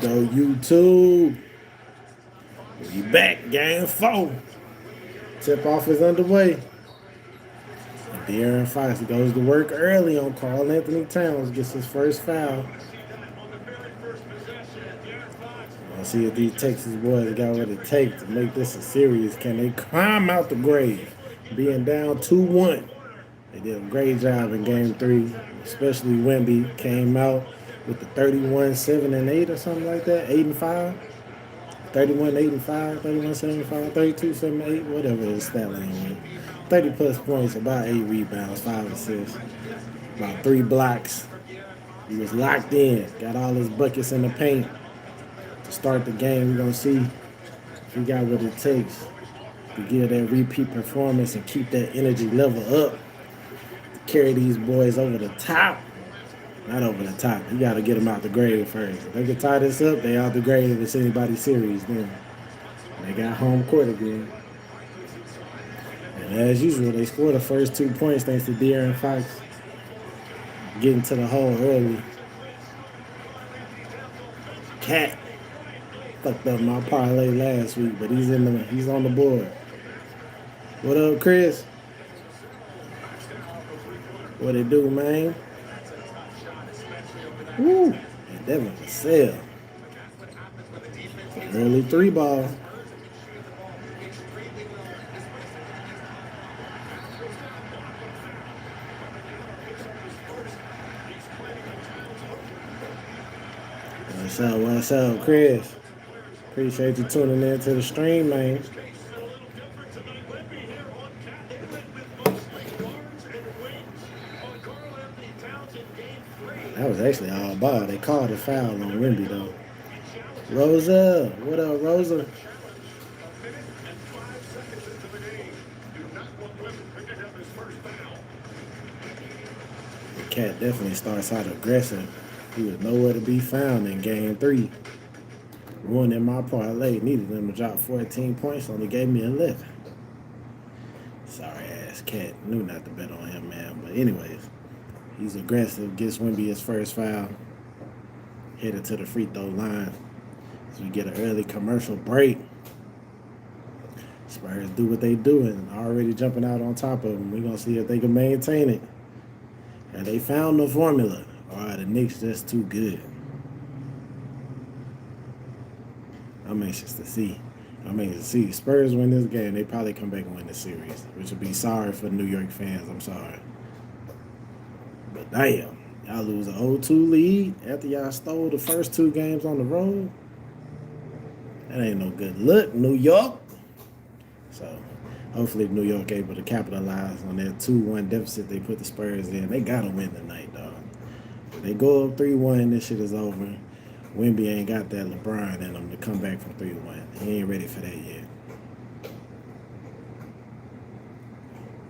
Go YouTube. We back, game 4. Tip off is underway. And De'Aaron Fox goes to work early on Karl Anthony Towns, gets his first foul. Let's see if these Texas boys got what it takes to make this a series. Can they climb out the grave? Being down 2-1. They did a great job in game 3, especially Wemby came out with the 31, 7, and 8 or something like that, 8 and 5. 31, 8 and 5, 31, 7 and 5, 32, 7 and 8, whatever his stat line was. 30 plus points, about 8 rebounds, 5 assists, about 3 blocks. He was locked in, got all his buckets in the paint to start the game. We're going to see if he got what it takes to give that repeat performance and keep that energy level up, to carry these boys over the top. Not over the top. You got to get them out the grave first. If they can tie this up, they out the grave if it's anybody's series then. They got home court again. And as usual, they scored the first 2 points thanks to De'Aaron Fox getting to the hole early. Cat fucked up my parlay last week, but he's on the board. What up, Chris? What it do, man? Woo! And Devin Vassell. Early 3 ball. What's up, Chris? Appreciate you tuning in to the stream, man. That was actually all ball. They called a foul on Wemby, though. Rosa, what up, Rosa? The Cat definitely starts out aggressive. He was nowhere to be found in game 3. Ruining my parlay. Needed them to drop 14 points, only gave me 11. Sorry ass Cat. Knew not to bet on him, man. But anyways, he's aggressive. Gets Wemby his first foul. Headed to the free throw line. So we get an early commercial break. Spurs do what they do and already jumping out on top of them. We're going to see if they can maintain it. And they found the formula. Or are the Knicks just too good? I'm anxious to see. Spurs win this game, they probably come back and win the series, which would be sorry for New York fans. I'm sorry. But damn, y'all lose an 0-2 lead after y'all stole the first 2 games on the road. That ain't no good look, New York. So hopefully New York able to capitalize on that 2-1 deficit they put the Spurs in. They got to win tonight, dog. If they go up 3-1, this shit is over. Wemby ain't got that LeBron in him to come back from 3-1. He ain't ready for that yet.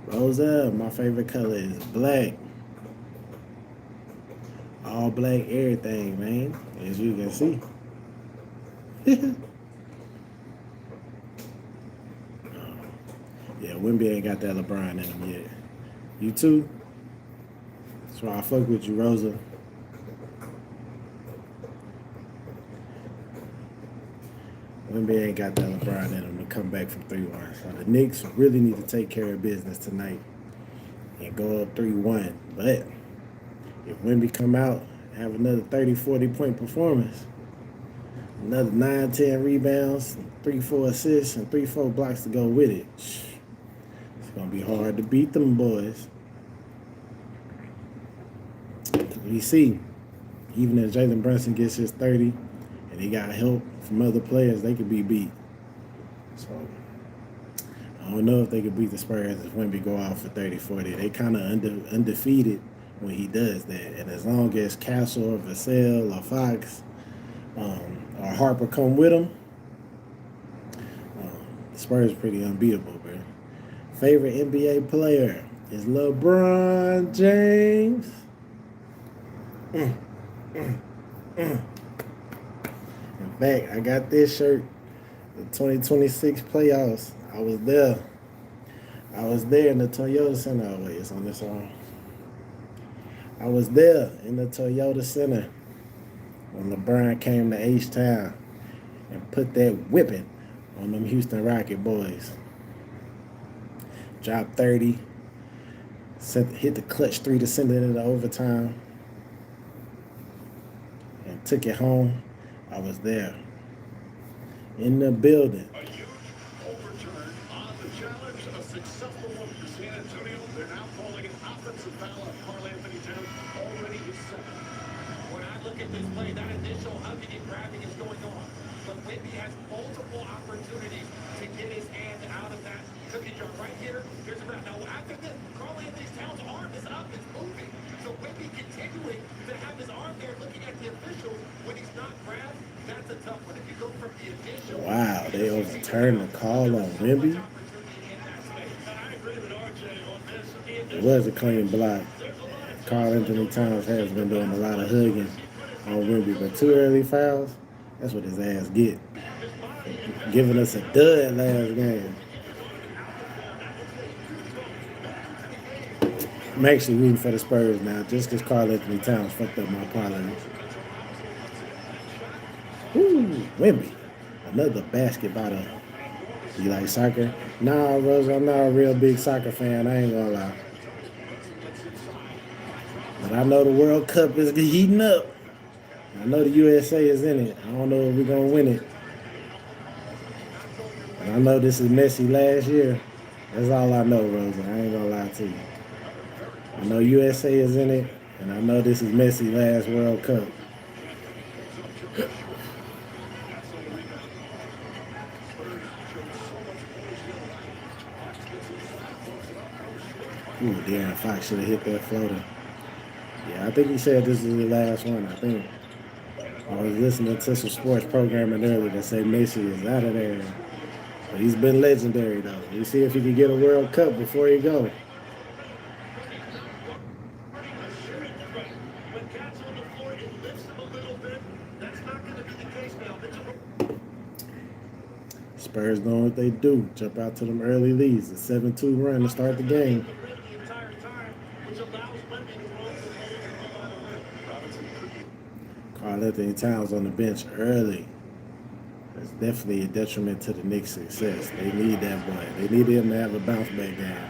Rosa, my favorite color is black. All black everything, man. As you can see. Yeah, Wemby ain't got that LeBron in him yet. You too? So I fuck with you, Rosa. Wemby ain't got that LeBron in him to come back from 3-1. So the Knicks really need to take care of business tonight and go up 3-1. But if Wemby come out, have another 30, 40-point performance, another 9, 10 rebounds, 3, 4 assists, and 3, 4 blocks to go with it, it's going to be hard to beat them boys. We see, even if Jalen Brunson gets his 30 and he got help from other players, they could be beat. So I don't know if they could beat the Spurs if Wemby go out for 30, 40. They kind of undefeated when he does that. And as long as Castle or Vassell or Fox or Harper come with him, the Spurs are pretty unbeatable, bro. Favorite NBA player is LeBron James. In fact, I got this shirt, the 2026 playoffs. I was there in the Toyota Center. Oh, wait, it's on this arm. I was there in the Toyota Center when LeBron came to H-Town and put that whipping on them Houston Rocket boys. Dropped 30, hit the clutch 3 to send it into overtime, and took it home. I was there in the building. A huge overturn on the challenge. A successful one for San Antonio. They're now calling an offensive foul on Karl-Anthony Towns, already his second. When I look at this play, that initial hugging and grabbing is going on. But Wemby has multiple opportunities to get his hand out of that cookie jar. Right here, here's a grab. Now, after this, Karl-Anthony Towns' arm is up, it's moving. So Wemby continuing to have his arm there looking at the officials when he's not grabbed. That's a tough one. If you go from the initial... Wow, they overturned the call on Wemby. It was a clean block. Karl-Anthony Towns has been doing a lot of hugging on Wemby, but 2 early fouls, that's what his ass get. Giving us a dud last game. I'm actually rooting for the Spurs now, just because Karl-Anthony Towns fucked up my parlay. Ooh, Wemby. Another basket by the... You like soccer? Nah, Rose, I'm not a real big soccer fan. I ain't gonna lie. But I know the World Cup is heating up. I know the USA is in it. I don't know if we're going to win it. But I know this is Messi last year. That's all I know, Rose. I ain't going to lie to you. I know USA is in it, and I know this is Messi last World Cup. Ooh, De'Aaron Fox should have hit that floater. Yeah, I think he said this is the last one. I think I was listening to some sports programming earlier that say Messi is out of there. But he's been legendary, though. We see if he can get a World Cup before he go. Spurs doing what they do. Jump out to them early leads. A 7-2 run to start the game. Karl-Anthony Towns on the bench early. That's definitely a detriment to the Knicks' success. They need that boy. They need him to have a bounce back game.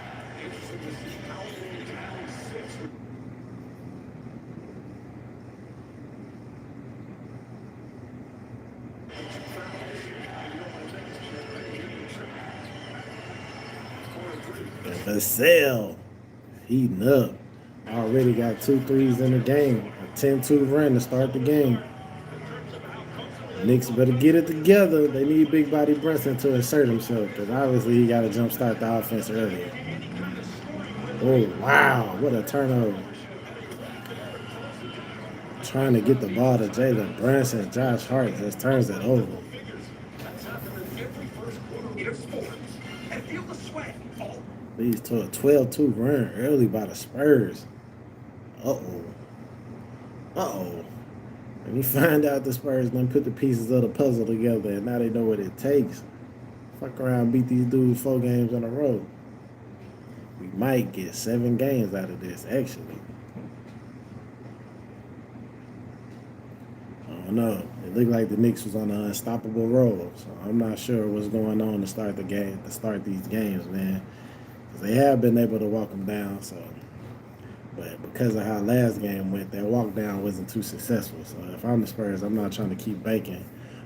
Vassell heating up. Already got 2 threes in the game. A 10-2 run to start the game. Knicks better get it together. They need Big Body Brunson to assert himself because obviously he got to jumpstart the offense earlier. Oh, wow. What a turnover. Trying to get the ball to Jalen Brunson. Josh Hart just turns it over. Leads to a 12-2 run early by the Spurs. Uh-oh. Uh-oh. And you find out the Spurs done put the pieces of the puzzle together and now they know what it takes. Fuck around, beat these dudes 4 games in a row. We might get 7 games out of this, actually. I don't know. It looked like the Knicks was on an unstoppable roll. So I'm not sure what's going on to start the game, to start these games, man. They have been able to walk them down, so. But because of how last game went, that walk down wasn't too successful. So if I'm the Spurs, I'm not trying to keep banking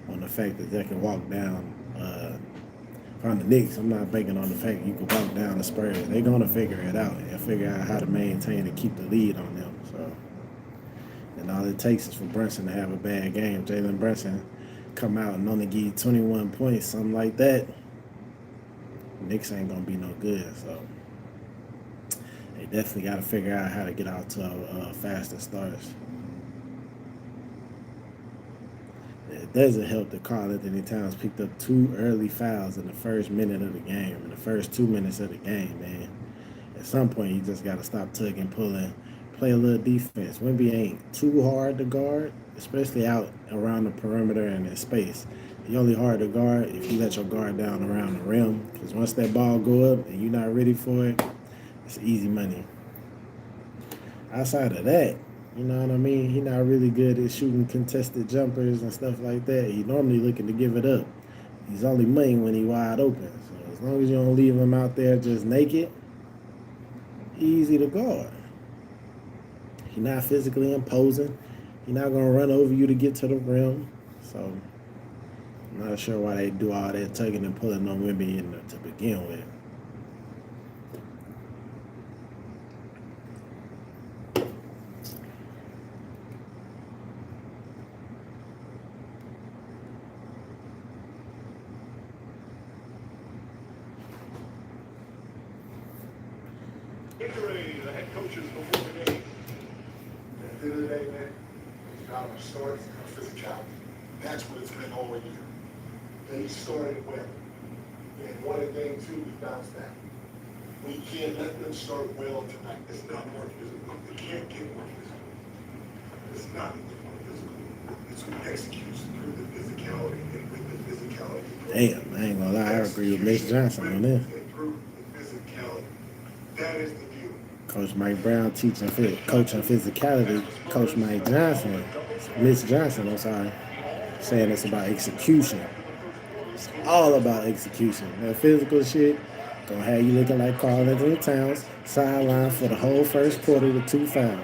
on the fact that they can walk down. If I'm the Knicks, I'm not banking on the fact that you can walk down the Spurs. They're going to figure it out and figure out how to maintain and keep the lead on them. So, and all it takes is for Brunson to have a bad game. Jalen Brunson come out and only give you 21 points, something like that. Knicks ain't going to be no good, so they definitely got to figure out how to get out to faster starts. It doesn't help that Karl-Anthony Towns picked up 2 early fouls in the first minute of the game, in the first 2 minutes of the game, man. At some point, you just got to stop tugging, pulling, play a little defense. Wemby ain't too hard to guard, especially out around the perimeter and in space. You're only hard to guard if you let your guard down around the rim, because once that ball go up and you're not ready for it, it's easy money. Outside of that, You know what I mean? He not really good at shooting contested jumpers and stuff like that. He normally looking to give it up. He's only money when he wide open. So as long as you don't leave him out there just naked, easy to guard. He not physically imposing. He not gonna run over you to get to the rim. So I'm not sure why they do all that tugging and pulling on Wemby to begin with. Gatorade, the head coaches before the game. At the end of the day, man, it's not our story, it's our physicality. That's what it's been all year. They started well. And one thing, too, we bounced back. We can't let them start well tonight. It's not more physical. They can't get more physical. It's not get more physical. It's who executes through the physicality and with the physicality. Damn, I ain't gonna lie, I agree with Mitch Johnson on this. And through the physicality. That is the deal. Coach Mike Brown coaching physicality. Coach Mike Johnson, Mitch Johnson, I'm sorry, saying it's about execution. It's all about execution. That physical shit gonna have you looking like Karl Anthony Towns, sideline for the whole first quarter with 2 fouls.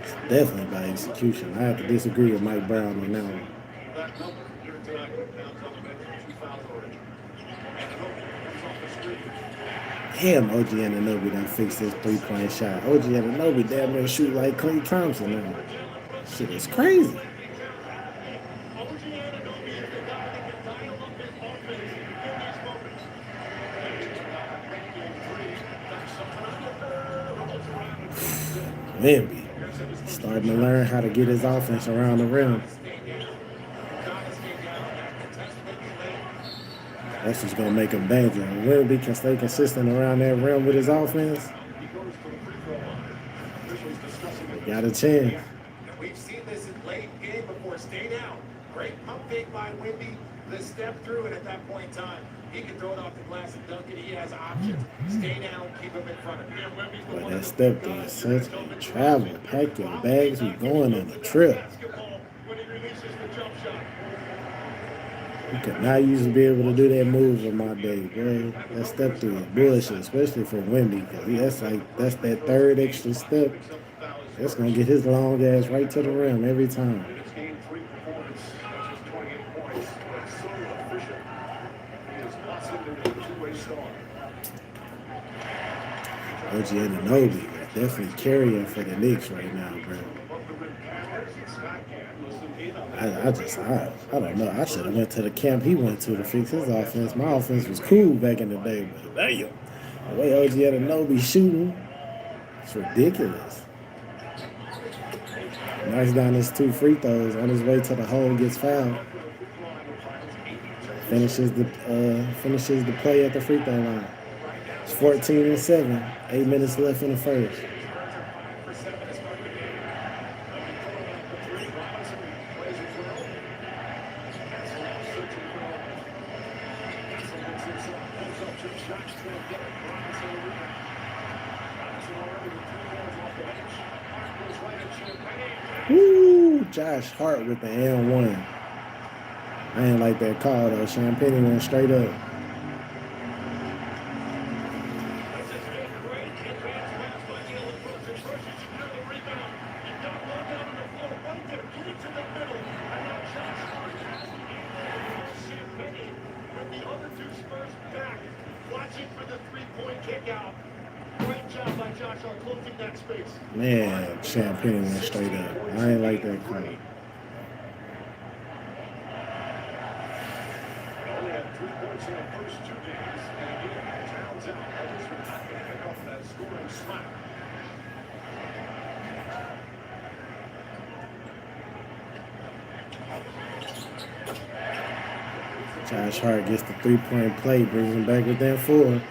It's definitely about execution. I have to disagree with Mike Brown on that one. That number here tonight with Towns on the bench, 2 fouls already. And Kobe comes off the screen. Damn, OG Anunoby done fixed his 3-point shot. OG Anunoby damn near shoot like Klay Thompson now. Shit is crazy. Wemby starting to learn how to get his offense around the rim. That's just gonna make him dangerous. When Wemby can stay consistent around that rim with his offense, got a chance. We've seen this in late game before. Stay down. Great pump fake by Wemby. The step through, and at that point in time, he can throw it off the glass and dunk it. He has options. Stay down, keep him in front of him. But that step through is such a travel. Pack your bags, we going on a trip. When he releases the jump shot. You could not usually be able to do that move in my day, bro. That step through is bullshit, especially for Wemby, because that's that third extra step. That's gonna get his long ass right to the rim every time. In his game 3 performance, that's just 28 points. But so efficient. He is busted into a two-way star. OG Anunoby definitely carrying for the Knicks right now, bro. I don't know. I should have went to the camp he went to fix his offense. My offense was cool back in the day, but damn, the way OG Anunoby shooting, it's ridiculous. Knocks down his 2 free throws on his way to the hole, gets fouled. Finishes the play at the free throw line. It's 14-7. 8 minutes left in the first. Woo! Josh Hart with the N1. I ain't like that call though. Champagne went straight up. Man, Champagne went straight up. I ain't like that call. Only had 3 points in the first 2 games, and again, Towns out. Others were not going to pick up that scoring slack. Josh Hart gets the 3-point play, brings him back within 4.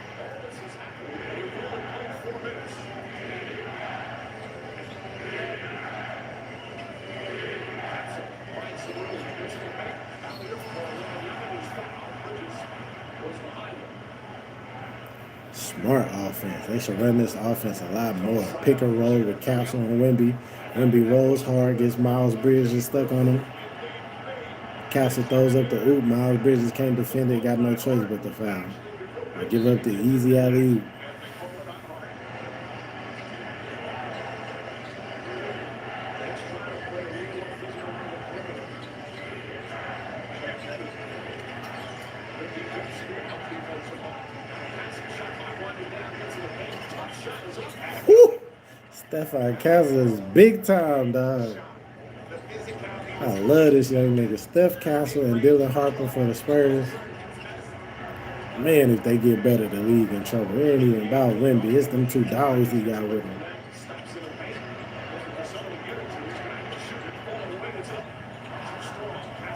Smart offense. They should run this offense a lot more. Pick and roll with Castle and Wemby. Wemby rolls hard, gets Miles Bridges stuck on him. Castle throws up the oop. Miles Bridges can't defend it. Got no choice but to foul. I give up the easy alley. Woo! Stephon Castle is big time, dog. I love this young nigga. Steph Castle and Dylan Harper for the Spurs. Man, if they get better, the league in trouble. It ain't even about Wemby. It's them two dogs he got with him.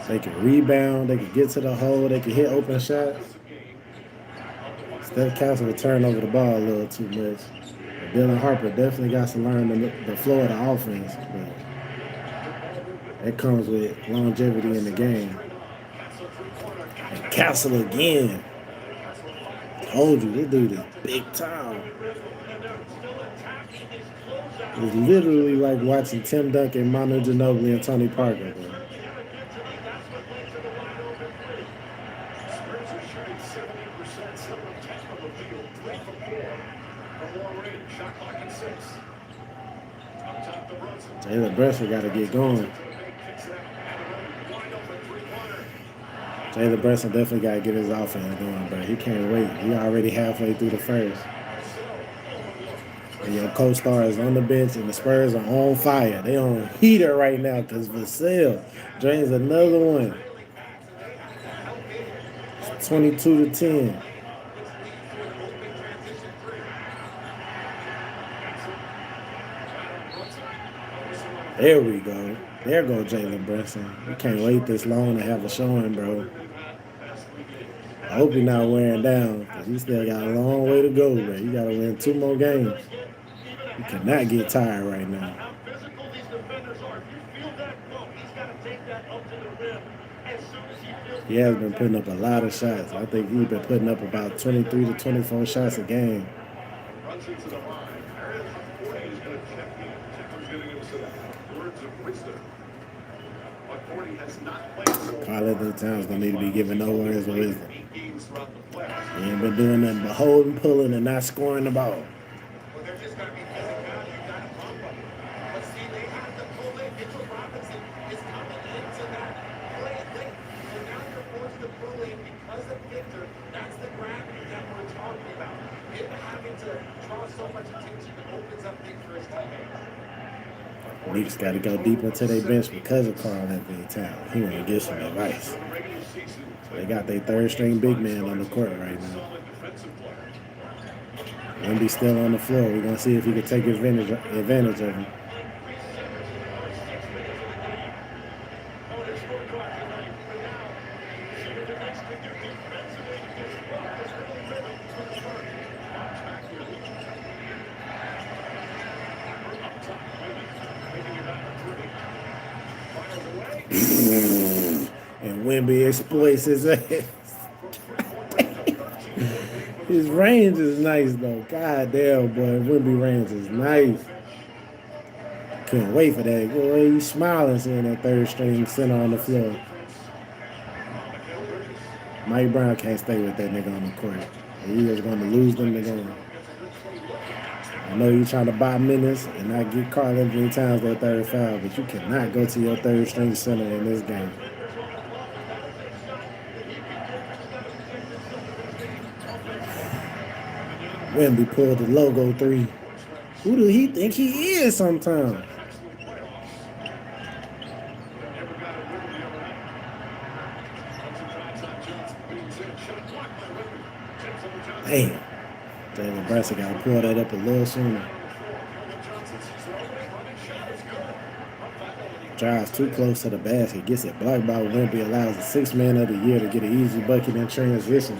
They can rebound. They can get to the hole. They can hit open shots. Steph Castle will turn over the ball a little too much. But Dylan Harper definitely got to learn the flow of the offense. But that comes with longevity in the game. And Castle again. Told you, this dude is big time. It's literally like watching Tim Duncan, Manu Ginobili, and Tony Parker, bro. Jalen Brunson got to get going. Jalen Brunson definitely got to get his offense going, bro. He can't wait. He already halfway through the first. And your co-star is on the bench, and the Spurs are on fire. They on heater right now because Vassell drains another one. It's 22-10. There we go. There go Jalen Brunson. We can't wait this long to have a showing, bro. I hope he's not wearing down because he still got a long way to go, bro. You got to win 2 more games. You cannot get tired right now. He has been putting up a lot of shots. I think he's been putting up about 23 to 24 shots a game. Karl-Anthony Towns don't need to be giving no words of wisdom. He ain't been doing nothing but holding, pulling, and not scoring the ball. Well, they're just going to be physicality. You got to pump them. But see, they have to pull in. Mitchell Robinson is coming into that play late. So now you're forced to pull in because of Victor. That's the gravity that we're talking about. Him having to draw so much attention opens up things for his teammates. Knicks got to go deep into their bench because of Karl-Anthony Towns. He want to give some advice. So they got their third string big man on the court right now. Wemby still on the floor. We're going to see if he can take advantage of him. And Wemby exploits his ass. His range is nice, though. God damn, boy. Wemby range is nice. Couldn't wait for that. Boy, he's smiling seeing that third string center on the floor. Mike Brown can't stay with that nigga on the court. He is going to lose them the game. I know you're trying to buy minutes and not get Karl-Anthony Towns that third foul, but you cannot go to your third string center in this game. Wemby pulled the logo 3. Who do he think he is sometimes? Damn. Jalen Brunson got to pull that up a little sooner. Drives too close to the basket, gets it blocked by Wemby, allows the 6th man of the year to get an easy bucket in transition.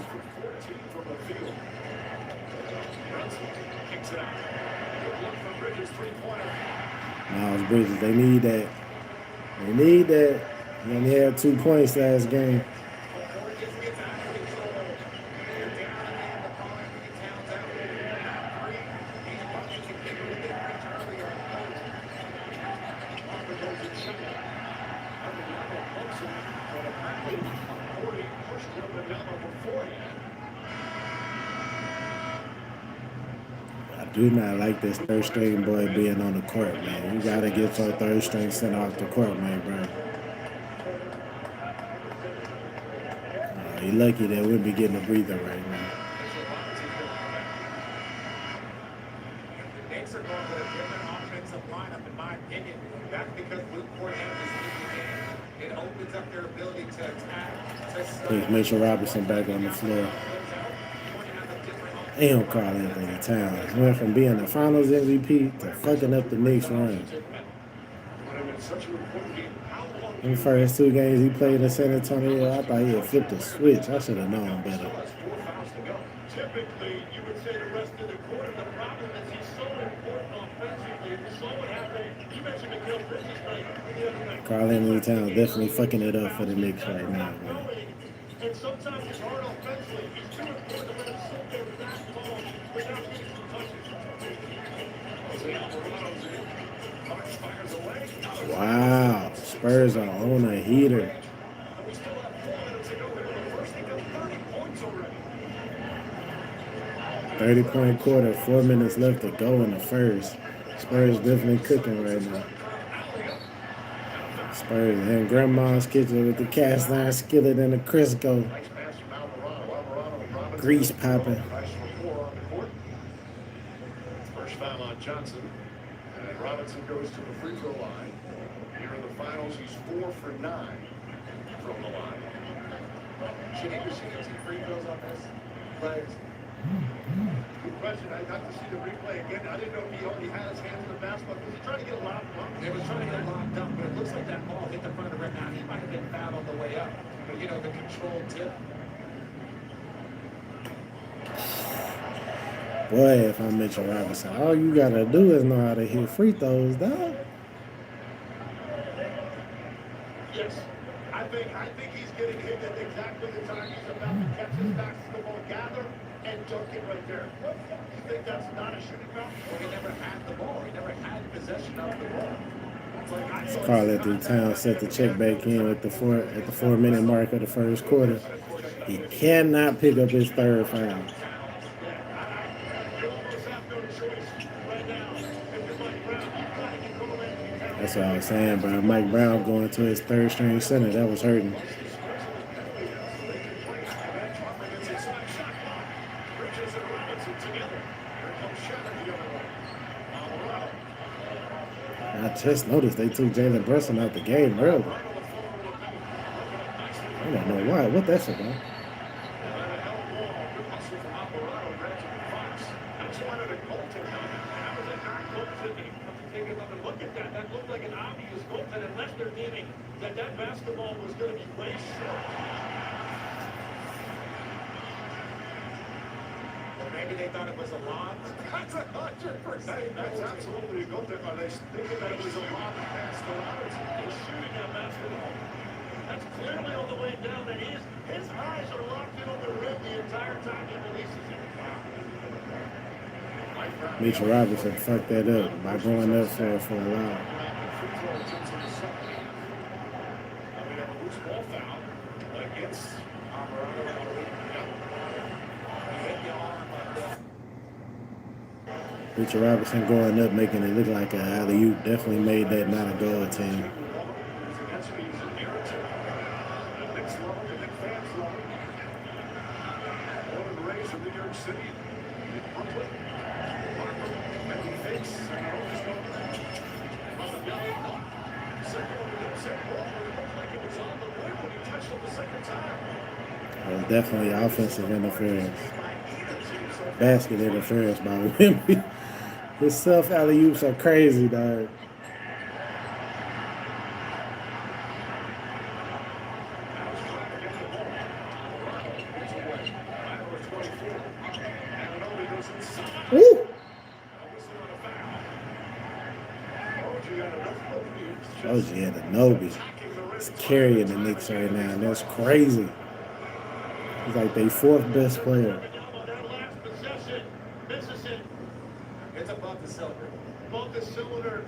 Miles Bridges, they need that. They need that. He only had 2 points last game. Gordy pushed him to Della beforehand. I do not like this third string boy being on the court, man. You gotta get your third string center off the court, man, bro. You lucky that we'll be getting a breather right now. The Knicks are going with a different offensive lineup, in my opinion. That's because Luke Kornet is leading in. It opens up their ability to attack. Please Mitchell Robinson back on the floor. Damn, Karl Anthony Towns went from being the Finals MVP to fucking up the Knicks run. In the first 2 games he played in San Antonio, I thought he had flipped a switch. I should have known better. Typically, you would say the rest of the quarter. The problem is he's so important offensively. We saw what happened. You mentioned Mikal Bridges night the other night. Karl Anthony Towns definitely fucking it up for the Knicks right now, man. And sometimes it's hard offensively. He's too important to let him sit there with that ball without getting some touches. Fires away. Wow, Spurs are on a heater. We still have 4 minutes to go here in the first. They got 30 points already. 30-point quarter, 4 minutes left to go in the first. Spurs definitely cooking right now. Spurs and Grandma's kitchen with the cast iron skillet and the Crisco. Nice pass from Alvarado. Alvarado and Robinson. Grease popping. Nice rapport on the court. First foul on Johnson. And Robinson goes to the free throw line. Here in the finals, he's 4 for 9 from the line. Should he receive 2 free throws on this? Players. Good question. I got to see the replay again. I didn't know if he only had his hands in the basket. Was he trying to get a lob? They were trying to get it locked up, but it looks like that ball hit the front of the rim. Now, he might have been fouled on the way up. But, you know, the controlled tip. Boy, if I'm Mitchell Robinson, all you gotta do is know how to hit free throws, dog. Yes. I think he's getting hit at exactly the time he's about to catch his basketball, gather, and dunk it right there. You think that's not a shooting foul? Well, he never had the ball. He never had possession of the ball. Karl Anthony Towns set the check back in at the 4-minute mark of the first quarter. He cannot pick up his third foul. You almost have no choice right now. If you're Mike Brown, you've got to get Karl Anthony Towns. That's what I was saying, bro. Mike Brown going to his third string center. That was hurting. Bridges and Robinson together. Here comes Shannon the other way. Alvarado. I just noticed they took Jalen Brunson out the game early. I don't know why. What that's about? That looked like an obvious goaltend unless they're deeming that basketball was going to be way short. Or maybe they thought it was a lob. That's 100%. That's absolutely a goaltend. Are they thinking that it was a lob and pass to Robinson? He's shooting that basketball. That's clearly on the way down. That his eyes are locked in on the rim the entire time he releases it. Mitchell Robinson fucked that up by going up for a lob. I mean, a loose ball foul against Alvarado. Mitchell Robinson going up, making it look like an alley-oop. Definitely made that not a goal team. It was definitely offensive interference. Basket interference by Wemby. His self alley-oops are crazy, dog. Woo! OG Anunoby is carrying the Knicks right now, and that's crazy. He's like their 4th best player. It's above the cylinder. Above the cylinder,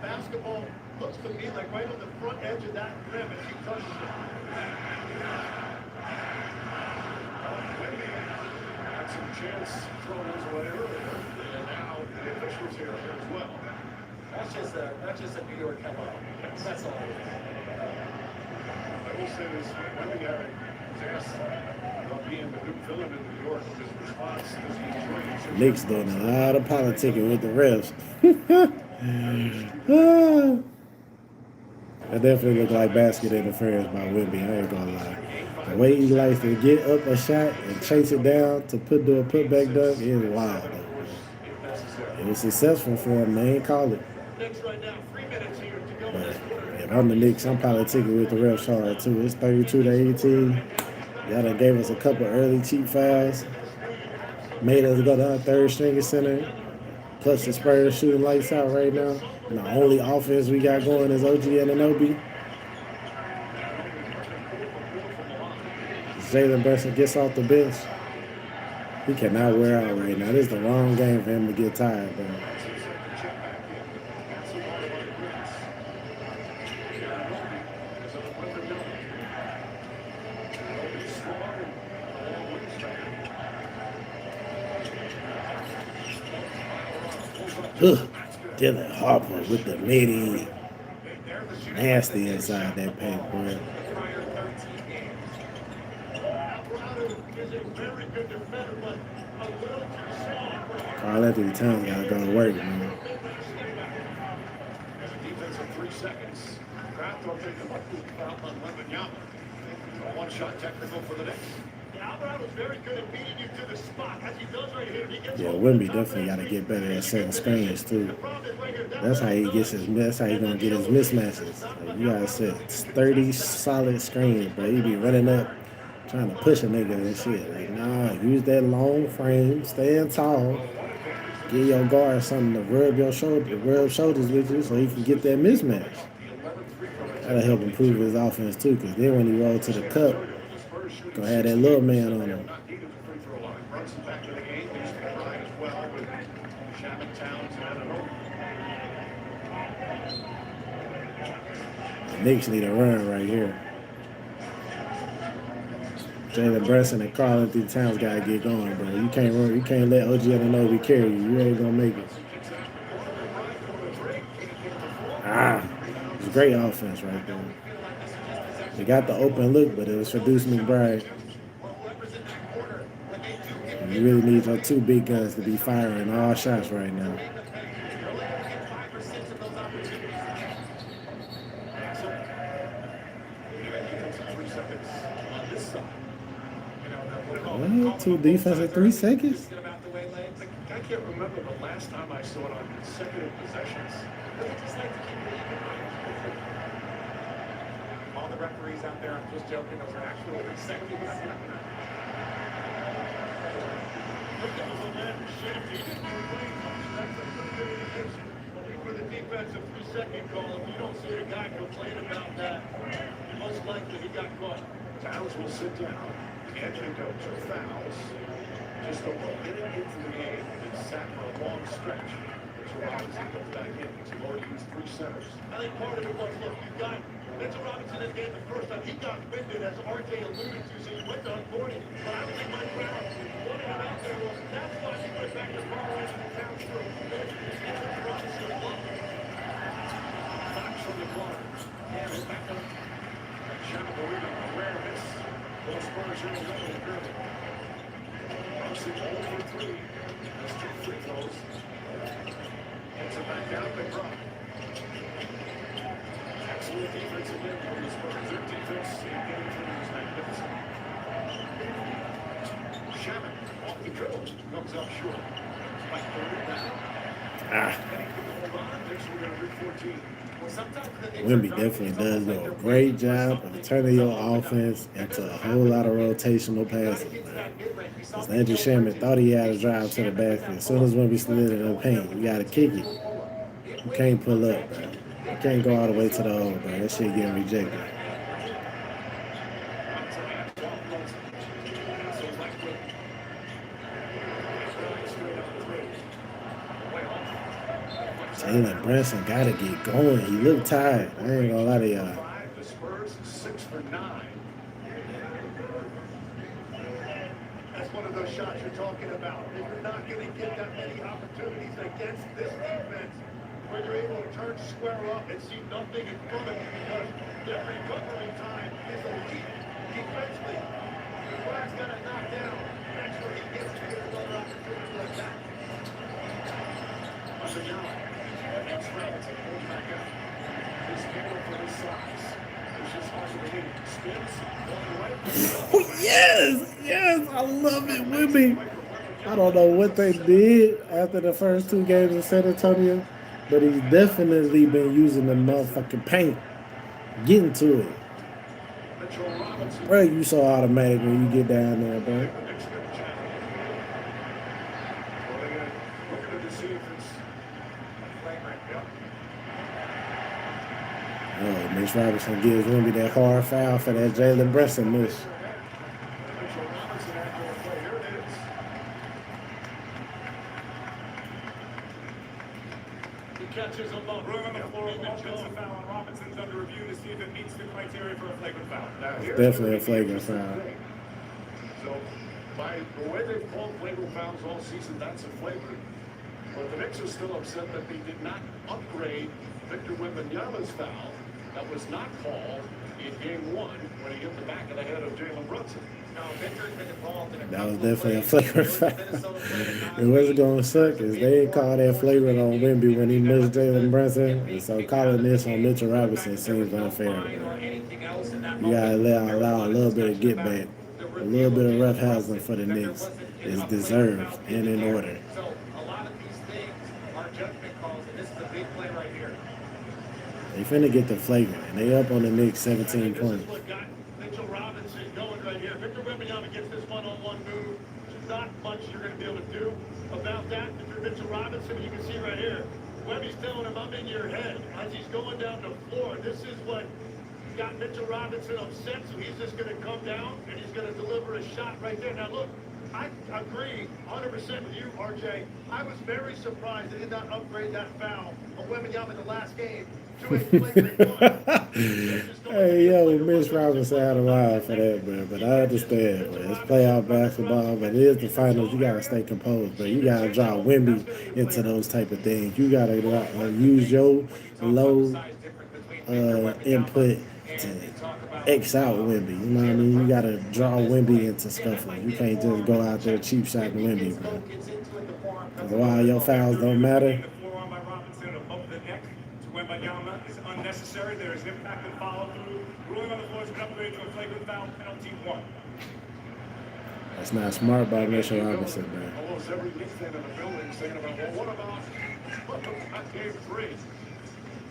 basketball looks to me like right on the front edge of that rim as he touches it. chance thrown his way earlier, and now the officials here as well. That's just a New York hello. That's all. I will say this, Wemby was asked about being the new villain in New York. His response is he enjoyed it. Knicks doing a lot of politicking with the refs. Ah. That definitely looked like basket interference by Wemby. I ain't gonna lie. The way he likes to get up a shot and chase it down to do a putback dunk is wild. It was successful for him. They ain't call it. Knicks right now, 3 minutes here to go. But if I'm the Knicks, I'm politicking with the refs hard too. It's 32-18. Y'all done gave us a couple early cheap fouls. Made us go down third string center. Plus the Spurs shooting lights out right now. And the only offense we got going is OG Anunoby. Jalen Brunson gets off the bench. He cannot wear out right now. This is the wrong game for him to get tired, bro. Ugh. Dylan Harper with the midi. Nasty inside that paint, boy. Karl-Anthony Towns gotta go to work, man. Defensive 3 seconds. Kraft will take a foul on Wembanyama. A one-shot technical for the Knicks. Alvarado is very good at beating you to the spot, as he does right here. He gets Yeah, Wemby definitely gotta get better at setting screens too. That's how he gets his. That's how he gonna get his mismatches. Like, you gotta set 30 solid screens, but he be running up, trying to push a nigga and shit. Like, nah, use that long frame, stand tall, give your guard something to rub shoulders with you, so he can get that mismatch. That'll help improve his offense too, because then when he roll to the cup, gonna have that little man on him. Not needed the free throw line. Brunson back to the game. He's been trying as well with Shannon, Towns, and Anunoby. The Knicks need a run right here. Jalen Brunson and Karl-Anthony Towns gotta get going, bro. You can't run. You can't let OG Anunoby carry you. You ain't gonna make it. It's great offense right there. They got the open look, but it was for Deuce McBride. And you really need your 2 big guns to be firing all shots right now. What? 2 defensive 3 seconds? I can't remember the last time I saw it on consecutive possessions. All the referees out there, I'm just joking, those are actual seconds. For the defensive 3-second call, if you don't see a guy complain about that, most likely he got caught. Towns will sit down. Anthony go 2 fouls. Just over a minute into the game, and sat for a long stretch. Mitchell Robinson goes back in. He's already used 3 centers. I think part of it was, look, you got Mitchell Robinson in the game the first time. He got winded, as RJ alluded to, so he went to unboarding. But I don't think Mike Brown wanted him out there. Well, that's why he went back to Karl-Anthony Towns for a minute. Mitchell Robinson loved it. Fox from the corner. And it's back up. Shannon Marino, a rare miss. Those Spurs in the middle of Gurley. Brunson 0 for 3. That's 2 free throws. Gets it back down to Brown. Excellent defense again from the Spurs. Their defense in game 3 is magnificent. Shannon off the dribble. Comes up short. Back to the rebound. And he can hold on. Knicks were going to reach 14. Wemby definitely does do a great job of turning your offense into a whole lot of rotational passing, man. Because Andrew Sherman thought he had a drive to the basket. As soon as Wemby slid in the paint, you got to kick it. You can't pull up, bro. You can't go all the way to the hole, bro. That shit getting rejected. Jalen Brunson got to get going. He looked tired. I ain't gonna lie to y'all. The Spurs 6 for 9. As one of those shots you're talking about. If you're not going to get that many opportunities against this defense, where you're able to turn square up and see nothing in front of you because their recovery time is elite defensively. Flags got to knock down. That's where he gets to get another opportunity like that. Masayama. That's Robinson. Pulls back out. He's handled for his size. There's just Argentina. Spins. Going right. Yes, yes, I love it, Wimby. I don't know what they did after the first 2 games in San Antonio, but he's definitely been using the motherfucking paint, getting to it. Mitchell Robinson. Bro, you so automatic when you get down there, bro. Look at to see if it's flagrant. Yep. Oh, Mitch Robinson gives Wimby that hard foul for that Jalen Brunson miss. Mitchell Robinson after the play. Here it is. He catches him up. Ruling on the floor, offensive foul on Robinson's under review to see if it meets the criteria for a flagrant foul. Now, here's Definitely a the flagrant interesting foul. thing. So, by the way they've called flagrant fouls all season, that's a flagrant. But the Knicks are still upset that they did not upgrade Victor Wembanyama's foul that was not called in Game 1 when he hit the back of the head of Jalen Brunson. Now, Victor's been involved in a That was couple of definitely a plays. flagrant foul. Minnesota played last And what's week. going to suck is they ain't call that flagrant on Wimby when he missed Jalen Brunson. And so calling this on Mitchell Robinson seems unfair. You got to allow a little bit of get back. A little bit of roughhousing for the Knicks is deserved and in order. So, a lot of these things are judgment calls, and this is a big play right here. They finna get the flagrant. And they up on the Knicks 17 This is points. what got Mitchell Robinson going right here. Victor Wembanyama gets this one-on-one move. There's not much you're going to be able to do about that. If you're Mitchell Robinson, you can see right here, Wemby's telling him, I'm in your head as he's going down the floor. This is what got Mitchell Robinson upset, so he's just going to come down and he's going to deliver a shot right there. Now, look, I agree 100% with you, RJ. I was very surprised they did not upgrade that foul on Wembanyama in the last game to a flagrant one. Hey, yo, Mitch Robinson out of line for that, man. But I understand, man. It's playoff basketball, but it is the finals. You got to stay composed, but you got to draw Wimby into those type of things. You got to use your low input to X out Wimby. You know what I mean? You got to draw Wimby into scuffling. You can't just go out there cheap shotting Wimby, bro. Because while your fouls don't matter, The forearm by Robinson above the neck to Wembanyama is unnecessary. There is impact and follow through. Ruling on the floor is an upgrade to a flagrant foul, penalty 1. that's not smart by Mitchell Robinson, man. Almost every Knicks fan in the building saying about, well, what about Game 3?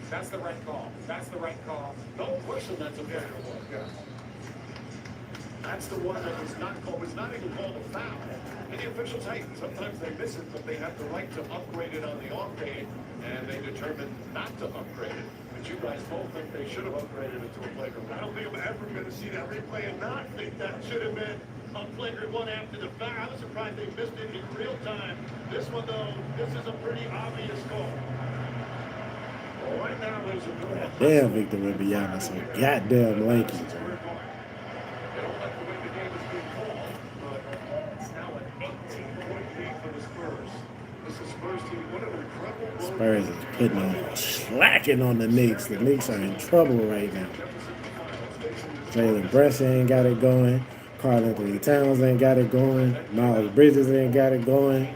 That's the right call. That's the right call. No question that's a fair one. Yeah. That's the one that was not called, was not even called a foul. And the officials, hey, sometimes they miss it, but they have the right to upgrade it on the off day, and they determined not to upgrade it. But you guys both think they should have upgraded it to a flagrant. I don't think I'm ever going to see that replay and not think that should have been a flagrant one after the foul. I was surprised they missed it in real time. This one, though, this is a pretty obvious call. Well, right now, there's a good Damn, Victor Wembanyama, so goddamn lanky, They bro. don't like the way the game is being called, but it's now an 18-point lead for the Spurs. This is Spurs team. What an incredible road. Spurs is putting on, slacking on the Knicks. The Knicks are in trouble right now. Jalen Brunson ain't got it going. Karl Anthony Towns ain't got it going. Miles Bridges ain't got it going.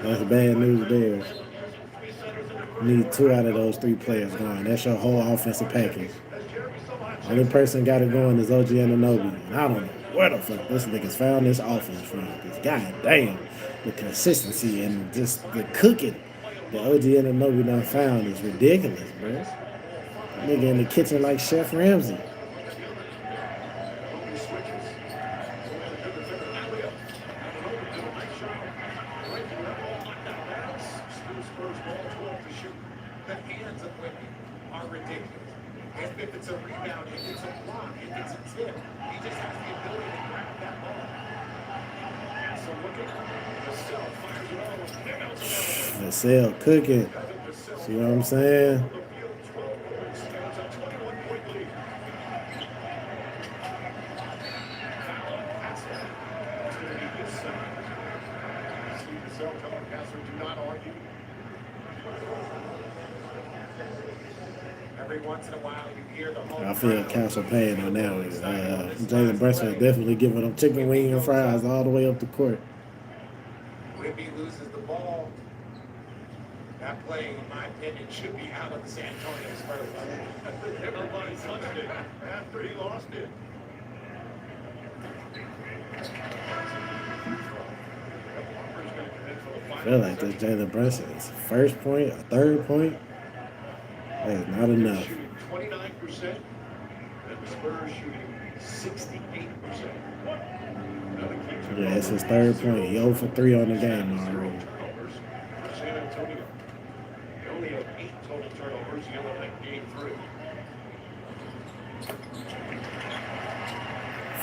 That's bad news there. Need 2 out of those 3 players going. That's your whole offensive package. Only person got it going is OG Anunoby. And I don't know where the fuck this nigga's found this offense from. Because goddamn, the consistency and just the cooking that OG Anunoby done found is ridiculous, bro. Nigga in the kitchen like Chef Ramsay. The hands of Wemby are ridiculous. If it's a rebound, if it's a block, if it's a tip, he just has the ability to grab that ball. So looking, Vassell fires it all. Vassell cooking. See what I'm saying? Stands a 21-point lead. every once in a while you hear the whole I feel crowd Castle Payne on that one. excited on this Jalen last Brunson play. definitely giving them chicken wing and fries all the way up the court. Whitby loses the ball. That play, in my opinion, should be out of the San Antonio Spurs. Everybody touched it after he lost it. I feel like this Jalen Brunson's first point, a third point, that is not enough. Shooting 29%, and the Spurs shooting 68%. Yeah, it's his third point. He 0 for 3 on the game already. Turnovers for San Antonio. They only have 8 total turnovers. The other night, game 3.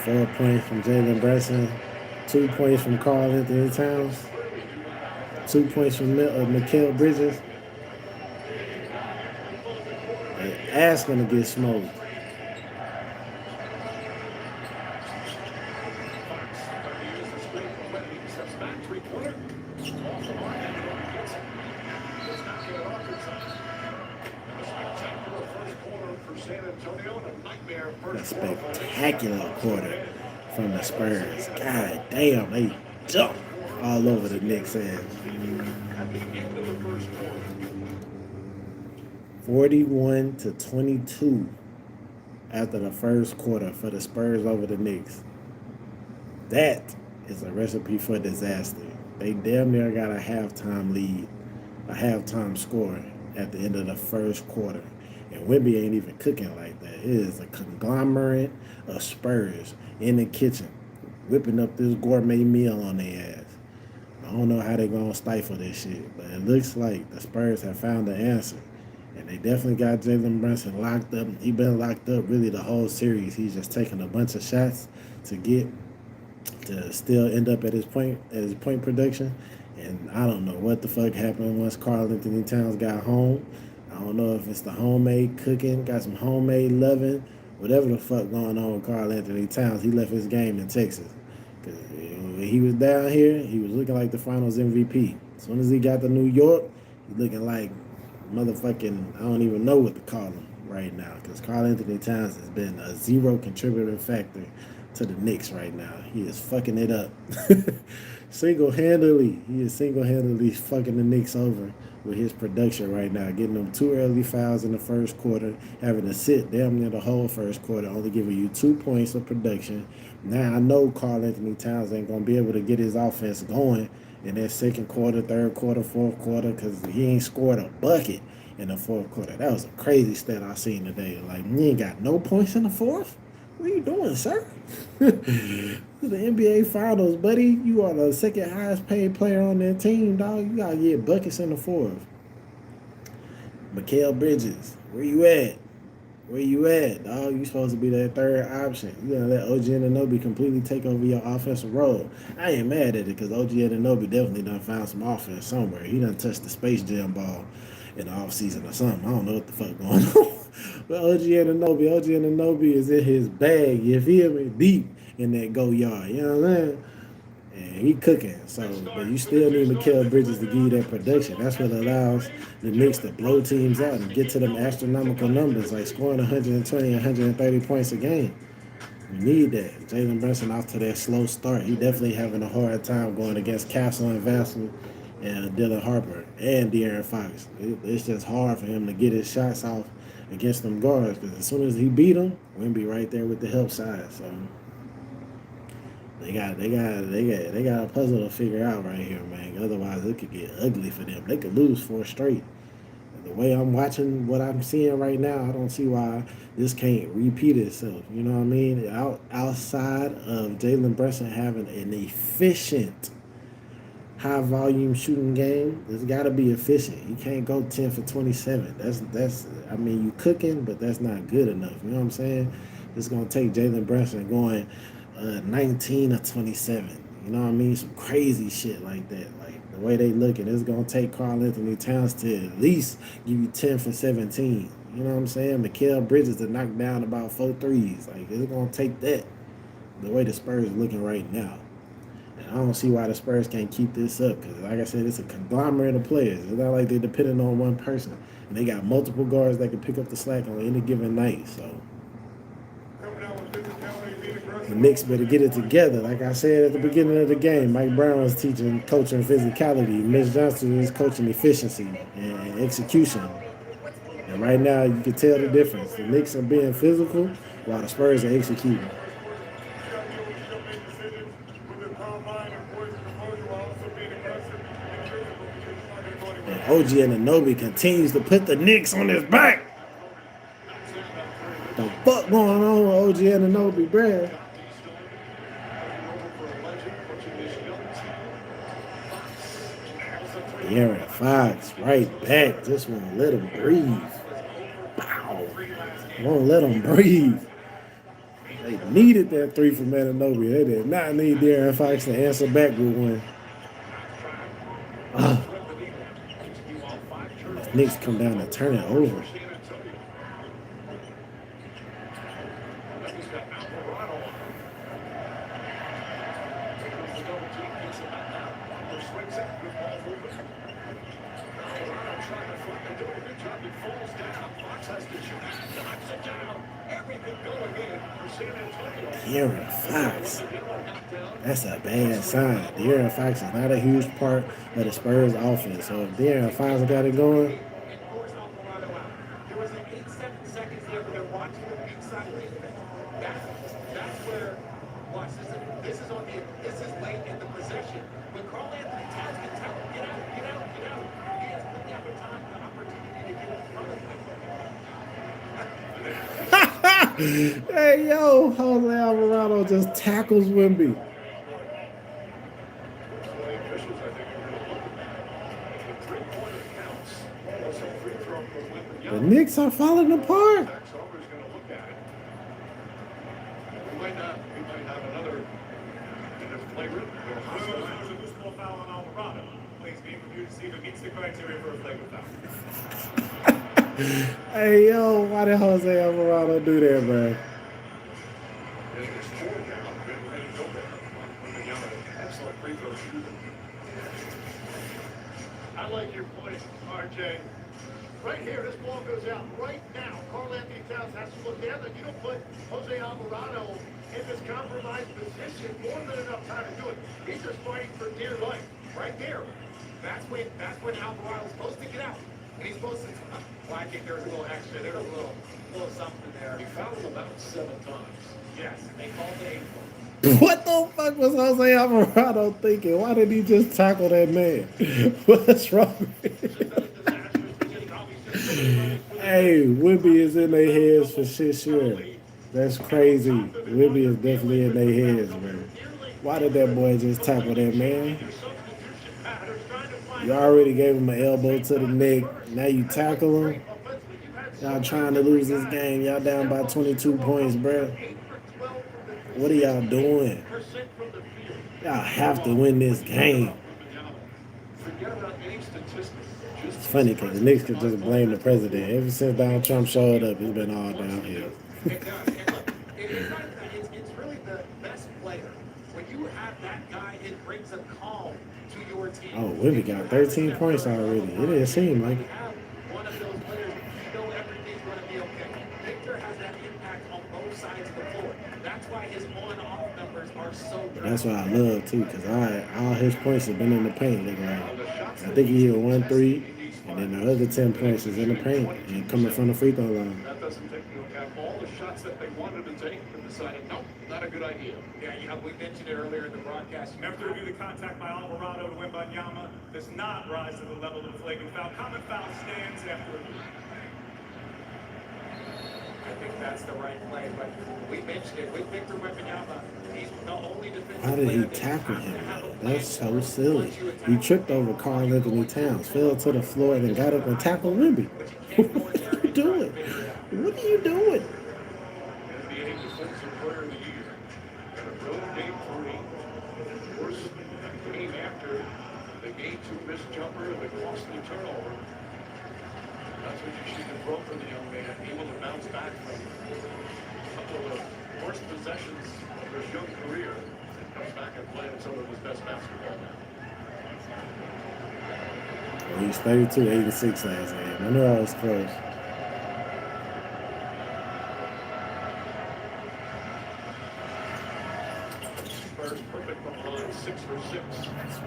4 points from Jalen Brunson, 2 points from Karl Anthony Towns, 2 points from Mikal Bridges. And ass gonna get smoked. A spectacular quarter from the Spurs. God damn, they jump all over the Knicks' ass. 41-22 after the first quarter for the Spurs over the Knicks. That is a recipe for disaster. They damn near got a halftime lead, a halftime score at the end of the first quarter. And Wemby ain't even cooking like that. It is a conglomerate of Spurs in the kitchen, whipping up this gourmet meal on their ass. I don't know how they're going to stifle this shit, but it looks like the Spurs have found the answer. And they definitely got Jalen Brunson locked up. He's been locked up really the whole series. He's just taking a bunch of shots to still end up at his point production. And I don't know what the fuck happened once Karl Anthony Towns got home. I don't know if it's the homemade cooking, got some homemade loving, whatever the fuck going on with Karl Anthony Towns. He left his game in Texas. Because when he was down here, he was looking like the finals MVP. As soon as he got to New York, he's looking like motherfucking, I don't even know what to call him right now. Because Karl Anthony Towns has been a zero contributing factor to the Knicks right now. He is fucking it up. Single-handedly. He is single-handedly fucking the Knicks over with his production right now, getting them 2 early fouls in the first quarter, having to sit damn near the whole first quarter, only giving you 2 points of production. Now I know Karl Anthony Towns ain't going to be able to get his offense going in that second quarter, third quarter, fourth quarter, because he ain't scored a bucket in the fourth quarter. That was a crazy stat I seen today. Like, you ain't got no points in the fourth? What are you doing, sir? The NBA Finals, buddy. You are the second highest paid player on that team, dog. You got to get buckets in the fourth. Mikal Bridges, where you at? Where you at, dog? You supposed to be that third option. You gotta let OG Anunoby completely take over your offensive role. I ain't mad at it because OG Anunoby definitely done found some offense somewhere. He done touched the Space Jam ball in the offseason or something. I don't know what the fuck going on. But OG Anunoby is in his bag, you feel me? Deep in that go yard. You know what I'm saying? And he cooking. So, but you still need Mikal Bridges to give you that production. That's what allows the Knicks to blow teams out and get to them astronomical numbers, like scoring 120, 130 points a game. You need that. Jalen Brunson off to that slow start. He definitely having a hard time going against Castle and Vassell and Dylan Harper and De'Aaron Fox. It's just hard for him to get his shots off against them guards, because as soon as he beat them, Wemby right there with the help side. So they got a puzzle to figure out right here, man. Otherwise, it could get ugly for them. They could lose 4 straight. The way I'm watching what I'm seeing right now, I don't see why this can't repeat itself. You know what I mean? Outside of Jalen Brunson having an efficient high volume shooting game, it's got to be efficient. You can't go 10 for 27. That's I mean, you cooking, but that's not good enough. You know what I'm saying? It's gonna take Jalen Brunson going 19 or 27. You know what I mean? Some crazy shit like that. Like the way they looking, it's gonna take Karl Anthony Towns to at least give you 10 for 17. You know what I'm saying? Mikal Bridges to knock down about 4 threes. Like, it's gonna take that. The way the Spurs are looking right now. And I don't see why the Spurs can't keep this up because, like I said, it's a conglomerate of players. It's not like they're depending on one person. And they got multiple guards that can pick up the slack on any given night. So the Knicks better get it together. Like I said at the beginning of the game, Mike Brown was coaching physicality. Mitch Johnson is coaching efficiency and execution. And right now, you can tell the difference. The Knicks are being physical while the Spurs are executing. And OG Anunoby continues to put the Knicks on his back. The fuck going on with OG Anunoby, bruh? De'Aaron Fox right back. Just won't let him breathe. Pow. Won't let him breathe. They needed that three from Anunoby. They did not need De'Aaron Fox to answer back with one. The Knicks come down and turn it over. De'Aaron Fox. That's a bad sign. De'Aaron Fox is not a huge part of the Spurs offense. So if De'Aaron Fox got it going, There was an 8-7 seconds there where they're watching the weak side of the defense. That's where, watch, this is late in the possession. When Karl Anthony Towns can tell him, get out. He has plenty of time, the opportunity to get in front of him. hey yo, Jose Alvarado just tackles Wemby. The Knicks are falling apart. We might have another flagrant. There's a loose ball foul on Alvarado. Plays being reviewed to see if it meets the criteria for a flagrant foul. Hey yo, why did Jose Alvarado do that, man? It's 4 now. We're ready to go there. Excellent free throw shooter. I like your point, RJ. Right here, this ball goes out right now. Karl Anthony Towns has to look down, and you don't put Jose Alvarado in this compromised position more than enough time to do it. He's just fighting for dear life. Right there. That's when Alvarado's supposed to get out. And he's supposed to. Well, I think there was a little extra. There was a little something there. He fouled him about 7 times. Yes, and they called it 8. What the fuck was Jose Alvarado thinking? Why did he just tackle that man? What's wrong with him? Hey, Wemby is in their heads for shit sure. That's crazy. Wemby is definitely in their heads, man. Why did that boy just tackle that man? You already gave him an elbow to the neck. Now you tackle him. Y'all trying to lose this game. Y'all down by 22 points, bro. What are y'all doing? Y'all have to win this game. It's funny because the Knicks could just blame the president. Ever since Donald Trump showed up, it's been all downhill. It's really the best player. When you have that guy, it brings a calm to your team. Oh, Wemby got 13 points already. It didn't seem like it. One of those players, you know everything's going to be okay. Victor has that impact on both sides of the floor. That's why his on-off numbers are so good. That's what I love too, because all his points have been in the paint. I think he hit 1 3, and then the other 10 points is in the paint and coming from the free throw line. That doesn't take into account all the shots that they wanted to take and decided, nope, not a good idea. Yeah, we mentioned it earlier in the broadcast. After review, the contact by Alvarado to Wembanyama does not rise to the level of a flagrant foul. Common foul stands after review. I think that's the right play, but we mentioned it with Victor Wembanyama. He's the only defensive How did he player that tackle has to him, have a though? plan That's so to silly. once you attack He tripped over Karl Anthony Towns, fell to the floor, and then got up and tackled Wemby. What are you doing? What are you doing? NBA Defensive Player of the Year. And a road game 3. Of course, came after the game 2 missed jumper and the costly turnover. That's what you see the growth from the young man, able to bounce back from a couple of the worst possessions of his young career. comes back and plays some of his best basketball now. He's 32, 8 and 6 last game. I knew I was close. Spurs perfect from the line, 6 for 6.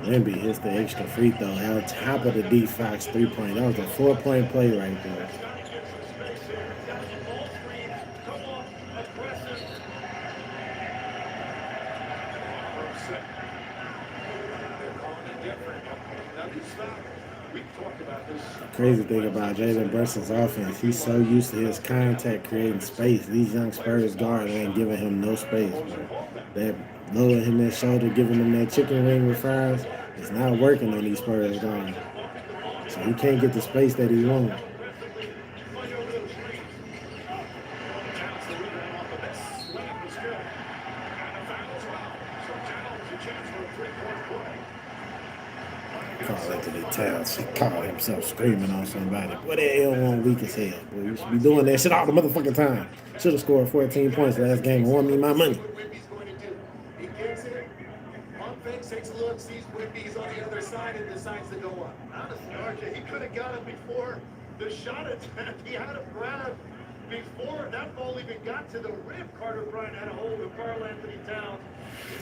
Wemby hits the extra free throw on top of the D Fox 3-point. That was a 4-point play right there. Scotty gets some space here. Down the ball screen. Come on, aggressive. Set. They're calling it different. Now these fouls, we've talked about this. Crazy thing about Jalen Brunson's offense, he's so used to his contact creating space. These young Spurs guards ain't giving him no space, bro. That lowering him that shoulder, giving him that chicken wing with fries, it's not working on these Spurs guards. So he can't get the space that he wants. Carl Anthony Towns, he caught himself screaming on somebody. Boy, that L1 weak as hell. Boy, you should be doing that shit all the motherfucking time. Should have scored 14 points last game and won me my money. Wemby's going to do. He gets it. Pump fakes, takes a look, sees Wemby's on the other side and decides to go up. Honestly, RJ, he could have got it before the shot attempt. He had a grab before that ball even got to the rim. Carter Bryant had a hold of Karl Anthony Towns.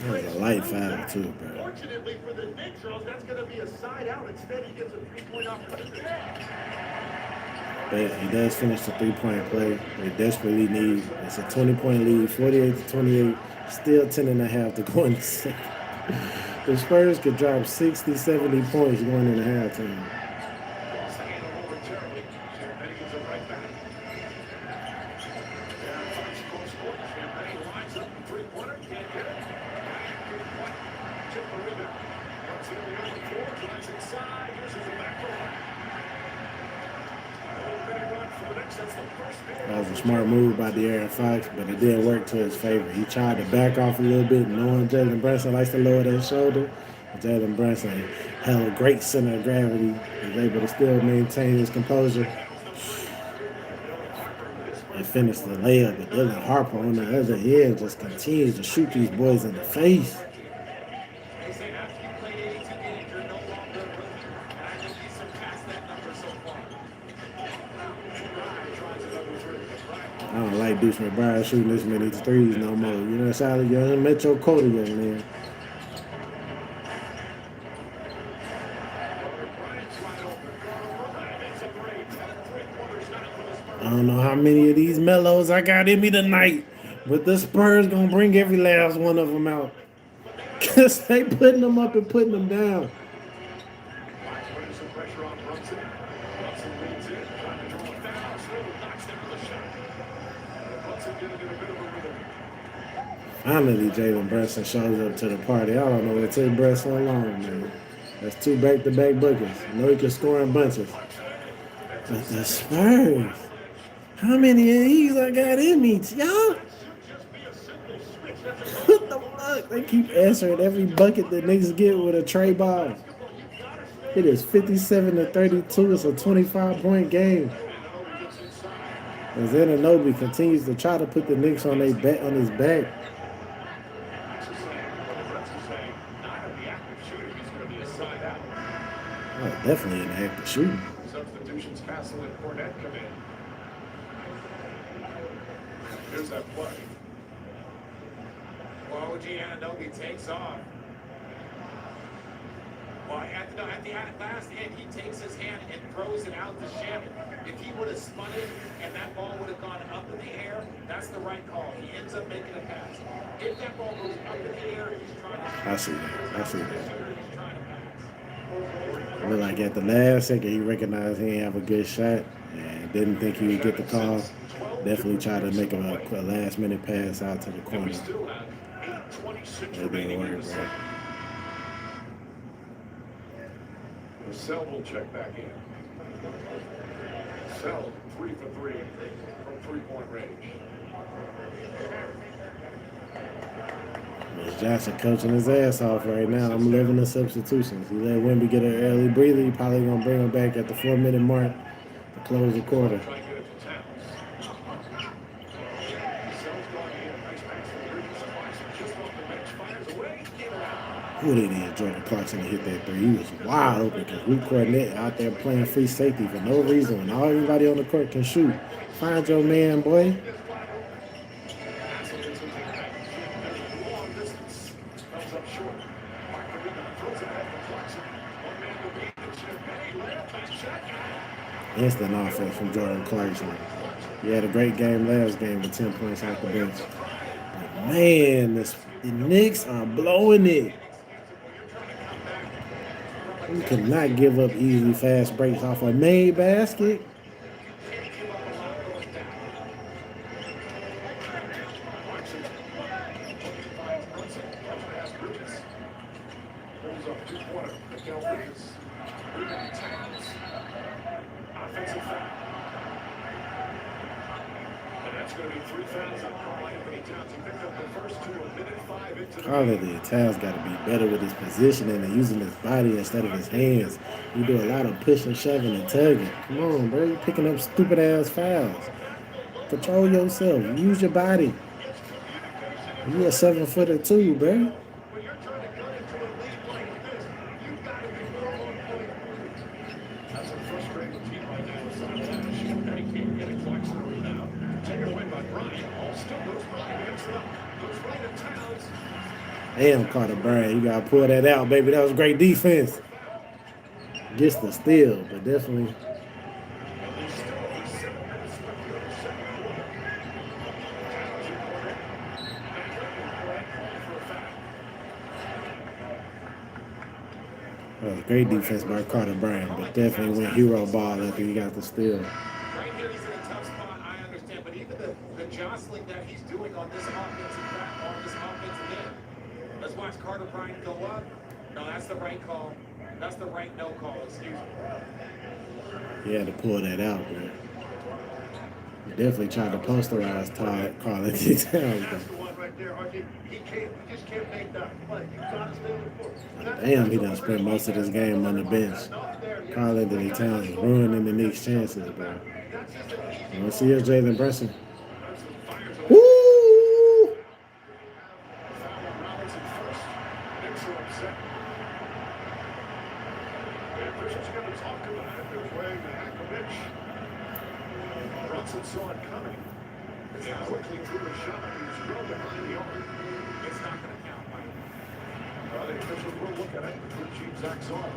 That was a light foul, too, bro. Fortunately for the Knicks, Charles, that's going to be a side out. Instead, he gets a 3-point opportunity. But he does finish the 3-point play. They desperately need. It's a 20-point lead, 48-28. Still 10 and a half to go in the second. The Spurs could drop 60, 70 points going in the halftime. That was a smart move by De'Aaron Fox, but it didn't work to his favor. He tried to back off a little bit, knowing Jalen Brunson likes to lower that shoulder. But Jalen Brunson held a great center of gravity. He was able to still maintain his composure and finish the layup. But Dylan Harper on the other end just continues to shoot these boys in the face. They say after you played 82 games, you're no longer a rookie. And I think he's surpassed that number so far. I don't like Deuce McBride shooting this many threes no more. You know, Sally Young, met your quota, young man. I don't know how many of these mellows I got in me tonight, but the Spurs gonna bring every last one of them out. Cause they putting them up and putting them down. Putting some pressure on Brunson. Brunson leads in, trying to draw a foul. Schroeder knocks down the shot. Brunson getting in a bit of a rhythm. Finally, Jalen Brunson shows up to the party. I don't know what it took Brett so long, man. That's 2 back-to-back buckets. I know he can score in bunches. But the Spurs, how many of these I got in me, y'all? What the fuck? They keep answering every bucket the Knicks get with a Trey ball. It is 57-32. It's a 25-point game. As Anunoby continues to try to put the Knicks on his back. Oh, definitely an active shooting. Substitutions, Castle and Cornette come in. Here's that play. Well, OG Anunoby takes off. Well, at the last hit, he takes his hand and throws it out to Shannon. If he would have spun it and that ball would have gone up in the air, that's the right call. He ends up making a pass. If that ball goes up in the air, he's trying to I see that. he's trying to pass. But like at the last second, he recognized he didn't have a good shot and didn't think he would get the call. Definitely tried to make a last-minute pass out to the And corner. we still have 8:26 It didn't remaining in work, the bro. second. Sell will check back in. Sell 3 for 3 from 3-point range. Miss Johnson coaching his ass off right now. I'm loving the substitutions. He let Wemby get an early breather. He probably gonna bring him back at the 4-minute mark to close the quarter. Try and get it to Towns. Sell's going in. Nice pass for Bridges. Just off the bench. Fires away. Who it is? Jordan Clarkson to hit that three. He was wide open because Luke Cornett out there playing free safety for no reason. When all everybody on the court can shoot, find your man, boy. Long distance. Comes up short. Mark the rebound. Throws it ahead for Clarkson. One man to beat. Champagne. Layup. Back check. Instant offense from Jordan Clarkson. He had a great game last game with 10 points off the bench. But man, the Knicks are blowing it. We could not give up easy fast breaks off a made basket. Brings up 2-pointer. Miguel Bridges. Rebound Towns. Offensive foul. And that's going to be 3 fouls on Karl-Anthony Towns. He picked up the first 2 a minute 5 into the Carly Towns got to be better with his positioning and using his body instead of his hands. You do a lot of pushing, shoving, and tugging. Come on, bro. You're picking up stupid ass fouls. Control yourself. Use your body. You a 7-footer too, bro. When you're trying to cut into a lead like this, you've got to be more on point. That's a frustrating team right now. It's not time to shoot. They can't get it. Clarkson a rebound. Taken away by Bryant. All still goes Bryant against them. Goes right at Towns. Damn, Carter Bryant. You got to pull that out, baby. That was great defense. Gets the steal, but definitely. There's still only 7 minutes left here in the second quarter. Towns in order. For a foul. That was great defense by Carter Bryant, but definitely went hero ball after he got the steal. Right here, he's in a tough spot. I understand, but even the jostling that he's doing on this offensive back, on this offensive end. Let's watch Carter Bryant go up. No, that's the right call. That's the right no call. Excuse me. He had to pull that out, man. He definitely tried to posterize Karl-Anthony Towns. That's the one right there, RJ. He just can't make that play. You got to stay on the court. Damn, he done spent most of this game on the bench. Karl-Anthony Towns is ruining the Knicks' chances, bro. You want to see us, Jalen Brunson? Woo! Robinson first. Knicks are upset. And Christian's going to talk about it. They're playing the Hakovic. Brunson saw it coming. And he quickly threw the shot. He was well behind the arc. It's not going to count, Mike. Well, the officials will look at it. Blue Chief Zach Zorn.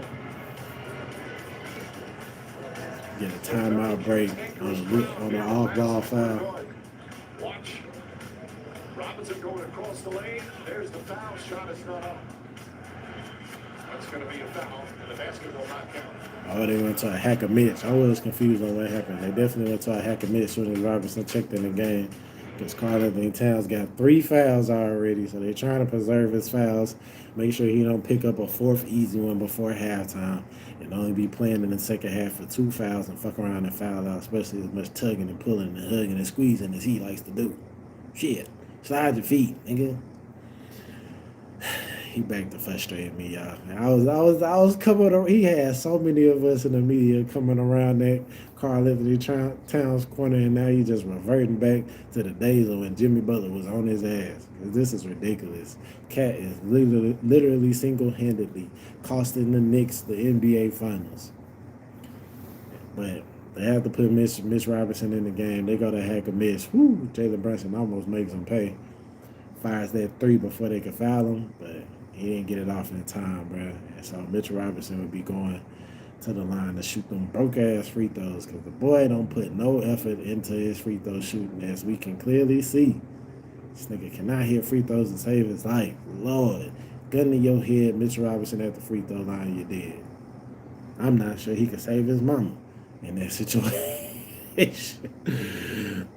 Get a timeout break on an off-ball foul. Watch. Robinson going across the lane. There's the foul. Shot is not up. That's going to be a foul, and the basket will not count. Oh, they went to a hack a Mitch. I was confused on what happened. They definitely went to a hack a Mitch as soon as Robinson checked in the game. Because Karl-Anthony Towns got 3 fouls already, so they're trying to preserve his fouls, make sure he don't pick up a 4th easy one before halftime, and only be playing in the second half for 2 fouls and fuck around and foul out, especially as much tugging and pulling and hugging and squeezing as he likes to do. Shit, slide your feet, nigga. He back to frustrate me, y'all. I was coming around. He had so many of us in the media coming around that Karl-Anthony Towns corner, and now he just reverting back to the days of when Jimmy Butler was on his ass. This is ridiculous. Cat is literally single-handedly costing the Knicks the NBA Finals. But they have to put Mitch Robinson in the game. They go to hack a miss. Woo! Jalen Brunson almost makes him pay. Fires that 3 before they could foul him, but he didn't get it off in time, bro. And so Mitchell Robinson would be going to the line to shoot them broke-ass free throws because the boy don't put no effort into his free throw shooting, as we can clearly see. This nigga cannot hit free throws and save his life. Lord, gun to your head, Mitchell Robinson at the free throw line, you're dead. I'm not sure he could save his mama in that situation.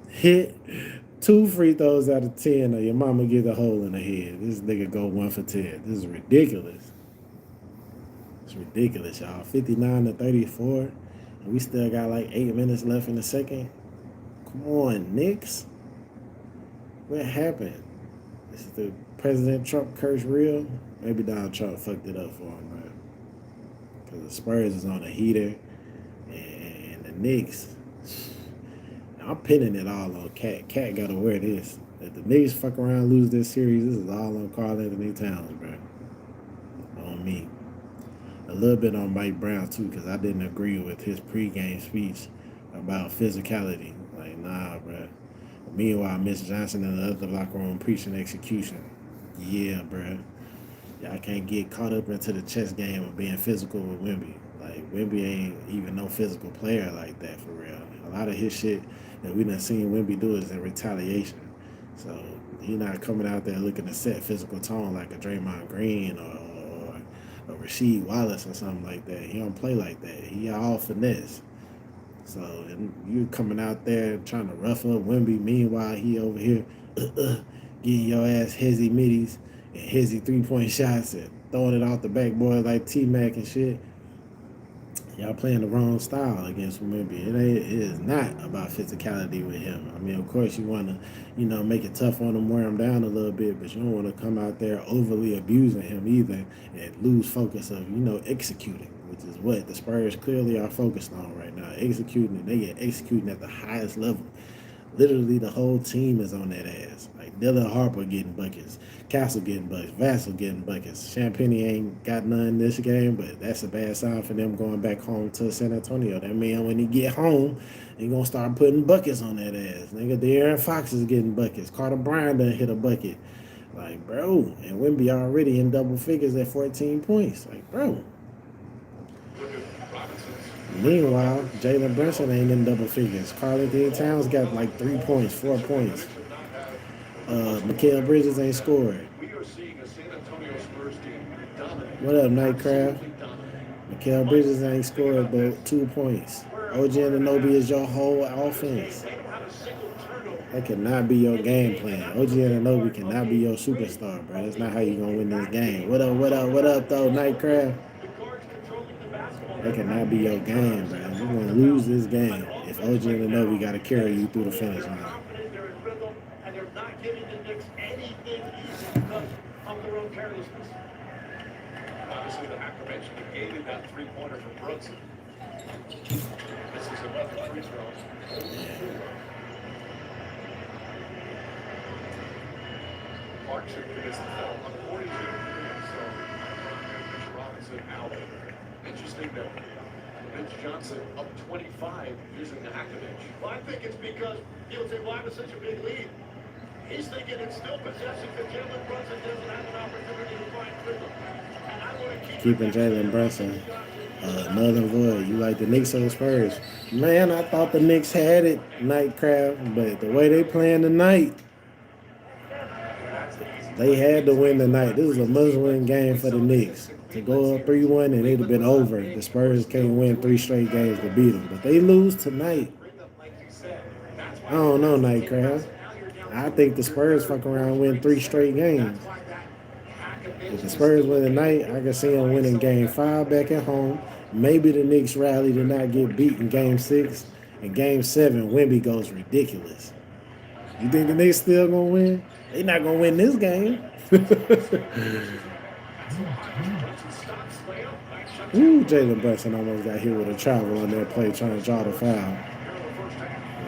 Hit 2 free throws out of 10, or your mama get a hole in the head. This nigga go 1 for 10. This is ridiculous. It's ridiculous, y'all. 59-34, and we still got like 8 minutes left in the second. Come on, Knicks. What happened? Is the President Trump curse real? Maybe Donald Trump fucked it up for him, man. Because the Spurs is on a heater, and the Knicks. I'm pinning it all on Cat. Cat got to wear this. If the Knicks fuck around, lose this series, this is all on Karl-Anthony Towns, bro. on me. A little bit on Mike Brown too, because I didn't agree with his pregame speech about physicality. Like, nah, bro. Meanwhile, Miss Johnson in the other locker room preaching execution. Yeah, bro. Y'all can't get caught up into the chess game of being physical with Wemby. Like, Wemby ain't even no physical player like that for real. A lot of his shit that we done seen Wemby do is in retaliation. So he not coming out there looking to set physical tone like a Draymond Green or a Rasheed Wallace or something like that. He don't play like that. He all finesse. So and you coming out there trying to rough up Wemby. Meanwhile, he over here getting your ass hezzy middies and hezzy 3-point shots and throwing it off the backboard like T-Mac and shit. Y'all playing the wrong style against Wemby. It is not about physicality with him. I mean, of course, you want to, make it tough on him, wear him down a little bit, but you don't want to come out there overly abusing him either and lose focus of, executing, which is what the Spurs clearly are focused on right now. Executing, and they get executing at the highest level. Literally, the whole team is on that ass. Like, Dylan Harper getting buckets, Castle getting buckets, Vassell getting buckets. Champagny ain't got none this game, but that's a bad sign for them going back home to San Antonio. That mean when he get home, he gonna start putting buckets on that ass. Nigga, De'Aaron Fox is getting buckets. Carter Bryant done hit a bucket. Like, bro, and Wemby already in double figures at 14 points. Like, bro. Meanwhile, Jalen Brunson ain't in double figures. Karl-Anthony Towns got like 3 points, 4 points. Mikal Bridges ain't scored. What up, Nightcraft? Mikal Bridges ain't scored but 2 points. OG Anunoby is your whole offense. That cannot be your game plan. OG Anunoby cannot be your superstar, bro. That's not how you gonna win this game. What up, though, Nightcraft? That cannot be your game, bro. You're gonna lose this game if OG Anunoby got to carry you through the finish line. And they're not giving the Knicks anything easy because of their own carelessness. Obviously, the hacker mentioned negated that three-pointer from Brunson. This is another free throw. Clarkson commits the foul on 42. So, Mitchell Robinson out. Interesting that Vince Johnson up 25 using the Hakovich. Well, I think it's because you'll say, why was such a big lead? He's thinking it's still possession because Jalen Brunson doesn't have an opportunity to find rhythm. And I want to Keeping Jalen Brunson. Northern Void, you like the Knicks or the Spurs? Man, I thought the Knicks had it, Nightcraft, but the way they playing tonight, they had to win tonight. This is a must-win game for the Knicks. To go up 3-1 and it'd have been over. The Spurs can't win 3 straight games to beat them. But they lose tonight. I don't know, Nightcraft. I think the Spurs fuck around and win 3 straight games. If the Spurs win tonight, I can see them winning game 5 back at home. Maybe the Knicks rally to not get beat in game 6. And game 7, Wemby goes ridiculous. You think the Knicks still gonna win? They not gonna win this game. Ooh, Jalen Brunson almost got hit with a travel on that play trying to draw the foul.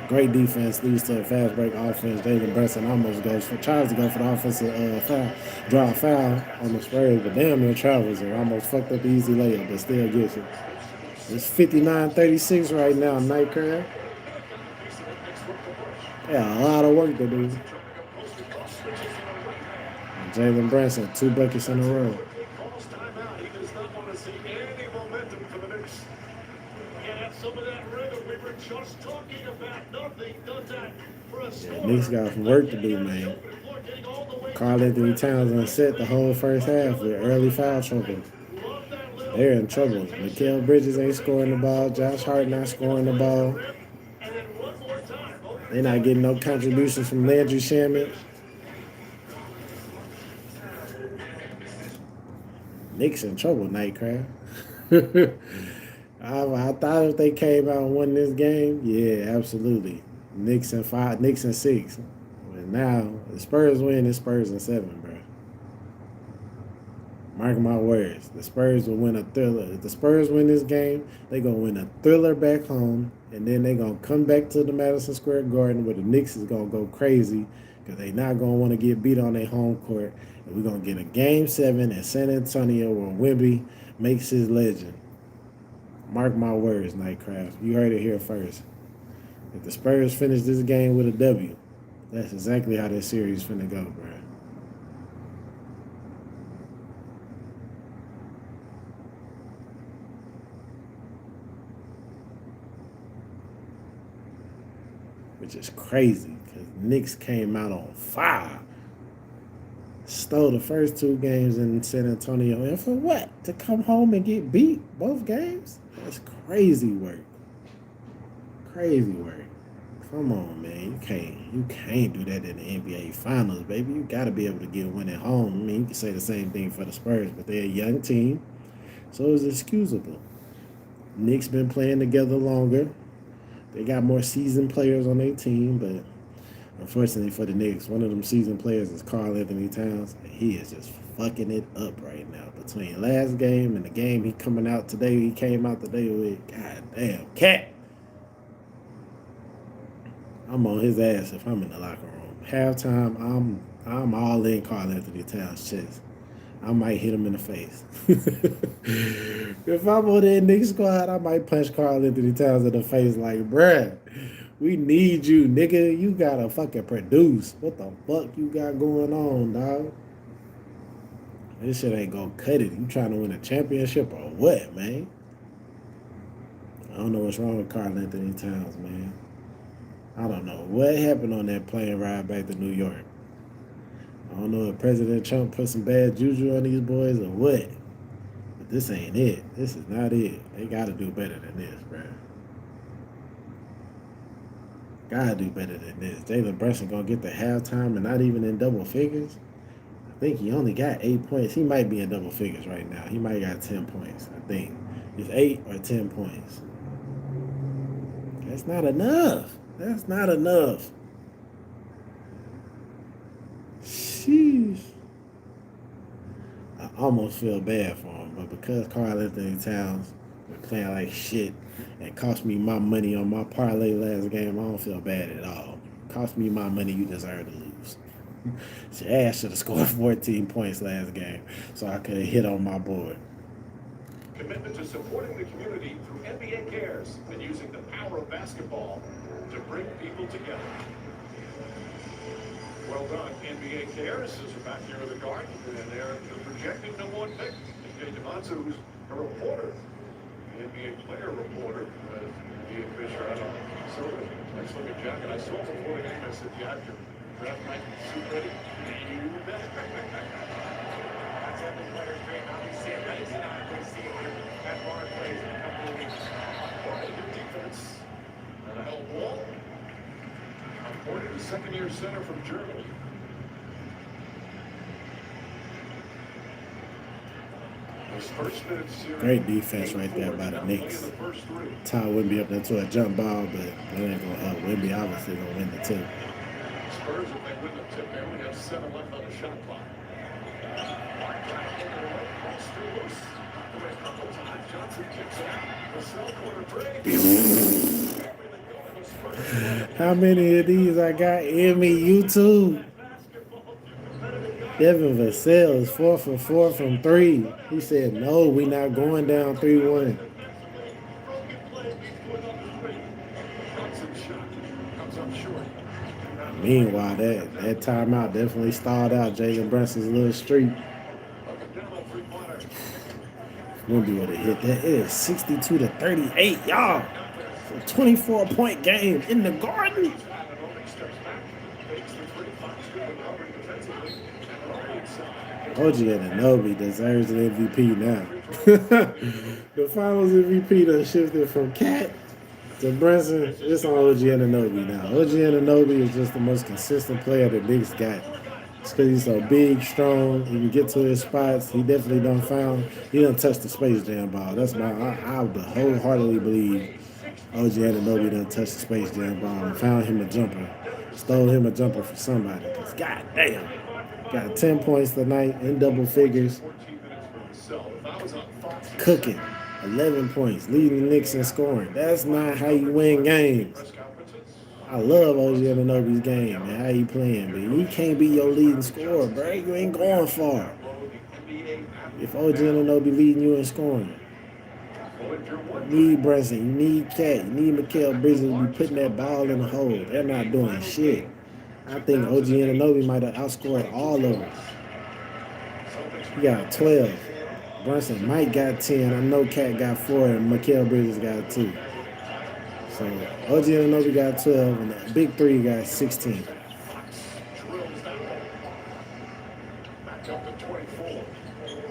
Great defense leads to a fast break offense. Jalen Brunson almost tries to go for the offensive foul, draw a foul on the Spurs, but damn near travels and almost fucked up the easy layup, but still gets it. It's 59-36 right now, Nightcraft. Yeah, a lot of work to do. Jalen Brunson, 2 buckets in a row. Yeah, Knicks got some work to do, man. Karl-Anthony Towns unset the whole first half with early foul trouble. They're in trouble. Mikal Bridges ain't scoring the ball. Josh Hart not scoring the ball. They're not getting no contributions from Landry Shamet. Knicks in trouble, Nightcraft. I thought if they came out and won this game, yeah, absolutely. Knicks in 5, Knicks in 6. But now, the Spurs win, it's Spurs in 7, bro. Mark my words. The Spurs will win a thriller. If the Spurs win this game, they're going to win a thriller back home, and then they're going to come back to the Madison Square Garden where the Knicks is going to go crazy because they not going to want to get beat on their home court. And we're going to get a Game 7 in San Antonio where Wemby makes his legend. Mark my words, Nightcraft. You heard it here first. If the Spurs finish this game with a W, that's exactly how this series finna go, bro. Which is crazy, because Knicks came out on fire. Stole the first 2 games in San Antonio. And for what? To come home and get beat both games? That's crazy work. Crazy work. Come on, man. You can't do that in the NBA Finals, baby. You got to be able to get one at home. I mean, you can say the same thing for the Spurs, but they're a young team, so it's excusable. Knicks been playing together longer. They got more seasoned players on their team, but unfortunately for the Knicks, one of them seasoned players is Karl Anthony Towns, and he is just fucking it up right now. Between last game and the game he came out today with, goddamn, cat. I'm on his ass if I'm in the locker room. Halftime, I'm all in Karl Anthony Towns' chest. I might hit him in the face. If I'm on that Knicks squad, I might punch Karl Anthony Towns in the face like, bruh, we need you, nigga. You gotta fucking produce. What the fuck you got going on, dog? This shit ain't gonna cut it. You trying to win a championship or what, man? I don't know what's wrong with Karl Anthony Towns, man. I don't know what happened on that plane ride back to New York. I don't know if President Trump put some bad juju on these boys or what. But this ain't it. This is not it. They gotta do better than this, bro. Gotta do better than this. Jalen Brunson gonna get the halftime and not even in double figures. I think he only got 8 points. He might be in double figures right now. He might got 10 points, I think. It's 8 or 10 points. That's not enough. That's not enough. Sheesh. I almost feel bad for him, but because Karl Anthony Towns was playing like shit and cost me my money on my parlay last game, I don't feel bad at all. Cost me my money, you deserve to lose. Your ass should have scored 14 points last game so I could have hit on my board. Commitment to supporting the community through NBA Cares and using the power of basketball to bring people together. Well done, NBA Cares is back here in the Garden, and they're the projected #1 pick. Jay DeMonzo, who's a reporter, the NBA player reporter, Ian Fisher. I don't know. So nice looking jacket. I saw before the game. I said, "You have your draft night suit ready." You bet. That's every player's dream. Now we see it. We see it here at Barclays in a couple of weeks. Good defense. And a help ball. According to second-year center from Germany. His first minute series. Great defense right there by the Knicks. Ty Wemby up there to a jump ball, but that ain't gonna help. Wemby obviously gonna win the tip. Spurs, if they win the tip, they only have 7 left on the shot clock. Johnson kicks it out. The cell corner break. How many of these I got in me? YouTube. Devin Vassell is 4 for 4 from 3. He said, no, we not going down 3-1. Meanwhile, that timeout definitely stalled out Jalen Brunson's little streak. Wemby would have hit that. It is 62-38, y'all. A 24-point game in the Garden. OG Anunoby deserves an MVP now. The finals MVP done shifted from Cat to Brunson. It's on OG Anunoby now. OG Anunoby is just the most consistent player the Knicks got. It's because he's so big, strong. He can get to his spots. He definitely done found. He done touched the Space Jam ball. That's my. I would wholeheartedly believe OG Anunoby done touched the Space Jam ball and found him a jumper. Stole him a jumper for somebody. Because goddamn. Got 10 points tonight in double figures. Cooking. 11 points. Leading the Knicks in scoring. That's not how you win games. I love OG Anunoby's game, man. How he playing, man. You can't be your leading scorer, bro. You ain't going far. If OG Anunoby leading you in scoring, you need Brunson, you need Cat, you need Mikal Bridges to be putting that ball in the hole. They're not doing shit. I think OG Anunoby might have outscored all of them. He got 12. Brunson Mike got 10. I know Cat got 4 and Mikal Bridges got 2. So OG Anunoby got 12 and the big three got 16.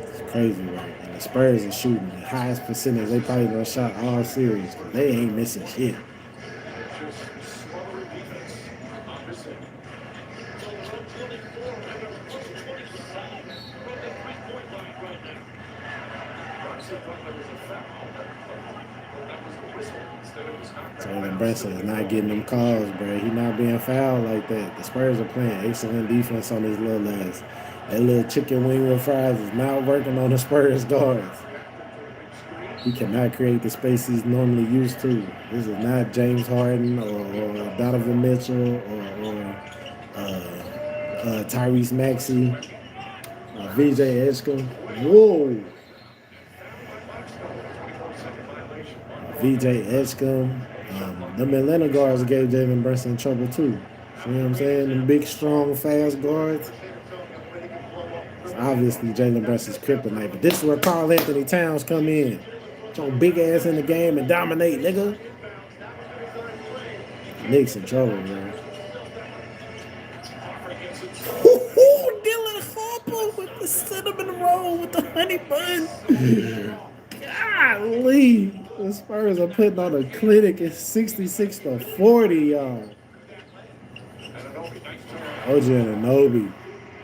It's crazy, right? And the Spurs are shooting the highest percentage they probably gonna shot all series. They ain't missing shit. Jalen Brunson is not getting them calls, bro. He not being fouled like that. The Spurs are playing excellent defense on his little ass. That little chicken wing with fries is not working on the Spurs guards. He cannot create the space he's normally used to. This is not James Harden or Donovan Mitchell or Tyrese Maxey or VJ Edgecombe. Whoa. VJ Edgecombe. Them Atlanta guards gave Jalen Brunson trouble too. You know what I'm saying? Them big, strong, fast guards. It's obviously Jalen Brunson's kryptonite. But this is where Karl Anthony Towns come in. Get your big ass in the game and dominate, nigga. Knicks in trouble, man. Dylan Harper with the cinnamon roll with the honey bun. Golly. The Spurs are putting on a clinic. It's 66-40, y'all. OG Anunoby.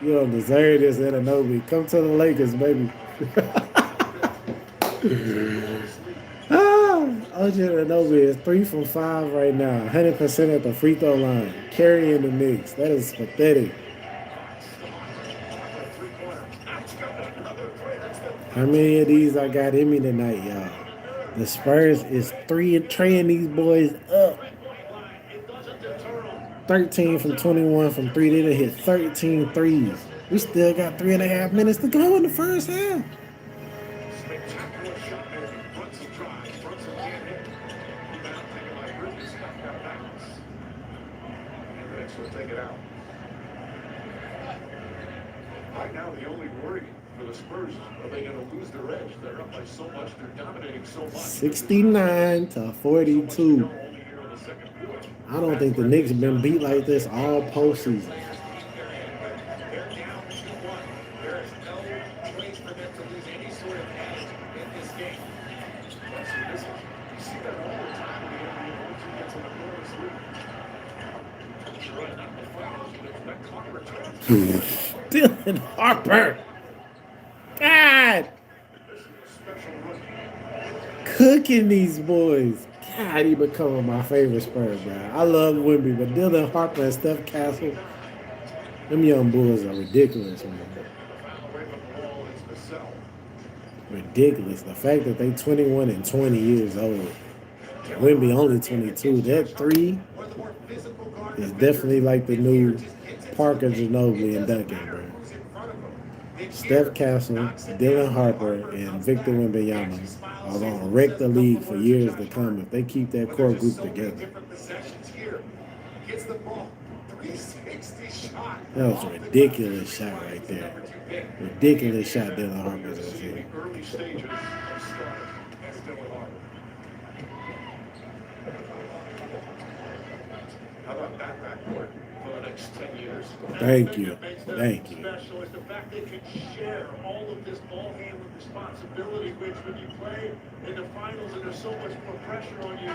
You don't deserve this, Anunoby. Come to the Lakers, baby. OG Anunoby is 3 from 5 right now. 100% at the free throw line. Carrying the Knicks. That is pathetic. How many of these I got in me tonight, y'all? The Spurs is traying these boys up. 13 from 21 from 3. They done hit 13 threes. We still got 3.5 minutes to go in the first half. Right now, the only worry for the Spurs is are they going to lose their edge? They're up by so much. They're dominating so much. 69-42. I don't think the Knicks have been beat like this all postseason. They're down 2-1. There is no place for them to lose any sort of edge in this game. You see that all the time when the NBA once he gets on the floor of the league. You're right, not the finals, but if that clock returns. Dylan Harper. God. Cooking these boys. God, he becoming my favorite Spurs, man. I love Wemby, but Dylan Harper and Steph Castle, them young Bulls are ridiculous, man. Ridiculous. The fact that they 21 and 20 years old. Wemby only 22. That 3 is definitely like the new Parker, Ginobili, and Duncan, bro. Steph Castle, Dylan Harper, and Victor Wembanyama are going to wreck the league for years to come if they keep that core group together. That was a ridiculous shot right there. Ridiculous shot Dylan Harper just hit. Early stages of start as Dylan Harper. How about that backcourt for the next 10 years? Thank you. Thank you. Special is the fact they can share all of this ball handling responsibility, which when you play in the finals and there's so much more pressure on you,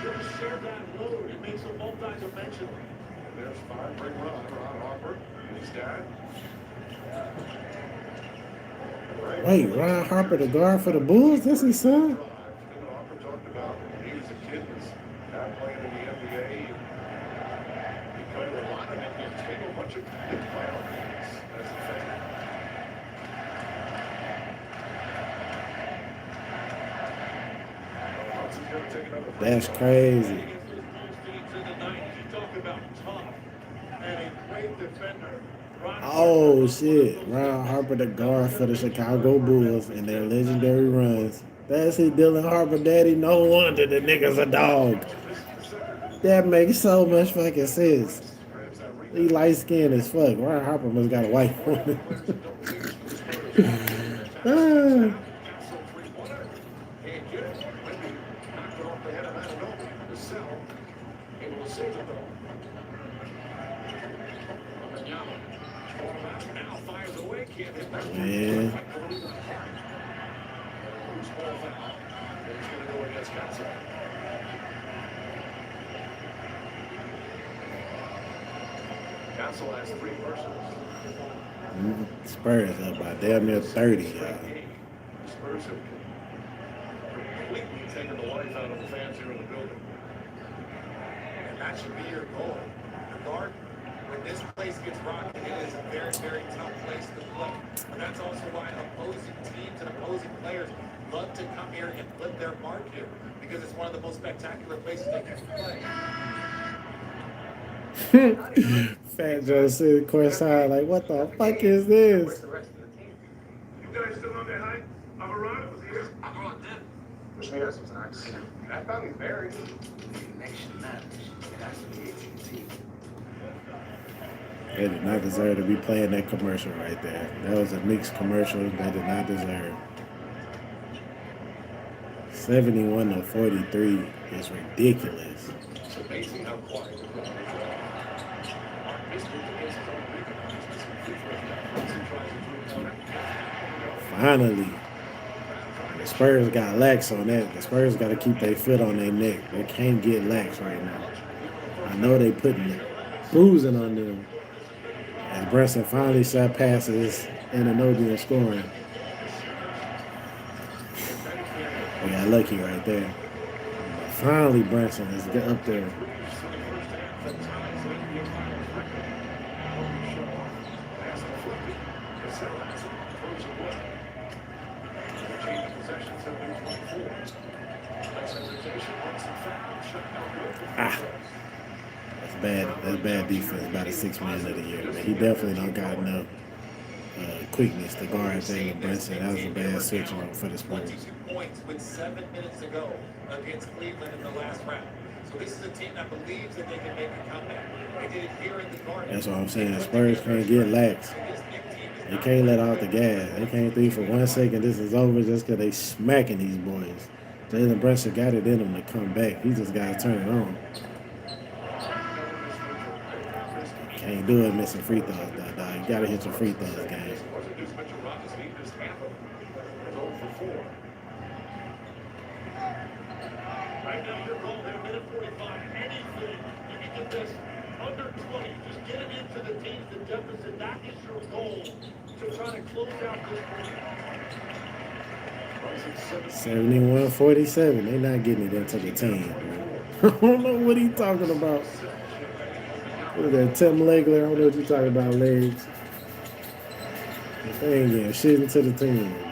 you're to share that load. It makes them multi-dimensional. And there's 5 bring Ron Harper and his dad. Wait, Ron Harper, the guard for the Bulls? That's his son? Harper talked about when he was a kid, was not playing in the NBA. He played a lot of NBA. He played a bunch of big playoff games as a fan. That's crazy. defender. Ron Oh shit. Ron Harper, the guard for the Chicago Bulls in their legendary runs. That's it, Dylan Harper, daddy. No wonder the nigga's a dog. That makes so much fucking sense. He light skinned as fuck. Ron Harper must got a white woman. Ah. Man. Council has 3 personals. Spurs up by damn near 30, y'all. Spurs have completely taken the life out of the fans here in the building. And that should be your goal. The guard, when this place gets rocking, it is a very, very tough place to play. And that's also why opposing teams and opposing players love to come here and put their mark here, because it's one of the most spectacular places they can play. Fat Joe sitting courtside like, what the fuck is this? You guys still on that hike? Averado was here. Averado did. Wish me had some snacks. I found me buried. They did not deserve to be playing that commercial right there. That was a Knicks commercial they did not deserve. 71-43 is ridiculous. It's amazing how quiet the crowd is. Finally, the Spurs got lax on that. The Spurs got to keep their foot on their neck. They can't get lax right now. I know they putting bruising on them. As Brunson finally shot passes and Anunoby scoring. We got lucky right there. Finally, Brunson is up there. That's bad defense by the 6th man of the year. Man. He definitely don't got enough quickness to guard Jalen Brunson. That was a bad switch on for the Spurs. 22 points with 7 minutes to go against Cleveland in the last round. So this is a team that believes that they can make a comeback. They did it here in the Garden. That's what I'm saying. The Spurs can't get lax. They can't let out the gas. They can't think for 1 second this is over just because they smacking these boys. Jalen Brunson got it in him to come back. He just got to turn it on. Can't do it missing free throws, though, dog. You got to hit your free throws, guys. Right now, your goal here, minute 45. Anything, you can get this under 20. Just get it into the team's deficit. That is your goal to try to close out this game. 71-47. They not getting it into the team. I don't know what he talking about. What is that, Tim Legler? I don't know what you talking about, legs. They ain't getting shit into the team. Man.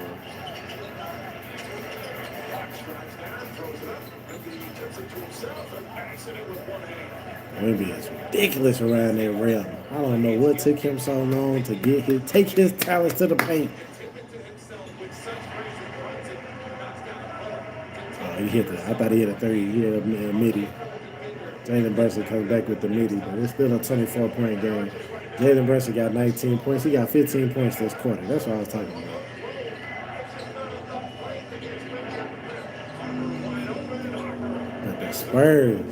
Wemby is ridiculous around that rim. I don't know what took him so long to take his talents to the paint. Oh, he hit I thought he hit a 3. He hit a midi. Jalen Brunson comes back with the midi, but it's still a 24-point game. Jalen Brunson got 19 points. He got 15 points this quarter. That's what I was talking about. But the Spurs.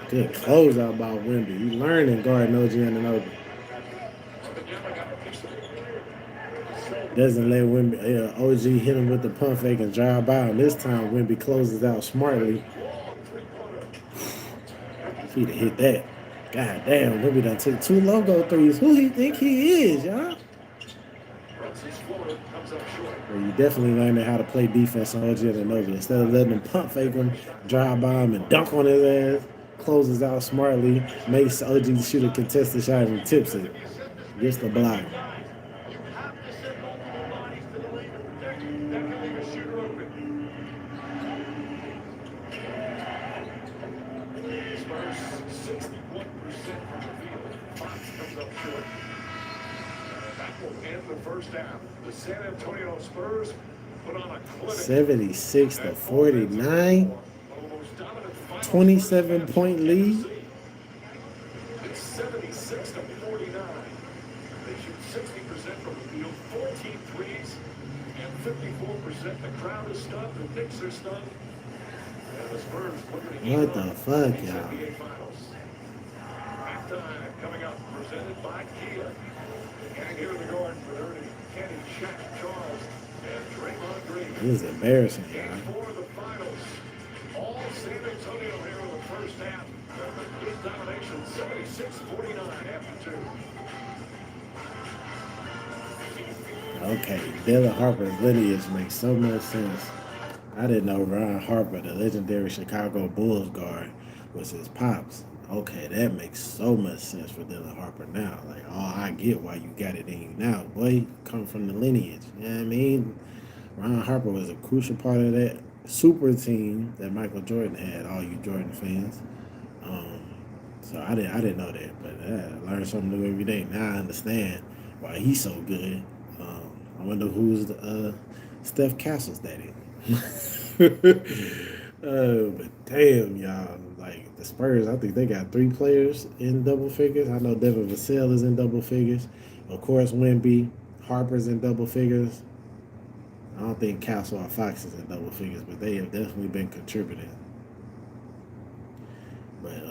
Good closeout by Wemby. He learning guarding OG Anunoby. Doesn't let Wemby, OG hit him with the pump fake and drive by. And this time, Wemby closes out smartly. He'd have hit that. God damn, Wemby done took 2 logo threes. Who he think he is, y'all? Well, you definitely learning how to play defense on OG Anunoby. Instead of letting him pump fake him, drive by him, and dunk on his ass, closes out smartly, makes OG shoot a contested shot and tips it. Gets the block. You have to send multiple bodies to the lane to protect you. That can make will end the first half. The San Antonio Spurs put on a clinic. 76 to 49. 27-point lead. It's 76 to 49. They shoot 60% from the field, 14 threes, and 54%. The crowd is stunned. The Knicks are stunned. And the Spurs looking to What the fuck, y'all? NBA Finals. Halftime coming up, presented by Kia. And here in the Garden for Ernie, Kenny, Shaq, Charles, and Draymond Green. This is embarrassing, Game y'all. 4 of the finals. All San Antonio here in the first half. Big domination, 76-49 after 2. Okay, Dylan Harper's lineage makes so much sense. I didn't know Ron Harper, the legendary Chicago Bulls guard, was his pops. Okay, that makes so much sense for Dylan Harper now. Like, oh, I get why you got it in you now. Boy, come from the lineage. You know what I mean? Ron Harper was a crucial part of that super team that Michael Jordan had, all you Jordan fans. So I didn't know that, but I learned something new every day. Now I understand why he's so good. I wonder who's Steph Castle's daddy. But damn, y'all, like the Spurs, I think they got 3 players in double figures. I know Devin Vassell is in double figures. Of course, Wemby, Harper's in double figures. I don't think Castle or Fox is in double figures, but they have definitely been contributing. But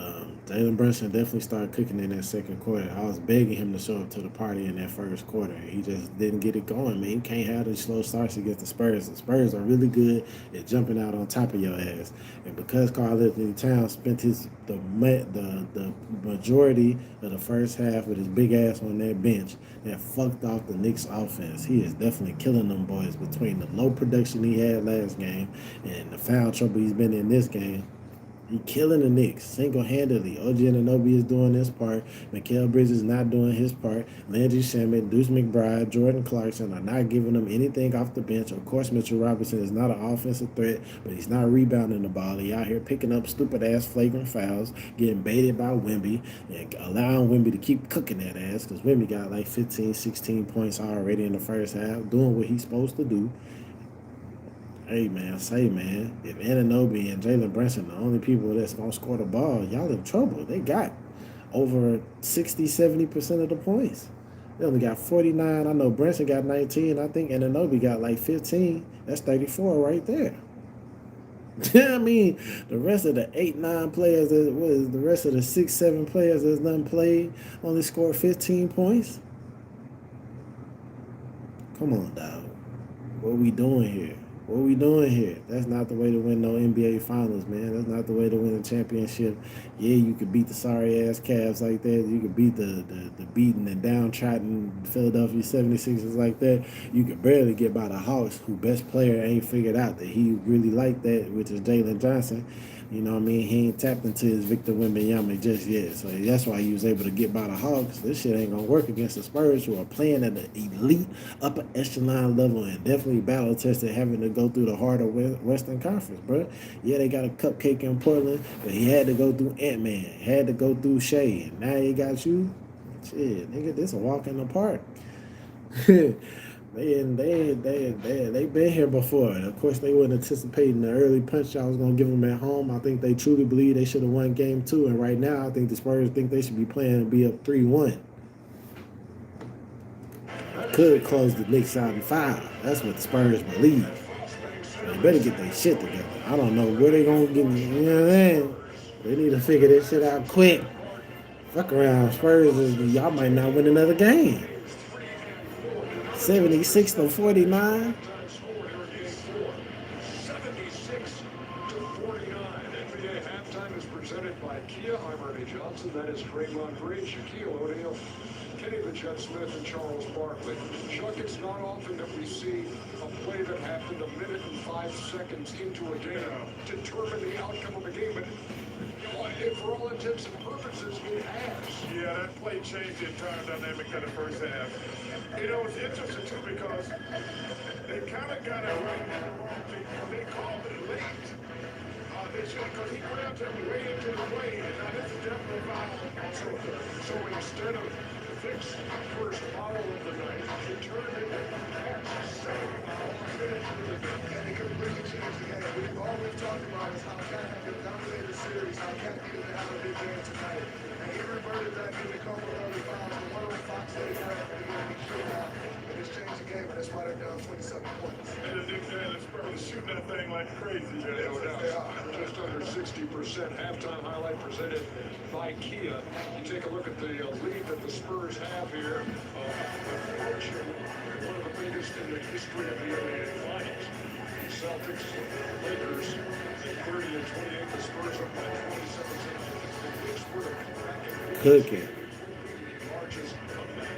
Jalen Brunson definitely started cooking in that second quarter. I was begging him to show up to the party in that first quarter. He just didn't get it going, man. You can't have these slow starts against the Spurs. The Spurs are really good at jumping out on top of your ass. And because Karl-Anthony Towns spent the majority of the first half with his big ass on that bench, that fucked off the Knicks offense. He is definitely killing them boys between the low production he had last game and the foul trouble he's been in this game. He killing the Knicks single-handedly. OG Anunoby is doing his part. Mikal Bridges is not doing his part. Landry Shamet, Deuce McBride, Jordan Clarkson are not giving them anything off the bench. Of course, Mitchell Robinson is not an offensive threat, but he's not rebounding the ball. He out here picking up stupid-ass flagrant fouls, getting baited by Wemby, and allowing Wemby to keep cooking that ass because Wemby got like 15, 16 points already in the first half, doing what he's supposed to do. Hey, man, if Anunoby and Jalen Brunson are the only people that's going to score the ball, y'all in trouble. They got over 60, 70% of the points. They only got 49. I know Brunson got 19. I think Anunoby got like 15. That's 34 right there. I mean, the rest of the 8, 9 players, the rest of the 6, 7 players that's done played only scored 15 points? Come on, dog. What are we doing here? What are we doing here? That's not the way to win no NBA Finals, man. That's not the way to win a championship. Yeah, you could beat the sorry-ass Cavs like that. You could beat the beaten and downtrodden Philadelphia 76ers like that. You could barely get by the Hawks, who best player ain't figured out that he really liked that, which is Jalen Johnson. You know what I mean? He ain't tapped into his Victor Wembanyama just yet. So that's why he was able to get by the Hawks. This shit ain't going to work against the Spurs, who are playing at the elite upper echelon level and definitely battle-tested, having to go through the heart of Western Conference, bro. Yeah, they got a cupcake in Portland, but he had to go through Ant-Man, had to go through Shea, and now he got you. Shit, nigga, this a walk in the park. They been here before. Of course, they weren't anticipating the early punch I was going to give them at home. I think they truly believe they should have won game 2. And right now, I think the Spurs think they should be playing and be up 3-1. Could close the Knicks out in 5. That's what the Spurs believe. They better get their shit together. I don't know where they going to get me. You know what I mean? They need to figure this shit out quick. Fuck around. Spurs, y'all might not win another game. 76 to 49. 76-49. NBA halftime is presented by Kia. I'm Ernie Johnson. That is Draymond Green, Shaquille O'Neal, Kenny the Jet Smith, and Charles Barkley. Chuck, it's not often that we see a play that happened a minute and 5 seconds into a game determine the outcome of the game. But for all intents and purposes, it has. Yeah, that play changed the entire dynamic of the first half. You know, it's interesting, too, because they kind of got it right. They called it late. They should, because he grabbed him way into the way, and now this is definitely foul. So instead of sixth first foul of the night. It turned into Pat's second foul, finished with the game. And it completely changed the game. All we've talked about is how Cat can dominate the series, how Cat needed to have a big game tonight. And he reverted that in a couple of other fouls. The one on Fox that he had at the beginning, he should have. And it's changed the game, and that's why they're down 27 points. And the Knicks and the Spurs shooting that thing like crazy. Yeah, no doubt. Just under 60%. Halftime highlight presented by Kia. You take a look at the lead that the Spurs have here. Unfortunately, one of the biggest in the history of the NBA Finals. Celtics, Lakers, 30 and 28. The Spurs up by 27. The Knicks were the comeback in Cooking. largest comeback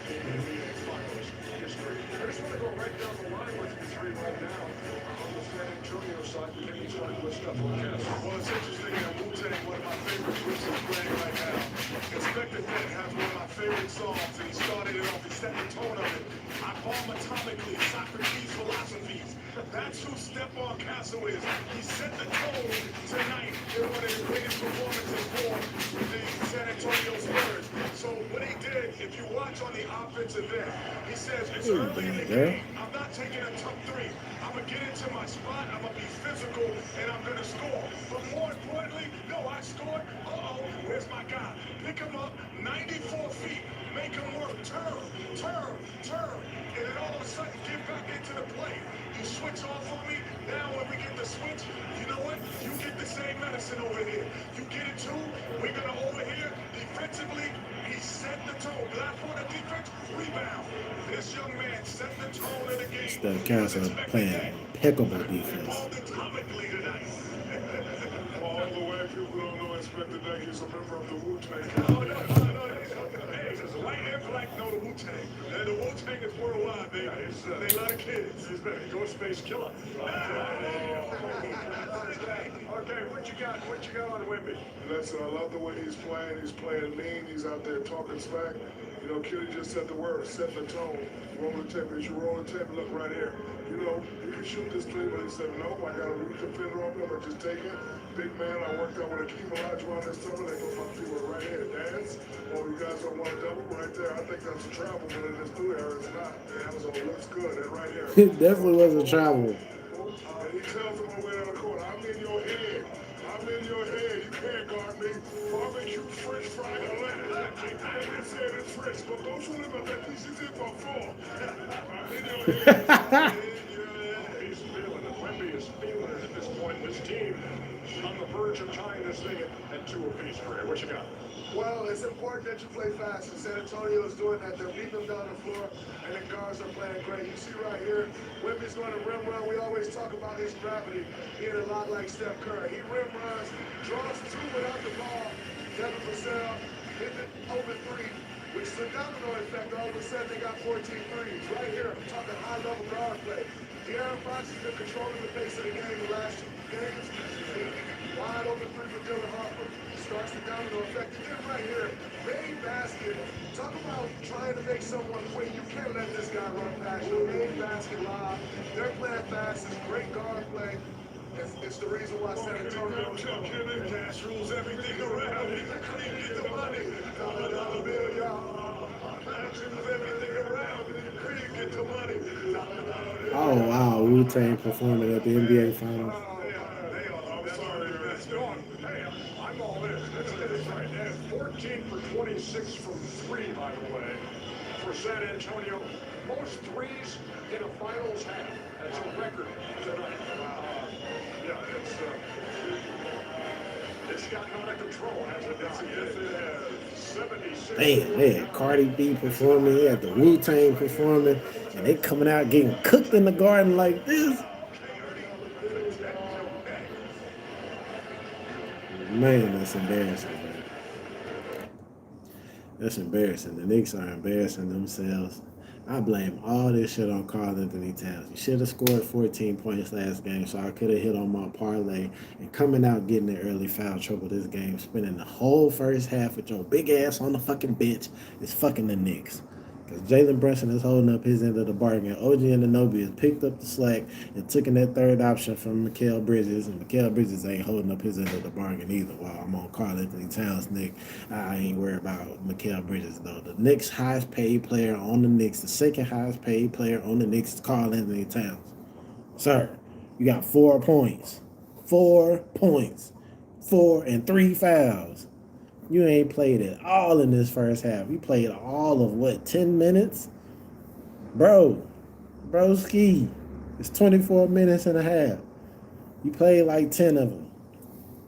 in the NBA Finals history. I just want to go right down the line with you three right now. On the San Antonio side, we can get started with stuff on cast. Well, it's interesting that Wu-Tang, one of my favorite groups, is playing right now. Inspector Deck has one of my favorite songs, and he started it off, he set the tone of it. I bomb atomically, Socrates' philosophies. That's who Stephon Castle is. He set the tone tonight in one of his biggest performances for the San Antonio Spurs. So what he did, if you watch on the offensive end, he says, it's early in the game, I'm not taking a tough three. I'm going to get into my spot, I'm going to be physical, and I'm going to score. But more importantly, no, I scored. Uh-oh, where's my guy? Pick him up, 94 feet, make him work, turn, and then all of a sudden get back into the play. You switch off on me, now when we get the switch, you know what? You get the same medicine over here. You get it too, we're going to over here, defensively, he set the tone. Last one of defense, rebound. This young man set the tone of the game. Steph Castle playing impeccable defense. Balled atomically tonight. All the way, people don't know Inspector Deck is a member of the Wu-Tang. Hey, it's white and black know the Wu-Tang. And the Wu-Tang is worldwide, baby. They love kids. He's been a Ghostface Killer. Okay, what you got? What you got on Wemby? Listen, I love the way he's playing. He's playing mean. He's out there talking smack. You know, Kitty just said the word, set the tone. Roll the tape. As you roll the tape, look right here. You know, you can shoot this three, but he said, no, I got a root defender on him. I just take it. Big man, I worked out with Akeem Olajuwon this summer. They go my people right here. Dance. Oh, you guys don't want to double right there. I think that's a travel, but in this new era, it's not. The Amazon looks good. And right here. It definitely was a travel. And he tells him over there on the court, I'm in your head. I'm in your head. You can't guard me. Barbecue French fry Atlanta. I didn't say it in French, but don't you live up that piece of it for four. I'm in your head. He's feeling it. Wemby is feeling it at this point. This team on the verge of tying this thing at 2 apiece. Ray, what you got? Well, it's important that you play fast, and San Antonio is doing that. They're beating them down the floor, and the guards are playing great. You see right here, Wemby's going to rim run. We always talk about his gravity being a lot like Steph Curry. He rim runs, draws two without the ball. Devin Vassell hit it over three, which is a domino effect. All of a sudden, they got 14 threes. Right here, I'm talking high-level guard play. De'Aaron Fox has been controlling the pace of the game the last 2 games. Wide open three for Dylan Harper. Starts the domino effect. And then right here, made basket. Talk about trying to make someone quit. You can't let this guy run past you. Made basket live. They're playing fast. It's great guard play. It's the reason why San Antonio is going. Cash rules everything around. He couldn't get the money. Dollar bill, y'all. Cash rules everything around. He couldn't get the money. Oh wow, Wu-Tang performing at the NBA Finals. I'm sorry, That's gone. Hey, I'm all in. That's right. And 14 for 26 from 3, by the way, for San Antonio. Most threes in a finals half. That's a record tonight. Yeah, it's gotten out of control, hasn't it? Yes, it has. 76. Damn, they had Cardi B performing, they had the Wu-Tang performing, and they coming out getting cooked in the garden like this. Man, that's embarrassing, man. That's embarrassing. The Knicks are embarrassing themselves. I blame all this shit on Karl Anthony Towns. You should have scored 14 points last game, so I could have hit on my parlay. And coming out getting in early foul trouble this game, spending the whole first half with your big ass on the fucking bench is fucking the Knicks. Because Jalen Brunson is holding up his end of the bargain. OG Anunoby has picked up the slack and taken that third option from Mikal Bridges. And Mikal Bridges ain't holding up his end of the bargain either. While I'm on Karl Anthony Towns, Nick, I ain't worried about Mikal Bridges, though. The Knicks' highest paid player on the Knicks, the second highest paid player on the Knicks is Karl Anthony Towns. Sir, you got 4 points. 4 points. 4 and 3 fouls. You ain't played it all in this first half. You played all of what, 10 minutes? Broski. It's 24 minutes and a half. You played like 10 of them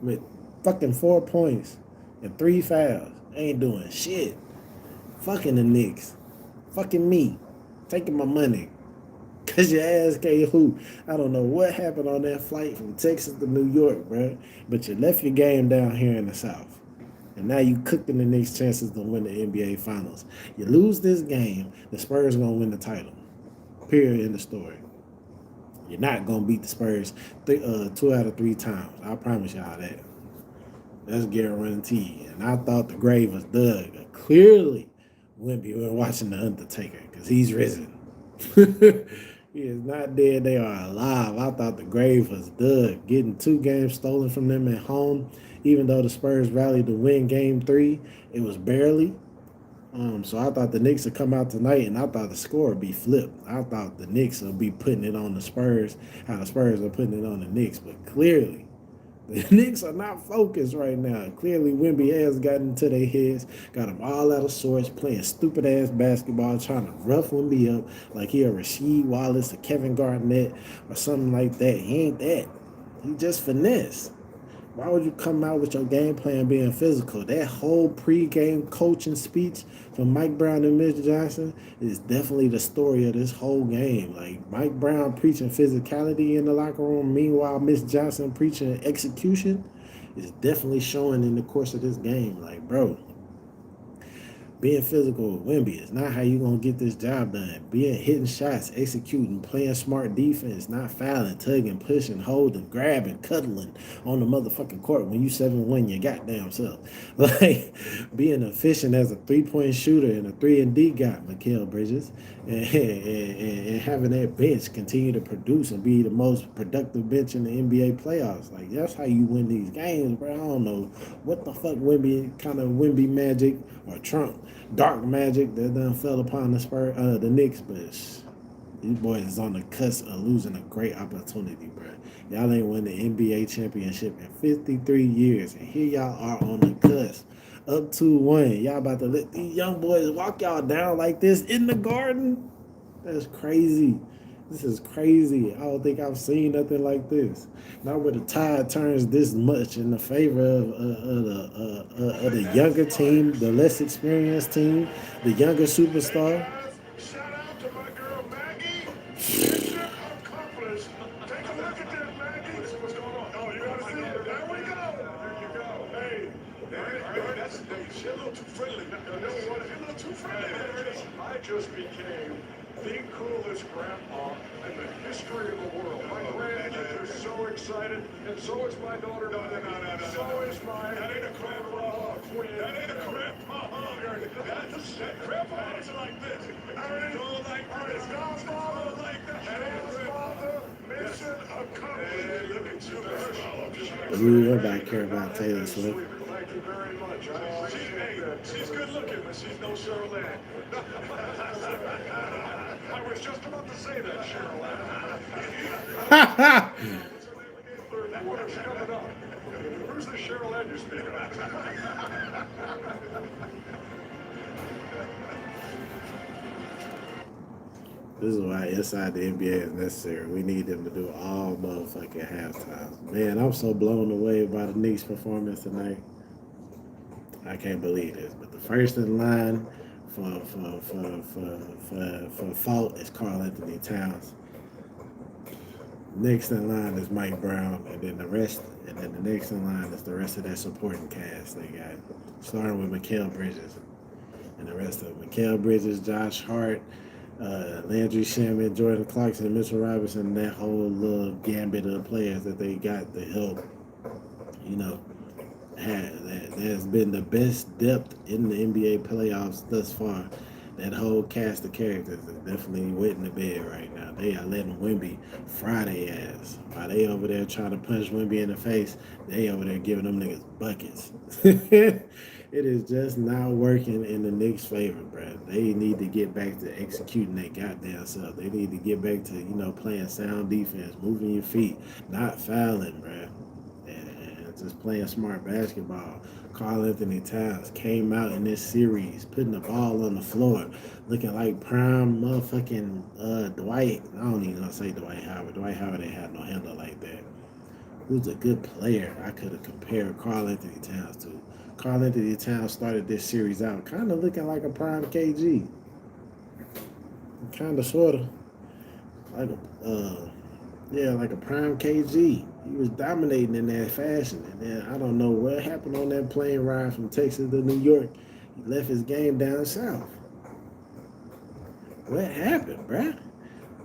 with fucking 4 points and 3 fouls. Ain't doing shit. Fucking the Knicks. Fucking me. Taking my money. Cause your ass can't hoop. I don't know what happened on that flight from Texas to New York, bro. But you left your game down here in the South. And now you cooking the Knicks' chances to win the NBA Finals. You lose this game, the Spurs are going to win the title. Period. In the story. You're not going to beat the Spurs 2 out of 3 times. I promise y'all that. That's guaranteed. And I thought the grave was dug. Clearly, Wemby was watching The Undertaker because he's risen. He is not dead. They are alive. I thought the grave was dug. Getting 2 games stolen from them at home. Even though the Spurs rallied to win Game 3, it was barely. So I thought the Knicks would come out tonight, and I thought the score would be flipped. I thought the Knicks would be putting it on the Spurs, how the Spurs are putting it on the Knicks. But clearly, the Knicks are not focused right now. Clearly, Wemby has gotten into their heads, got them all out of sorts, playing stupid-ass basketball, trying to rough Wemby up like he a Rasheed Wallace, a Kevin Garnett, or something like that. He ain't that. He just finesse. Why would you come out with your game plan being physical? That whole pre-game coaching speech from Mike Brown and Mitch Johnson is definitely the story of this whole game. Like, Mike Brown preaching physicality in the locker room, meanwhile Mitch Johnson preaching execution is definitely showing in the course of this game. Like, bro, being physical with Wemby is not how you going to get this job done. Hitting shots, executing, playing smart defense, not fouling, tugging, pushing, holding, grabbing, cuddling on the motherfucking court when you 7-1 your goddamn self. Like, being efficient as a 3-point shooter and a 3-and-D guy, Mikal Bridges, and having that bench continue to produce and be the most productive bench in the NBA playoffs. Like, that's how you win these games, bro. I don't know what the fuck Wemby magic or Trump dark magic that done fell upon the Knicks, but these boys is on the cusp of losing a great opportunity, bro. Y'all ain't won the NBA championship in 53 years, and here y'all are on the cusp. Up 2-1. Y'all about to let these young boys walk y'all down like this in the Garden? That's crazy. This is crazy. I don't think I've seen nothing like this. Not where the tide turns this much in the favor of the younger team, the less experienced team, the younger superstar. Shout out to my girl Maggie. Mission accomplished. Take a look at this, Maggie. What's going on? Oh, you gotta see it. There we go. There you go. Hey, that's she's a little too friendly. No, she's a little too friendly. I just became the coolest grandpa in the history of the world. My grandkids are so excited, and so is my daughter. No. So is my. That ain't a grandpa. That ain't a grandpa hug. That grandpa hugs are like this. Don't like this. Godfather like that. Godfather, mission accomplished. Hey, look at you. Nobody care about Taylor Swift. Thank you very much. She's good looking, but she's no Cheryl Ann. I was just about to say that, Cheryl Ann. What's coming up? Who's the Cheryl Ann you're speaking of? This is why inside the NBA is necessary. We need them to do all motherfucking halftimes. Man, I'm so blown away by the Knicks' performance tonight. I can't believe this. But the first in line for fault is Karl Anthony Towns. Next in line is Mike Brown, and then the next in line is the rest of that supporting cast they got. Starting with Mikal Bridges. And the rest of them. Mikal Bridges, Josh Hart, Landry Shamet, Jordan Clarkson, Mitchell Robinson, that whole little gambit of players that they got to help, that has been the best depth in the NBA playoffs thus far. that whole cast of characters is definitely wet in the bed right now. They are letting Wimby fry their ass. While they over there trying to punch Wimby in the face, they over there giving them niggas buckets. It is just not working in the Knicks' favor, bro. They need to get back to executing their goddamn self. They need to get back to, playing sound defense, moving your feet, not fouling, bro. And just playing smart basketball. Karl Anthony Towns came out in this series, putting the ball on the floor, looking like prime motherfucking Dwight. I don't even know say Dwight Howard. Dwight Howard ain't had no handle like that. Who's a good player I could have compared Karl Anthony Towns to. Karl Anthony Towns started this series out kind of looking like a prime KG. Kind of, sort of. Like like a prime KG. He was dominating in that fashion. And then I don't know what happened on that plane ride from Texas to New York. He left his game down south. What happened, bruh?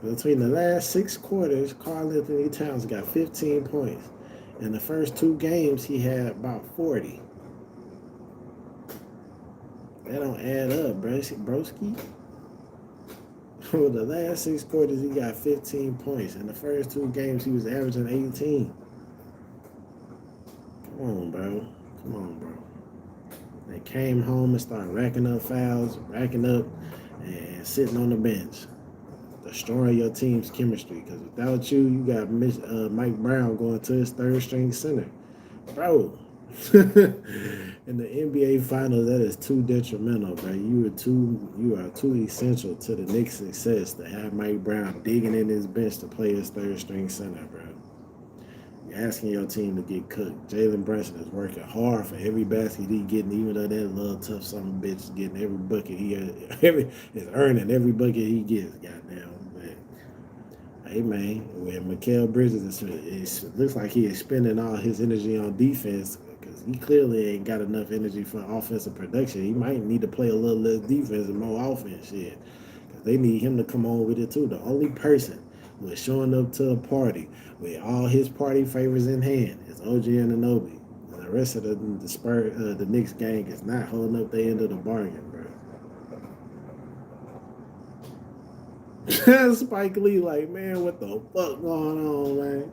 Between the last 6 quarters, Karl Anthony Towns got 15 points. In the first 2 games, he had about 40. That don't add up, broski. For the last 6 quarters, he got 15 points. In the first 2 games, he was averaging 18. Come on, bro. They came home and started racking up fouls, and sitting on the bench, destroying your team's chemistry. Because without you, you got Mike Brown going to his 3rd string center. Bro. In the NBA Finals, that is too detrimental, bro. You are too essential to the Knicks' success to have Mike Brown digging in his bench to play his 3rd string center, bro. You're asking your team to get cooked. Jalen Brunson is working hard for every basket he getting, even though that little tough son of a bitch is getting every bucket is earning every bucket he gets. Goddamn, but hey man, when Mikal Bridges looks like he is spending all his energy on defense. He clearly ain't got enough energy for offensive production. He might need to play a little less defense and more offense shit. Because they need him to come on with it too. The only person who is showing up to a party with all his party favors in hand is OG Anunoby. And the rest of the Knicks gang is not holding up their end of the bargain, bro. Spike Lee like, man, what the fuck going on, man?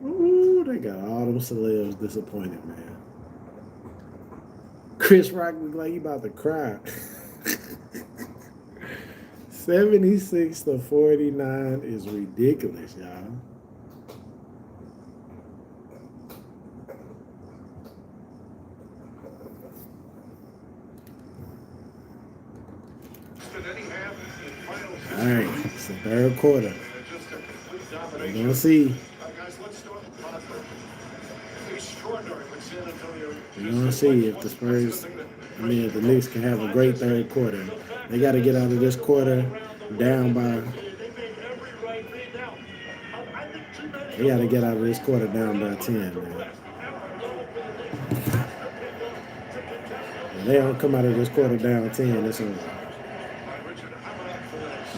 Ooh, they got all them celebs disappointed, man. Chris Rock look like he about to cry. 76-49 is ridiculous, y'all. All right, it's the 3rd quarter. We're gonna see. We're gonna see if the Knicks can have a great 3rd quarter. They got to get out of this quarter down by. They got to get out of this quarter down by 10, man. If they don't come out of this quarter down 10, it's over.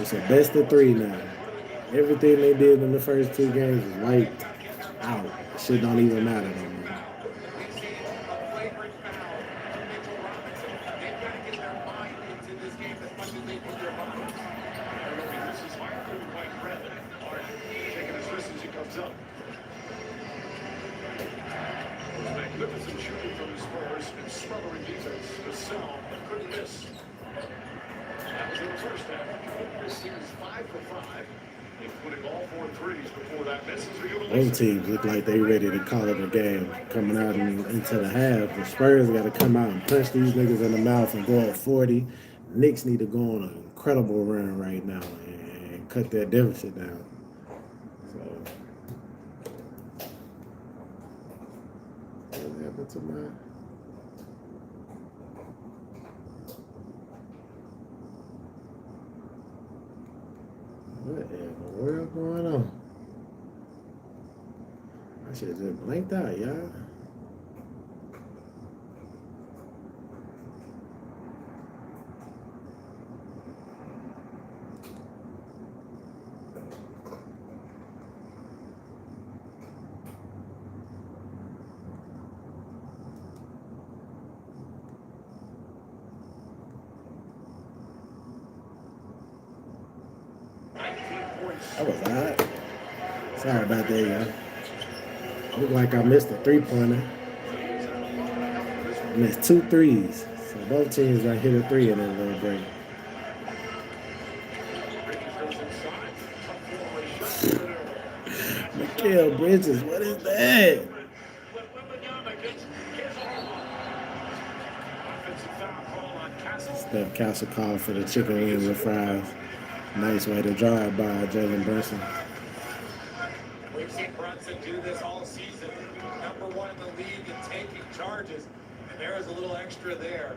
It's a best of 3 now. Everything they did in the first 2 games is wiped out. Shit don't even matter no more. Magnificent shooting from the Spurs and smothering defense. Vassell couldn't miss. That was in the first half. This series 5 for 5, including all 4 threes before that misses. Both teams look like they ready to call it a game coming out into the half. The Spurs got to come out and punch these niggas in the mouth and go up 40. Knicks need to go on an incredible run right now and cut that deficit down. What happened to my... What in the world going on? I should have just blanked out, y'all. That was odd. Sorry about that, y'all. Looked like I missed a three-pointer. I missed 2 threes. So both teams done hit a three in that little break. Bridges goes inside. Tough four-way shot over there. Mikal Bridges, what is that? When Wembanyama gets his arm up. Offensive foul call on Castle. Steph Castle called for the chicken wings with fries. Nice way to drive by Jalen Brunson. We've seen Brunson do this all season. Number 1 in the league in taking charges. And there is a little extra there.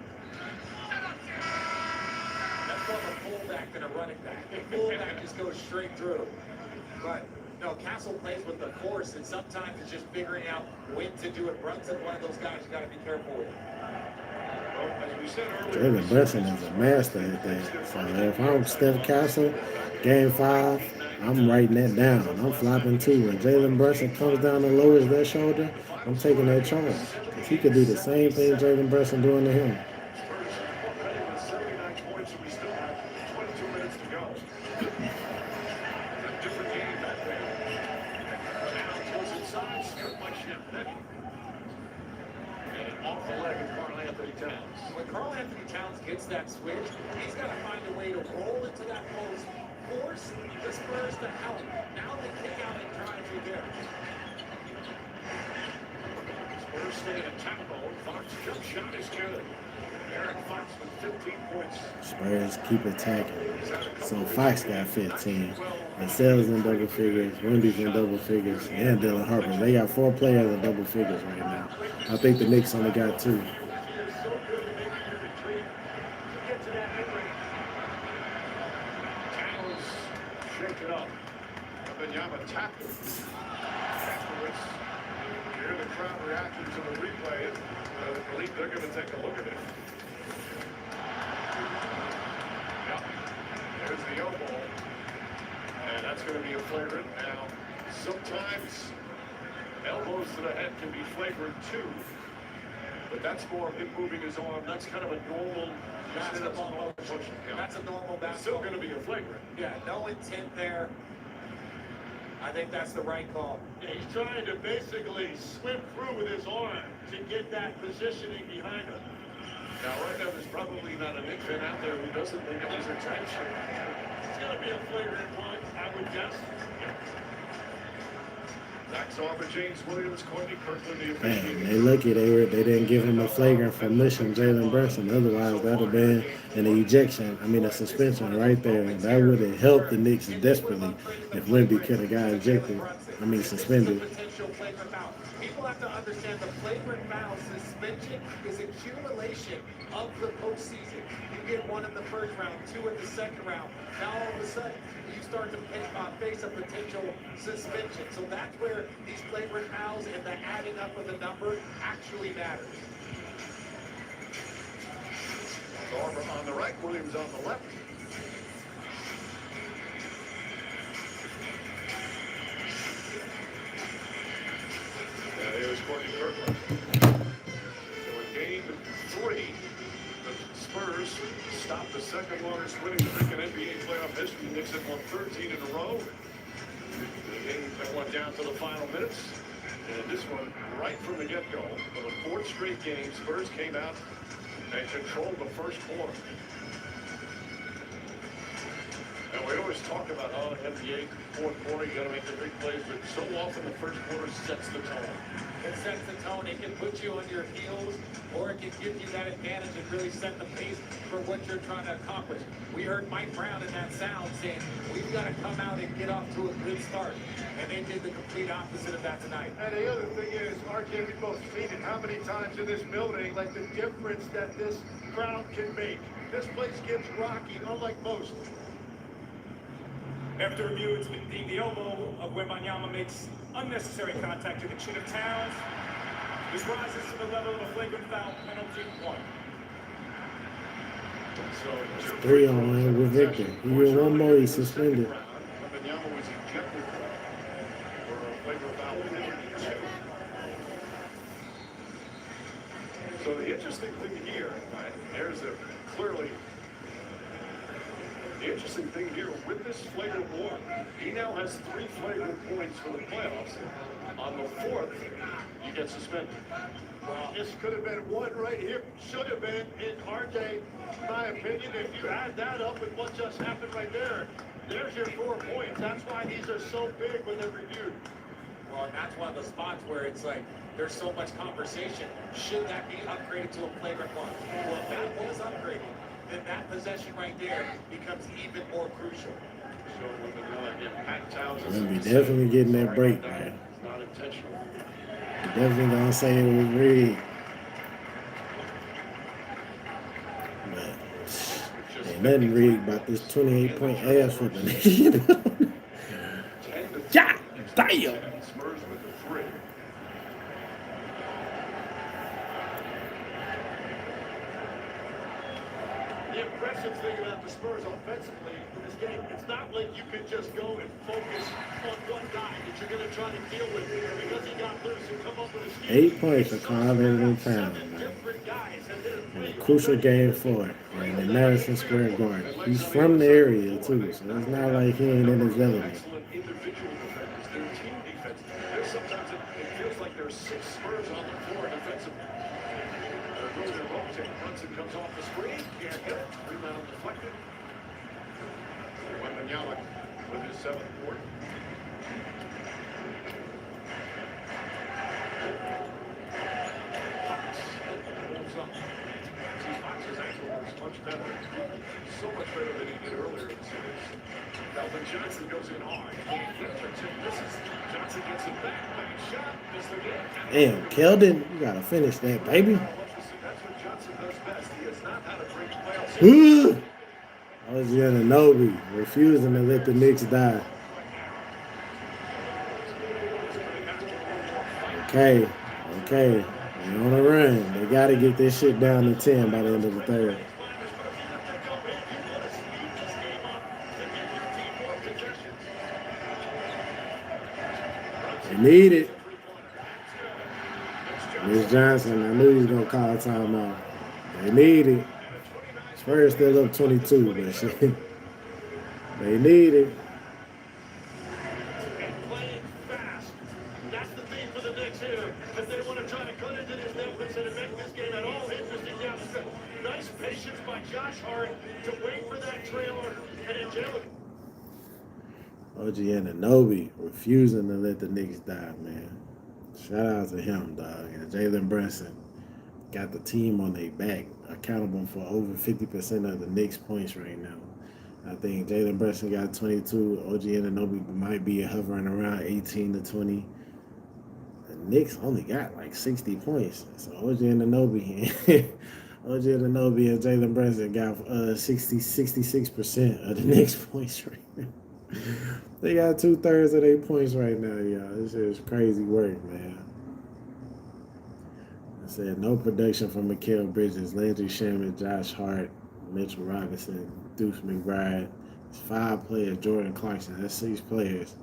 That's more of a fullback than a running back. The fullback just goes straight through. But no, Castle plays with the force, and sometimes it's just figuring out when to do it. Brunson's one of those guys you got to be careful with. Well, as we said earlier, Jalen Brunson is a master at that. So if I'm Steph Castle, game 5, I'm writing that down. I'm flopping too. When Jalen Brunson comes down and lowers that shoulder, I'm taking that charge. Because he could do the same thing Jalen Brunson doing to him. Spurs are playing with 79 points, and we still have 22 minutes to go. A different game back there. Towns goes inside, stripped by Champagny. And off the leg of Karl Anthony Towns. When Karl Anthony Towns gets that switch, he's got to find a way to roll into that post, force the Spurs to help. Now they kick out and drive through there. Spurs stay in attack mode. Fox jump shot is good. Aaron Fox with 15 points. Spurs keep attacking. So Fox got 15. Vassell's in double figures, Wendy's in double figures, and Dylan Harper. They got 4 players in double figures right now. I think the Knicks only got 2. Towns shake it up. Wembanyama tackled. Afterwards, you hear the crowd reacting to the replay. I believe they're going to take a look at it. Yep. There's the elbow. And that's going to be a flagrant. Now, sometimes elbows to the head can be flagrant too. But that's more him moving his arm. That's kind of a normal basketball motion. That's a normal It's still basketball. going to be a flagrant. Yeah, no intent there. I think that's the right call. Yeah, he's trying to basically swim through with his arm to get that positioning behind him. Now, right now, there's probably not a Knicks fan out there who doesn't think it was intentional. It's going to be a flagrant one, I would guess. Zach Zarba, James Williams, Courtney Kirkland, the Man, officiating. they lucky they didn't give him a flagrant for missing Jalen Brunson. Otherwise, that would have been a suspension right there. That would have helped the Knicks desperately if Wemby could have got suspended. Potential flagrant foul. People have to understand the flagrant foul suspension is accumulation of the postseason. You get 1 in the first round, 2 in the second round. Now all of a sudden, you start to face a potential suspension. So that's where these flagrant fouls and the adding up of the number actually matters. Zarba on the right, Williams on the left. There's Courtney Kirkland. So in game 3, the Spurs stopped the second longest winning streak in NBA playoff history. Knicks had won 13 in a row. The game went down to the final minutes. And this one, right from the get-go, for the 4th straight game, Spurs came out and controlled the first quarter. And we always talk about, NBA, 4th quarter, you got to make the big plays, but so often the first quarter sets the tone. It sets the tone. It can put you on your heels, or it can give you that advantage and really set the pace for what you're trying to accomplish. We heard Mike Brown in that sound saying, we've got to come out and get off to a good start. And they did the complete opposite of that tonight. And the other thing is, RJ, we both seen it how many times in this building, like the difference that this crowd can make. This place gets rocky, unlike most. After review, it's the elbow of Wembanyama makes unnecessary contact to the chin of Towns. This rises to the level of a flagrant foul, penalty 1. So 3 on him with Victor. He get 1 more, he's suspended. Wembanyama was ejected for a flagrant foul penalty 2. So the interesting thing here, right, there's a clearly The interesting thing here, with this flagrant one, he now has 3 flagrant points for the playoffs. On the 4th, you get suspended. Well, this could have been one right here. Should have been in RJ, in my opinion. If you add that up with what just happened right there, there's your 4 points. That's why these are so big when they're reviewed. Well, and that's one of the spots where it's like there's so much conversation. Should that be upgraded to a flagrant one? Well, if that was upgraded, then that possession right there becomes even more crucial. So with another impact Townsend. We'll be definitely getting that break, man. It's not intentional. Definitely gonna say it was rigged. But ain't nothing rigged about this 28-point ass for the nigga. 10-3. God damn. Spurs with the 3. The impressive thing about the Spurs offensively in this game, it's not like you can just go and focus on one guy that you're going to try to deal with because he got loose and come up with a scheme. 8 points for Carl-Anthony Towns, man. In a crucial game 4 in Madison Square Garden. He's from the area too, so it's not like he ain't in his element. Excellent individual defenders. Their team defense. There's sometimes it feels like there's 6 Spurs on the floor defensively. There goes their rotate. Brunson comes off the screen. Can't hit it. Rebound deflected. Wembanyama with his 7th board. Fox's ankle was much better. So much better than he did earlier in the series. Calvin Johnson goes in hard. Johnson gets it back. Nice shot. Missed the game. Damn, Keldon, you gotta finish that, baby. That's what Johnson does best. He has not had a great playoff series. OG Anunoby refusing to let the Knicks die. Okay. They're on a run. They gotta get this shit down to 10 by the end of the 3rd. They need it. Miss Johnson, I knew he was gonna call a timeout. They need it. Spurs still up 22, but shit. They need it. Playing fast. That's the thing for the Knicks here. If they want to try to cut into this deficit and make this game at all interesting down the stretch. Nice patience by Josh Hart to wait for that trailer and then Jalen. OG Anunoby refusing to let the Knicks die, man. Shout out to him, dog. And Jalen Brunson got the team on their back, accountable for over 50% of the Knicks' points right now. I think Jalen Brunson got 22. OG Anunoby might be hovering around 18 to 20. The Knicks only got like 60 points. So OG Anunoby and Jalen Brunson got 66% of the Knicks' points right now. They got 2/3 of their points right now, y'all. This is crazy work, man. I said no production from Mikal Bridges, Landry Shamet, Josh Hart, Mitchell Robinson, Deuce McBride. It's 5 players. Jordan Clarkson. That's 6 players.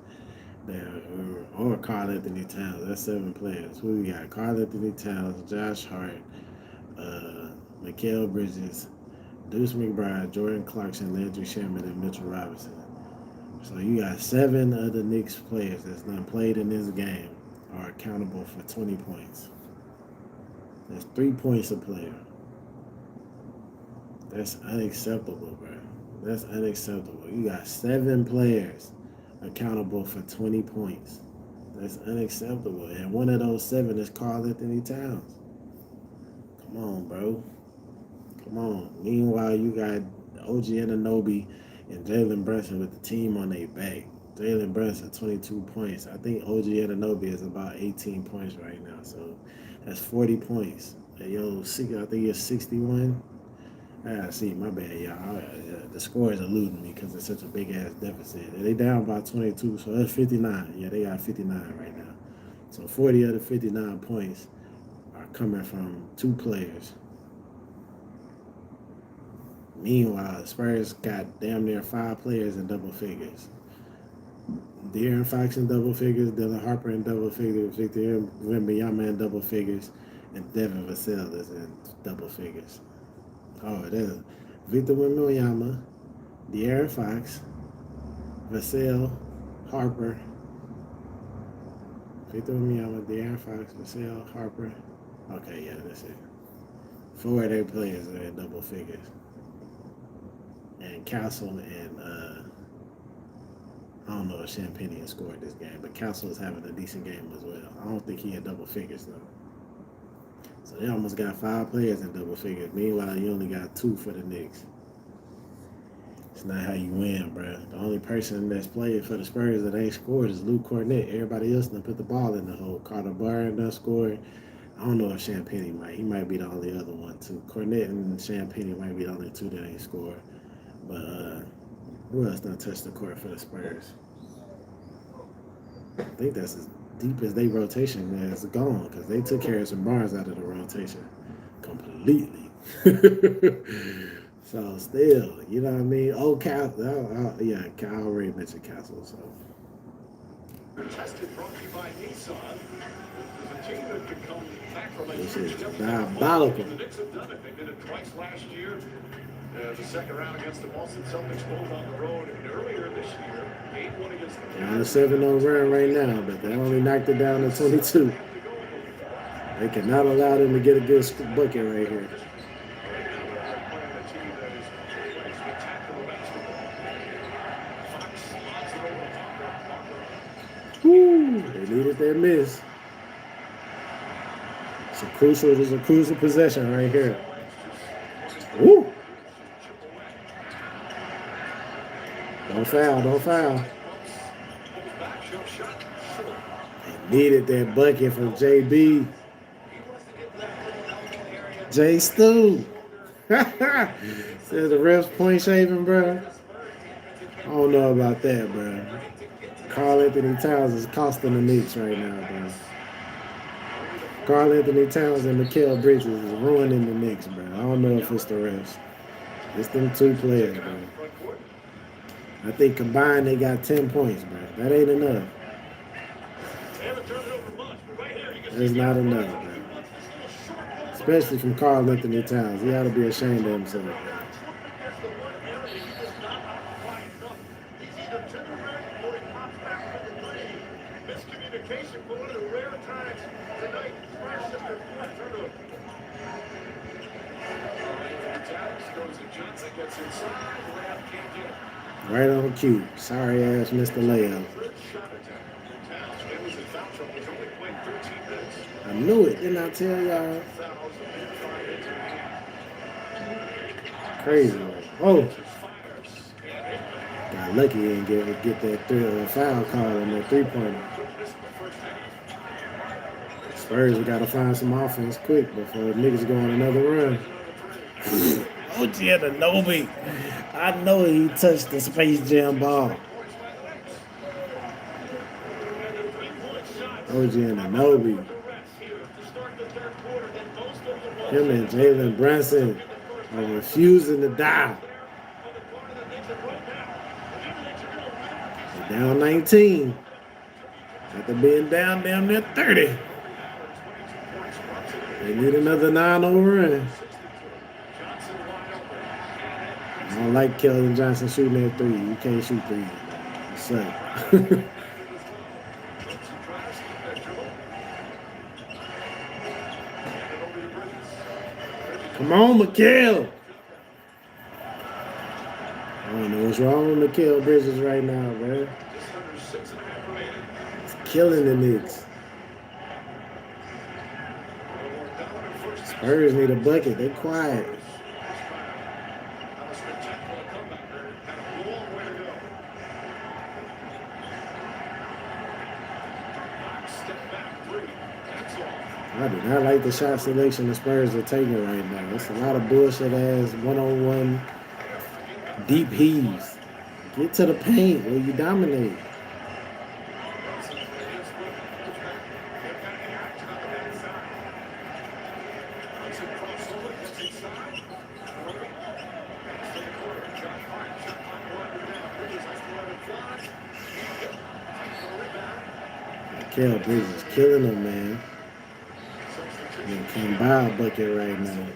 Or Karl Anthony Towns. That's 7 players. Who we got? Karl Anthony Towns, Josh Hart, Mikal Bridges, Deuce McBride, Jordan Clarkson, Landry Shamet, and Mitchell Robinson. So you got 7 of the Knicks players that's not played in this game are accountable for 20 points. That's 3 points a player. That's unacceptable, bro. That's unacceptable. You got 7 players accountable for 20 points. That's unacceptable. And one of those 7 is Karl Anthony Towns. Come on, bro. Come on. Meanwhile, you got OG Anunoby and Jalen Brunson with the team on their back. Jalen Brunson, 22 points. I think OG Anunoby is about 18 points right now. So that's 40 points. I think it's 61. See, my bad, y'all. The score is eluding me because it's such a big-ass deficit. They down by 22, so that's 59. Yeah, they got 59 right now. So 40 of the 59 points are coming from 2 players. Meanwhile, the Spurs got damn near 5 players in double figures. De'Aaron Fox in double figures, Dylan Harper in double figures, Victor Wembanyama in double figures, and Devin Vassell is in double figures. Oh, there's Victor Wembanyama, De'Aaron Fox, Vassell, Harper. They threw me out with De'Aaron Fox, Vassell, Harper. Okay, yeah, that's it. 4 of their players are in double figures. And Castle and I don't know if Champagnian scored this game, but Castle is having a decent game as well. I don't think he had double figures though. So they almost got 5 players in double figures. Meanwhile, you only got 2 for the Knicks. It's not how you win, bro. The only person that's playing for the Spurs that ain't scored is Luke Cornett. Everybody else done put the ball in the hole. Carter Barron done scored. I don't know if Champagne might. He might be the only other one, too. Cornett and Champagne might be the only 2 that ain't scored. But who else done touched the court for the Spurs? I think that's as deep as they rotation has gone because they took Harrison Barnes out of the rotation completely. So still, you know what I mean? Oh, Castle. Yeah, I already mentioned Castle. So Tested brought to you by Nissan. There's a team that could come back from a this is huge diabolical. The Knicks have done it. They did it twice last year. The second round against the Boston Celtics, both on the road. And earlier this year, 8-1 against the They're on a 7-0 run right now, but they only knocked it down to 22. They cannot allow them to get a good bucket right here. Woo! They needed that miss. It's a crucial possession right here. Woo! Don't foul. They needed that bucket from JB. J. Stu. Says the ref's point shaving, bro. I don't know about that, bro. Karl Anthony Towns is costing the Knicks right now, bro. Karl Anthony Towns and Mikal Bridges is ruining the Knicks, bro. I don't know if it's the refs. It's them 2 players, bro. I think combined they got 10 points, bro. That ain't enough. That's not enough, bro. Especially from Karl Anthony Towns. He ought to be ashamed of himself, bro. Miscommunication for one of the rare times tonight. Johnson gets inside. Layup can't get it. Right on cue. Sorry ass Mr. Layup. I knew it, didn't I tell y'all? Crazy. Oh. Got lucky and get that foul call on that 3-pointer. Spurs have got to find some offense quick before niggas go on another run. OG Anunoby. I know he touched the Space Jam ball. OG Anunoby. Him and Jalen Brunson are refusing to die. They're down 19. After being down damn near 30. They need another 9-0 run. I don't like Keldon Johnson shooting that 3. You can't shoot 3. You suck. Come on, Mikal. I don't know what's wrong with Mikal Bridges right now, man. It's killing the Knicks. Spurs need a bucket. They quiet. I do not like the shot selection the Spurs are taking right now. It's a lot of bullshit ass one-on-one deep heaves. Get to the paint where you dominate. Mikal Bridges is killing them, man. They can't buy a bucket right now.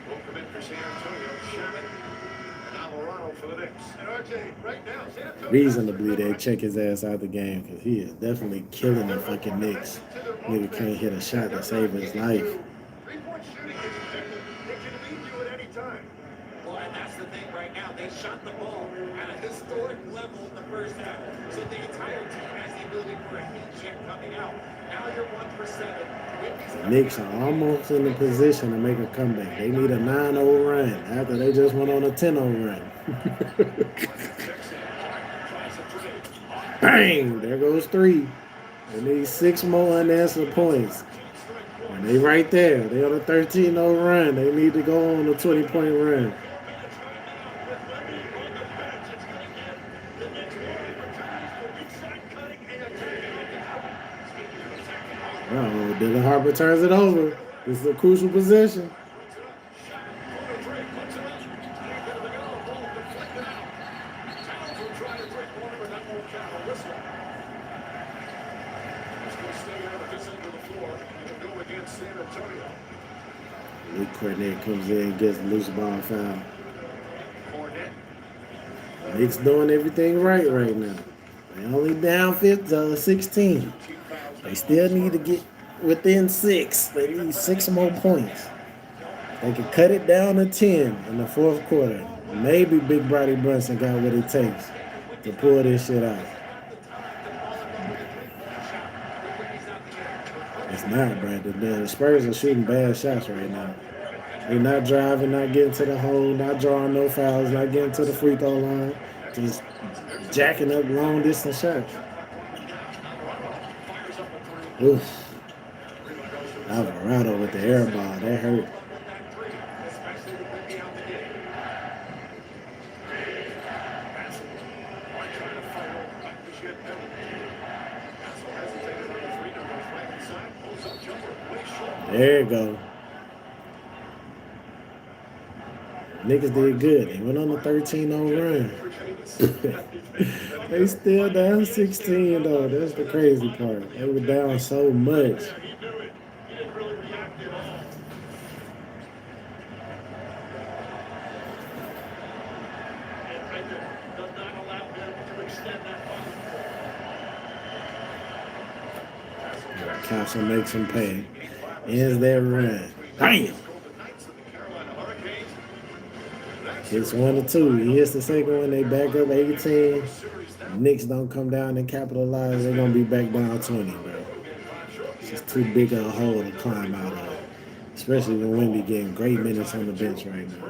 Welcome in for San Antonio. Sherman and Alvarado for the Knicks. And RJ, right now, San Antonio Reasonably, they check his ass out the game because he is definitely killing the fucking Knicks. Nigga can't hit a shot to save his life. Three-point shooting is effective. It can lead you at any time. Well, and that's the thing right now. They shot the ball at a historic level in the first half. So the entire team has the ability for a heat check coming out. Now you're 1 for 7. The Knicks are almost in the position to make a comeback. They need a 9-0 run after they just went on a 10-0 run. Bang! There goes 3. They need 6 more unanswered points. And they right there. They on a 13-0 run. They need to go on a 20-point run. Uh-oh, Dylan Harper turns it over. This is a crucial possession. Luke Cornett comes in, gets a loose ball foul. Knicks doing everything right now. They only down 16. They still need to get within 6. They need 6 more points. They can cut it down to 10 in the fourth quarter. Maybe Big Brody Brunson got what it takes to pull this shit out. It's not, Brandon. The Spurs are shooting bad shots right now. They're not driving, not getting to the hole, not drawing no fouls, not getting to the free throw line. Just jacking up long distance shots. Oof. Alvarado with the air ball. That hurt. There you go. Niggas did good. They went on a 13-0 run. They still down 16 though. That's the crazy part. They were down so much. Castle makes him pay. Ends that run. Bam! Hits 1 or 2. He hits the second one. They back up 18. Knicks don't come down and capitalize. They're going to be back down 20, bro. It's just too big of a hole to climb out of. Especially when Wemby getting great minutes on the bench right now.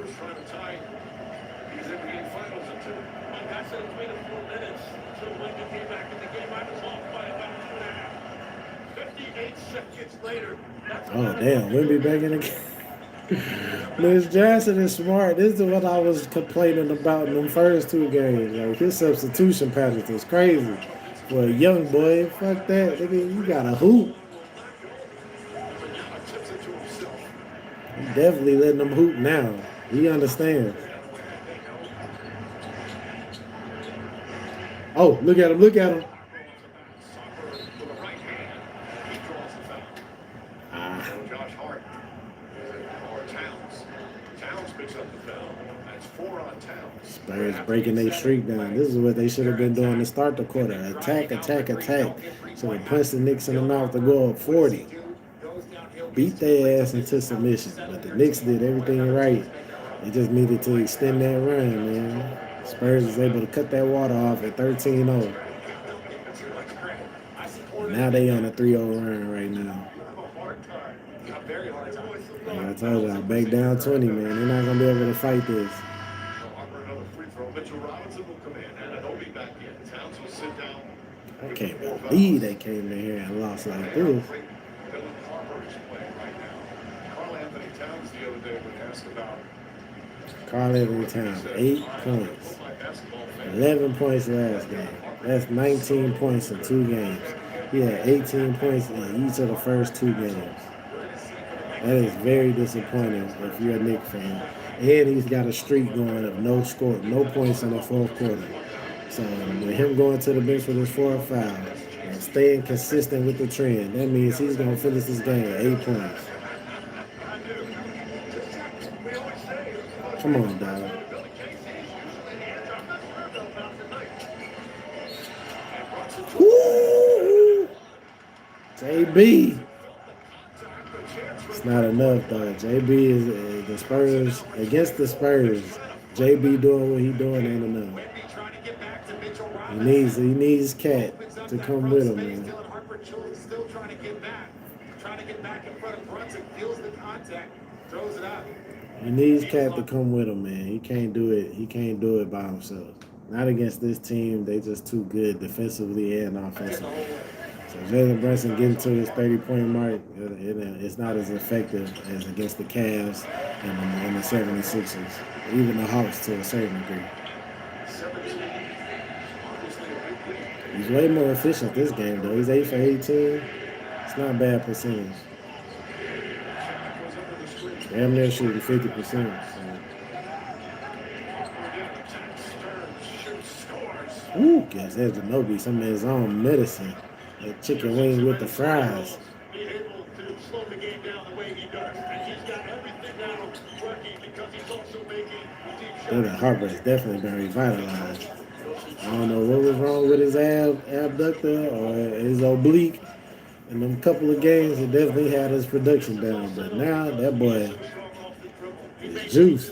Oh, damn. Wemby back in the game. Liz Jackson is smart. This is what I was complaining about in them first 2 games. Like, his substitution patterns is crazy. For a young boy, fuck that. Nigga, you got a hoop. He definitely letting them hoop now. He understands. Oh, look at him. Look at him. Josh Hart or Towns picks up the foul. That's 4 on Towns. Spurs breaking their streak down. This is what they should have been doing to start the quarter. Attack, attack, attack. So they punched the Knicks in the mouth to go up 40. Beat their ass into submission. But the Knicks did everything right. They just needed to extend that run, man. Spurs was able to cut that water off at 13-0. Now they on a 3-0 run right now. Like I told y'all, back down 20, man. They're not going to be able to fight this. I can't believe they came in here and lost like this. Karl Anthony Towns, 8 points. 11 points last game. That's 19 points in 2 games. He had 18 points in each of the first 2 games. That is very disappointing if you're a Knicks fan. And he's got a streak going of no score, no points in the fourth quarter. So with him going to the bench with his 4th foul and staying consistent with the trend, that means he's going to finish this game at 8 points. Come on, dog. JB. It's not enough though. JB is the Spurs against the Spurs. JB doing what he doing ain't enough. Wemby trying to get back to Mitchell He Robinson. needs Cat Opens up to that come front with him, space. man. Dylan Harper still trying to get back. Trying to get back in front of Brunson. Feels the contact. Throws it out. He needs Cat to come with him, man. He can't do it. He can't do it by himself. Not against this team. They just too good defensively and offensively. So Jalen Brunson getting to his 30-point mark, it's not as effective as against the Cavs and the 76ers, even the Hawks to a certain degree. 17. Obviously a big lead. He's way more efficient this game, though. He's 8 for 18. It's not a bad percentage. Shot goes under the screen. Damn near shooting 50%. So. Again, attacks, turns, shoots, scores. Woo, gives Ejanobi some of his own medicine. That chicken wing with the fries. Be able to slow the game down the way he does. And he's got everything now working because he's also making deep shots. Dylan Harper has definitely been revitalized. I don't know what was wrong with his abductor or his oblique. In them couple of games, he definitely had his production down. But now, that boy is juice.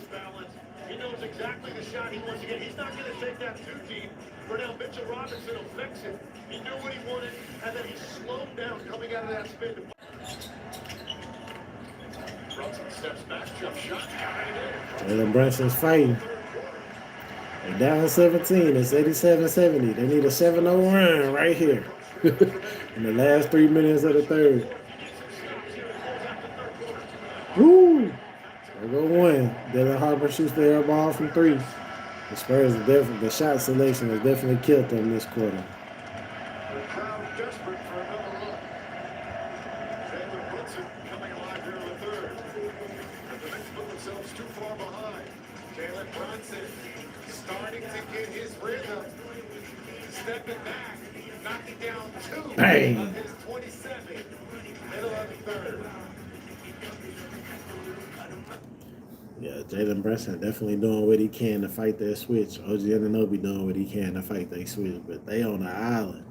He knows exactly the shot he wants to get. He's not going to take that too deep. For now, Mitchell Robinson will fix it. He knew what he wanted, and then he slowed down coming out of that spin. Brunson steps back, jump shot, got it in. Jalen Brunson's fighting. They're down 17. It's 87-70. They need a 7-0 run right here in the last 3 minutes of the third. Woo! There go one. Dylan Harper shoots the air ball from 3. The Spurs are definitely, the shot selection has definitely killed them this quarter. The crowd desperate for another run. Jalen Brunson coming alive here in the third. And the Knicks put themselves too far behind. Jalen Brunson starting to get his rhythm. Stepping back, knocking down 2 Bang. of his 27. Middle of the third. Yeah, Jalen Brunson definitely doing what he can to fight that switch. OG Anunoby doing what he can to fight that switch. But they on the island.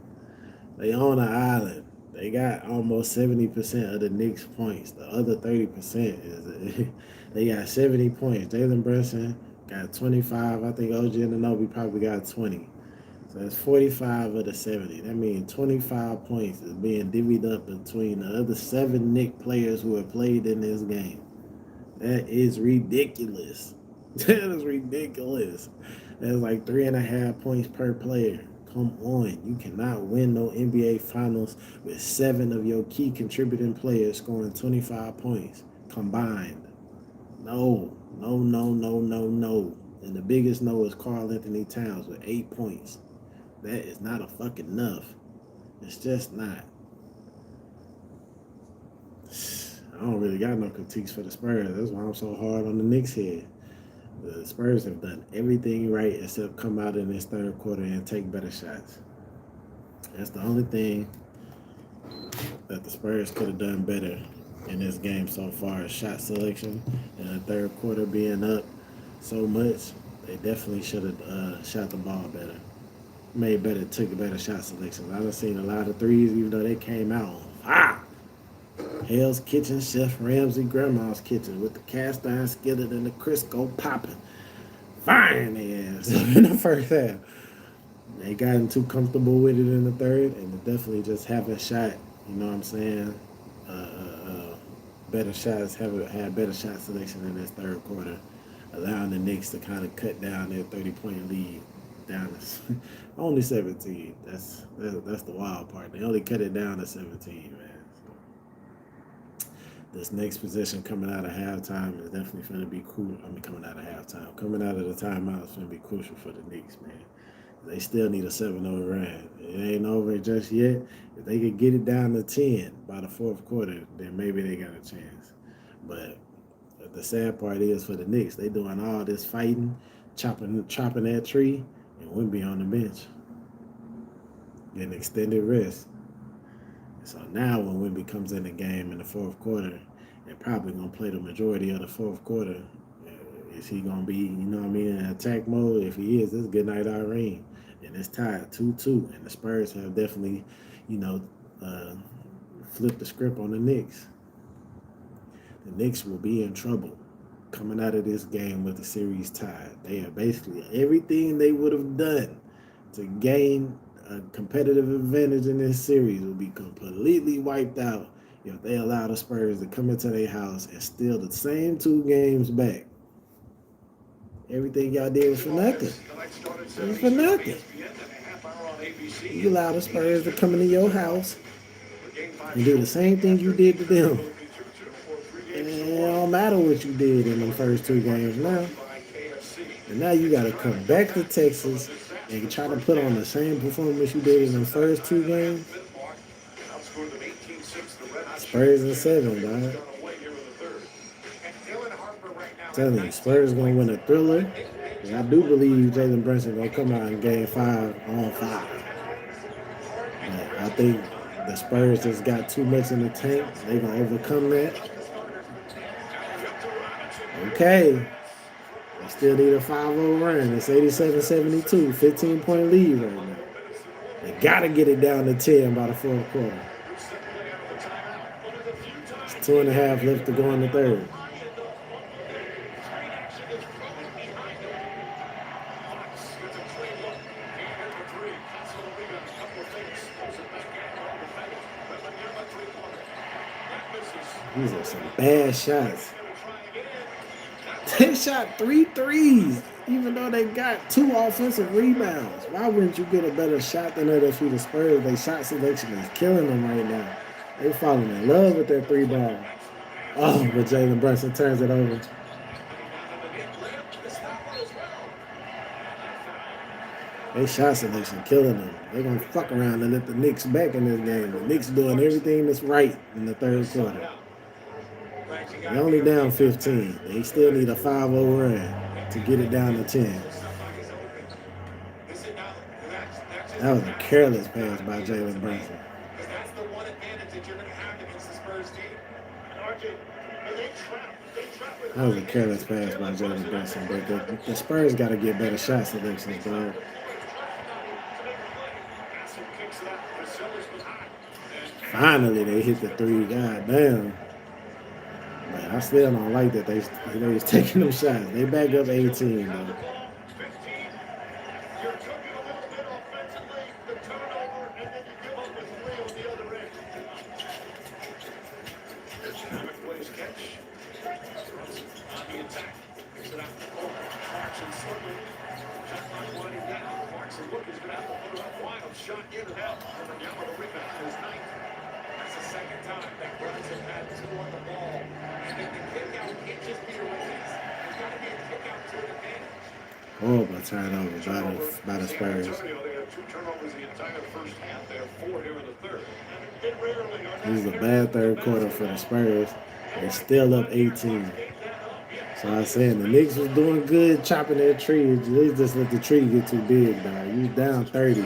They on the island. They got almost 70% of the Knicks points. The other 30% is they got 70 points. Jalen Brunson got 25. I think OG Anunoby probably got 20. So that's 45 of the 70. That means 25 points is being divvied up between the other 7 Knicks players who have played in this game. That is ridiculous. That is ridiculous. That's like 3.5 points per player. Come on. You cannot win no NBA Finals with 7 of your key contributing players scoring 25 points combined. No. And the biggest no is Karl Anthony Towns with 8 points. That is not a fucking enough. It's just not. I don't really got no critiques for the Spurs. That's why I'm so hard on the Knicks here. The Spurs have done everything right except come out in this third quarter and take better shots. That's the only thing that the Spurs could have done better in this game so far is shot selection. And the third quarter being up so much, they definitely should have shot the ball better. Took better shot selections. I've seen a lot of threes, even though they came out on fire. Hell's Kitchen, Chef Ramsay, Grandma's Kitchen with the cast iron skillet and the Crisco popping. Firing their ass in the first half. They gotten too comfortable with it in the third, and they definitely just haven't shot, you know what I'm saying, better shots, haven't had better shot selection in this third quarter, allowing the Knicks to kind of cut down their 30-point lead down to only 17. That's the wild part. They only cut it down to 17, man. This next position coming out of halftime is definitely going to be cool. Coming out of halftime. Coming out of the timeout is going to be crucial for the Knicks, man. They still need a 7-0 run. It ain't over just yet. If they could get it down to 10 by the fourth quarter, then maybe they got a chance. But the sad part is for the Knicks, they doing all this fighting, chopping that tree, and Wemby on the bench. Getting extended rest. So now when Wemby comes in the game in the fourth quarter, they're probably going to play the majority of the fourth quarter. Is he going to be, in attack mode? If he is, it's good night, Irene. And it's tied 2-2. And the Spurs have definitely, flip the script on the Knicks. The Knicks will be in trouble coming out of this game with the series tied. They are basically everything they would have done to gain a competitive advantage in this series will be completely wiped out if they allow the Spurs to come into their house and steal the same 2 games back. Everything y'all did was for nothing. It was for nothing. You allow the Spurs to come into your house and do the same thing you did to them. And it don't matter what you did in the first 2 games now. And now you got to come back to Texas and try to put on the same performance you did in the first 2 games. Spurs in 7, dog. I'm telling you, Spurs gonna win a thriller. And I do believe Jalen Brunson gonna come out in Game 5 on 5. But I think the Spurs just got too much in the tank. They gonna overcome that. Okay. They still need a 5-0 run. It's 87-72, 15-point lead right now. They gotta get it down to 10 by the 4th quarter. It's 2.5 left to go in the 3rd. These are some bad shots. They shot 3 threes, even though they got 2 offensive rebounds. Why wouldn't you get a better shot than that if you the Spurs? Their shot selection is killing them right now. They falling in love with their 3 ball. Oh, but Jalen Brunson turns it over. They shot selection killing them. They're going to fuck around and let the Knicks back in this game. The Knicks doing everything that's right in the 3rd quarter. They're only down 15. They still need a 5-0 run to get it down to 10. That was a careless pass by Jalen Brunson. That was a careless pass by Jalen Brunson. But the Spurs got to get better shot selections, dog. Finally, they hit the 3. God damn. But I still don't like that they was taking them shots. They back up 18, though. Horrible turnover by the Spurs. This is a bad 3rd quarter for the Spurs. They're still up 18. So I was saying the Knicks was doing good chopping their tree. They just let the tree get too big, dog. You down 30.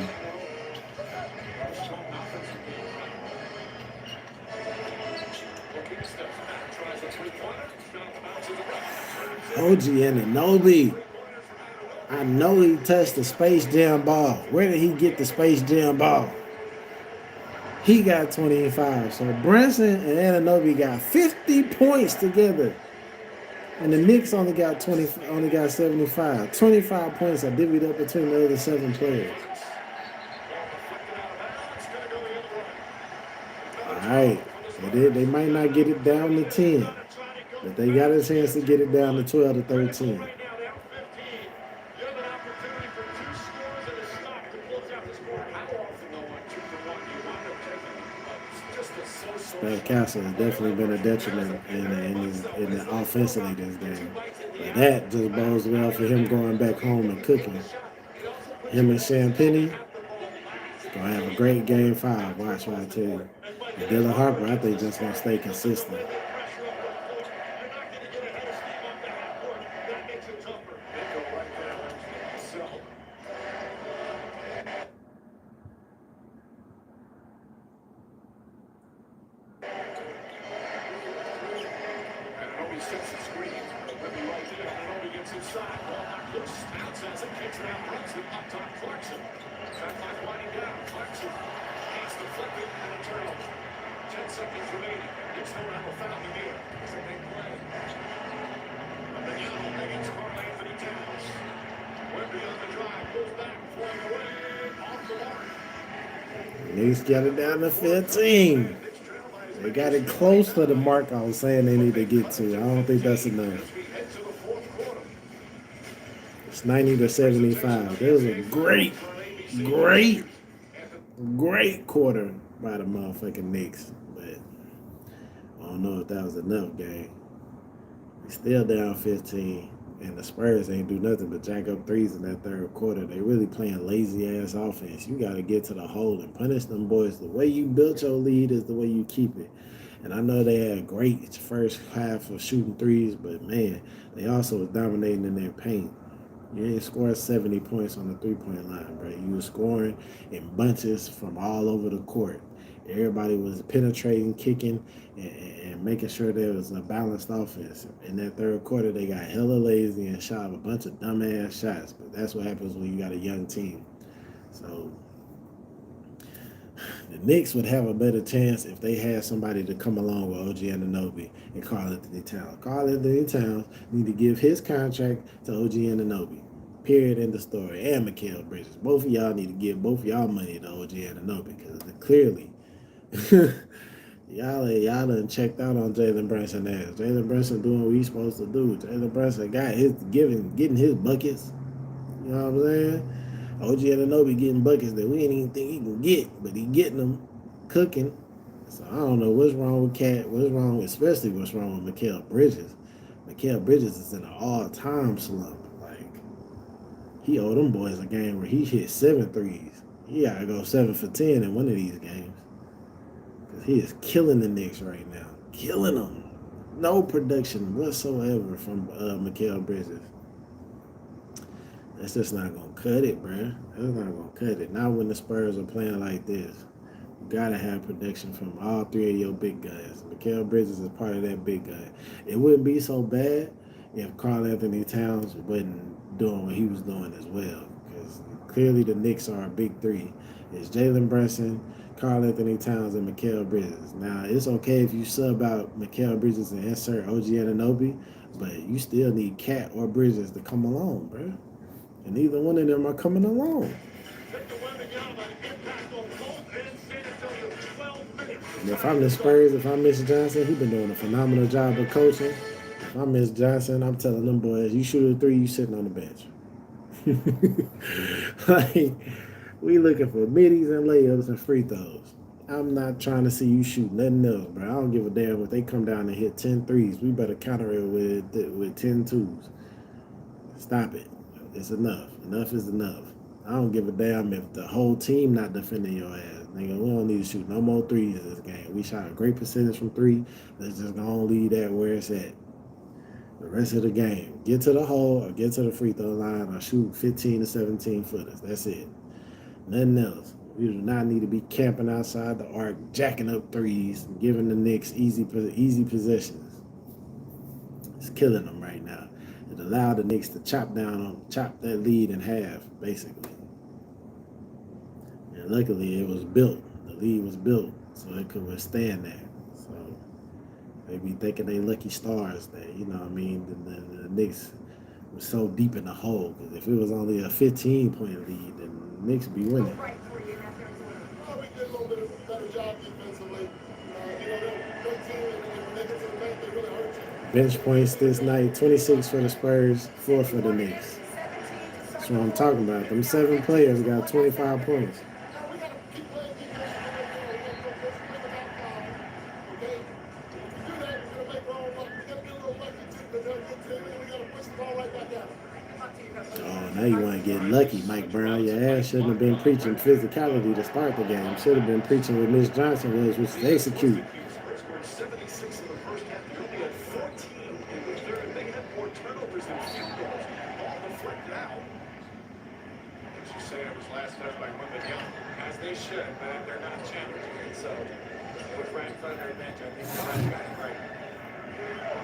OG Anunoby. I know he touched the Space Jam ball. Where did he get the Space Jam ball? He got 25. So Brunson and Anunoby got 50 points together. And the Knicks only got 75. 25 points are divvied up between the other 7 players. All right. So they might not get it down to 10. But they got a chance to get it down to 12 to 13. Stan Castle has definitely been a detriment in the offensively this game. But that just bodes well for him going back home and cooking. Him and Sam Penny gonna have a great Game 5. Watch what I tell you. And Dylan Harper, I think, just gonna stay consistent. 10 seconds remaining. Knicks don't have a foul to give. It's a big play. Mangiano against Karl Anthony Towns. Wemby on the drive, pulls back, flying away, off the mark. Knicks got it down to 15. Knicks trail by as They many got as it close to the mark I was saying they need to get to. I don't think that's enough. as we head to the fourth quarter. It's 90 to 75. That was a great quarter by the motherfucking Knicks. But I don't know if that was enough, gang. We still down 15. And the Spurs ain't do nothing but jack up threes in that third quarter. They really playing lazy-ass offense. You got to get to the hole and punish them boys. The way you built your lead is the way you keep it. And I know they had a great first half of shooting threes, but, man, they also was dominating in their paint. You ain't scored 70 points on the three-point line, bro. You were scoring in bunches from all over the court. Everybody was penetrating, kicking, and making sure there was a balanced offense. In that third quarter, they got hella lazy and shot a bunch of dumbass shots. But that's what happens when you got a young team. So the Knicks would have a better chance if they had somebody to come along with OG Anunoby and Karl Anthony Towns. Karl Anthony Towns need to give his contract to OG Anunoby. Period. End of story. And Mikal Bridges. Both of y'all need to give both of y'all money to OG Anunoby because clearly y'all done checked out on Jalen Brunson ass. Jalen Brunson doing what he's supposed to do. Jalen Brunson got his getting his buckets. You know what I'm saying? OG Anunoby getting buckets that we didn't even think he can get, but he getting them, cooking. So I don't know what's wrong with Cat. Especially what's wrong with Mikal Bridges. Mikal Bridges is in an all-time slump. Like, he owed them boys a game where he hit 7 threes. He gotta go 7 for 10 in one of these games. He is killing the Knicks right now. Killing them. No production whatsoever from Mikal Bridges. That's just not going to cut it, bruh. That's not going to cut it. Not when the Spurs are playing like this. You got to have production from all three of your big guys. Mikal Bridges is part of that big guy. It wouldn't be so bad if Karl Anthony Towns wasn't doing what he was doing as well. Because clearly the Knicks are a big three. It's Jalen Brunson, Karl Anthony Towns, and Mikal Bridges. Now, it's okay if you sub out Mikal Bridges and insert OG Anunoby, but you still need Cat or Bridges to come along, bro. And neither one of them are coming along. And if I'm the Spurs, if I miss Johnson, he's been doing a phenomenal job of coaching. If I miss Johnson, I'm telling them boys, you shoot a three, you sitting on the bench. Like, we looking for middies and layups and free throws. I'm not trying to see you shoot nothing else, bro. I don't give a damn if they come down and hit 10 threes. We better counter it with 10 twos. Stop it. It's enough. Enough is enough. I don't give a damn if the whole team not defending your ass. Nigga, we don't need to shoot no more threes in this game. We shot a great percentage from three. Let's just go and leave that where it's at. The rest of the game, get to the hole or get to the free throw line or shoot 15 to 17 footers. That's it. Nothing else. We do not need to be camping outside the arc, jacking up threes, giving the Knicks easy possessions. It's killing them right now. It allowed the Knicks to chop that lead in half, basically. And luckily, it was built. The lead was built so it could withstand that. So they be thinking they lucky stars that, you know what I mean, the Knicks was so deep in the hole. Because if it was only a 15-point lead, then the Knicks would be winning. We did a little bit of a better job defensively. Their team, when they get to the paint, they really hurt you. Bench points this night, 26 for the Spurs, 4 for the Knicks. That's what I'm talking about. Them 7 players got 25 points. We got to keep playing defense. Okay? If we do that, we're going to make our own luck. We got to get a little lucky too, because they're a good team, and we got to push the ball right back out. Oh, now you want to get lucky, Mike Brown. Your ass shouldn't have been preaching physicality to start the game. Should have been preaching what Mitch Johnson was, which is execute. Spurs scored 76 in the first half. They only had 14 in the third. They had more turnovers than field goals. All deflected out. As you say, it was last night by Wembanyama. As they should, but they're not challenging it. So, with Frank on their bench, I think they got it right.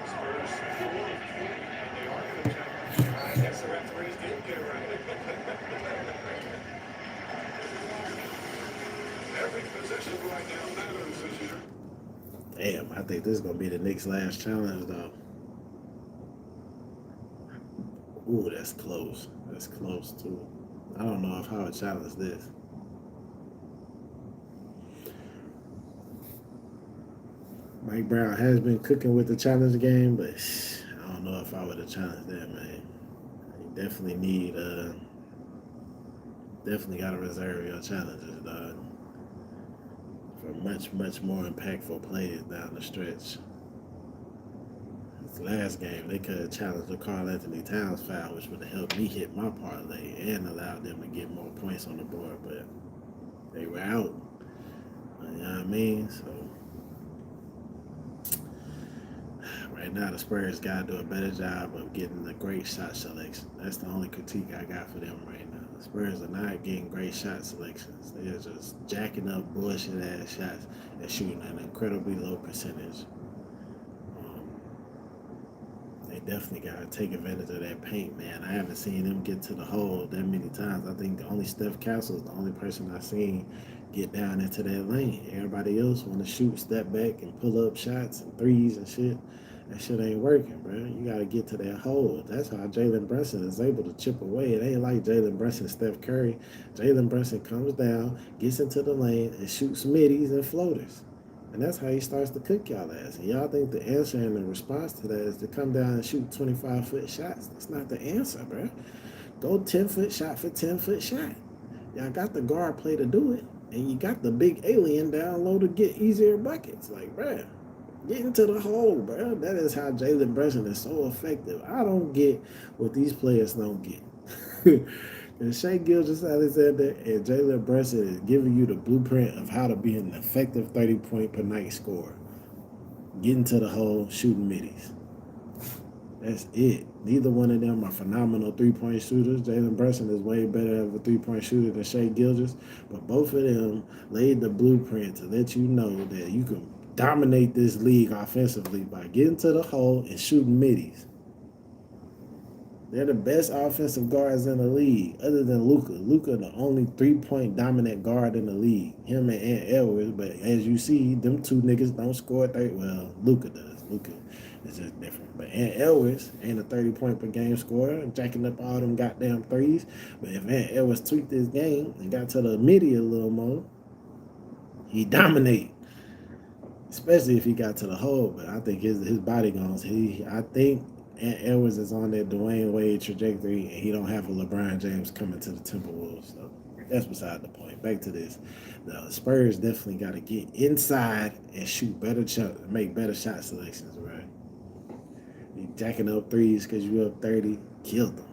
Spurs 4 of 20, and they are going to challenge. I guess the referees did get it right. Every possession right now matters this year. Damn, I think this is gonna be the Knicks' last challenge, though. Ooh, that's close. That's close too. I don't know if I would challenge this. Mike Brown has been cooking with the challenge game, but I don't know if I would have challenged that, man. You definitely got to reserve your challenges, dog, for much, much more impactful plays down the stretch. This last game, they could have challenged the Karl Anthony Towns foul, which would have helped me hit my parlay and allowed them to get more points on the board, but they were out. You know what I mean? So right now, the Spurs got to do a better job of getting the great shot selection. That's the only critique I got for them right now. The Spurs are not getting great shot selections. They're just jacking up bullshit-ass shots and shooting an incredibly low percentage. They definitely got to take advantage of that paint, man. I haven't seen them get to the hole that many times. I think only Steph Castle is the only person I've seen get down into that lane. Everybody else want to shoot, step back, and pull up shots and threes and shit. That shit ain't working, bro. You got to get to that hole. That's how Jalen Brunson is able to chip away. It ain't like Jalen Brunson, Steph Curry. Jalen Brunson comes down, gets into the lane, and shoots middies and floaters. And that's how he starts to cook y'all ass. And y'all think the answer and the response to that is to come down and shoot 25-foot shots. That's not the answer, bro. Go 10-foot shot for 10-foot shot. Y'all got the guard play to do it. And you got the big alien down low to get easier buckets. Like, bro, get into the hole, bro. That is how Jalen Brunson is so effective. I don't get what these players don't get. And Shai Gilgeous-Alexander and Jalen Brunson is giving you the blueprint of how to be an effective 30-point per night scorer. Getting to the hole, shooting middies. That's it. Neither one of them are phenomenal three-point shooters. Jalen Brunson is way better of a three-point shooter than Shai Gilgeous, but both of them laid the blueprint to let you know that you can dominate this league offensively by getting to the hole and shooting middies. They're the best offensive guards in the league, other than Luka. Luka, the only three-point dominant guard in the league. Him and Ant Edwards, but as you see, them two niggas don't score 30. Well, Luka does. Luka is just different. But Ant Edwards ain't a 30-point per game scorer, jacking up all them goddamn threes. But if Ant Edwards tweaked his game and got to the midi a little more, he dominate. Especially if he got to the hole. But I think his body goes. I think Ant Edwards is on that Dwayne Wade trajectory, and he don't have a LeBron James coming to the Timberwolves. So that's beside the point. Back to this. The Spurs definitely got to get inside and shoot better shots, make better shot selections, right? You jacking up threes because you up 30, killed them.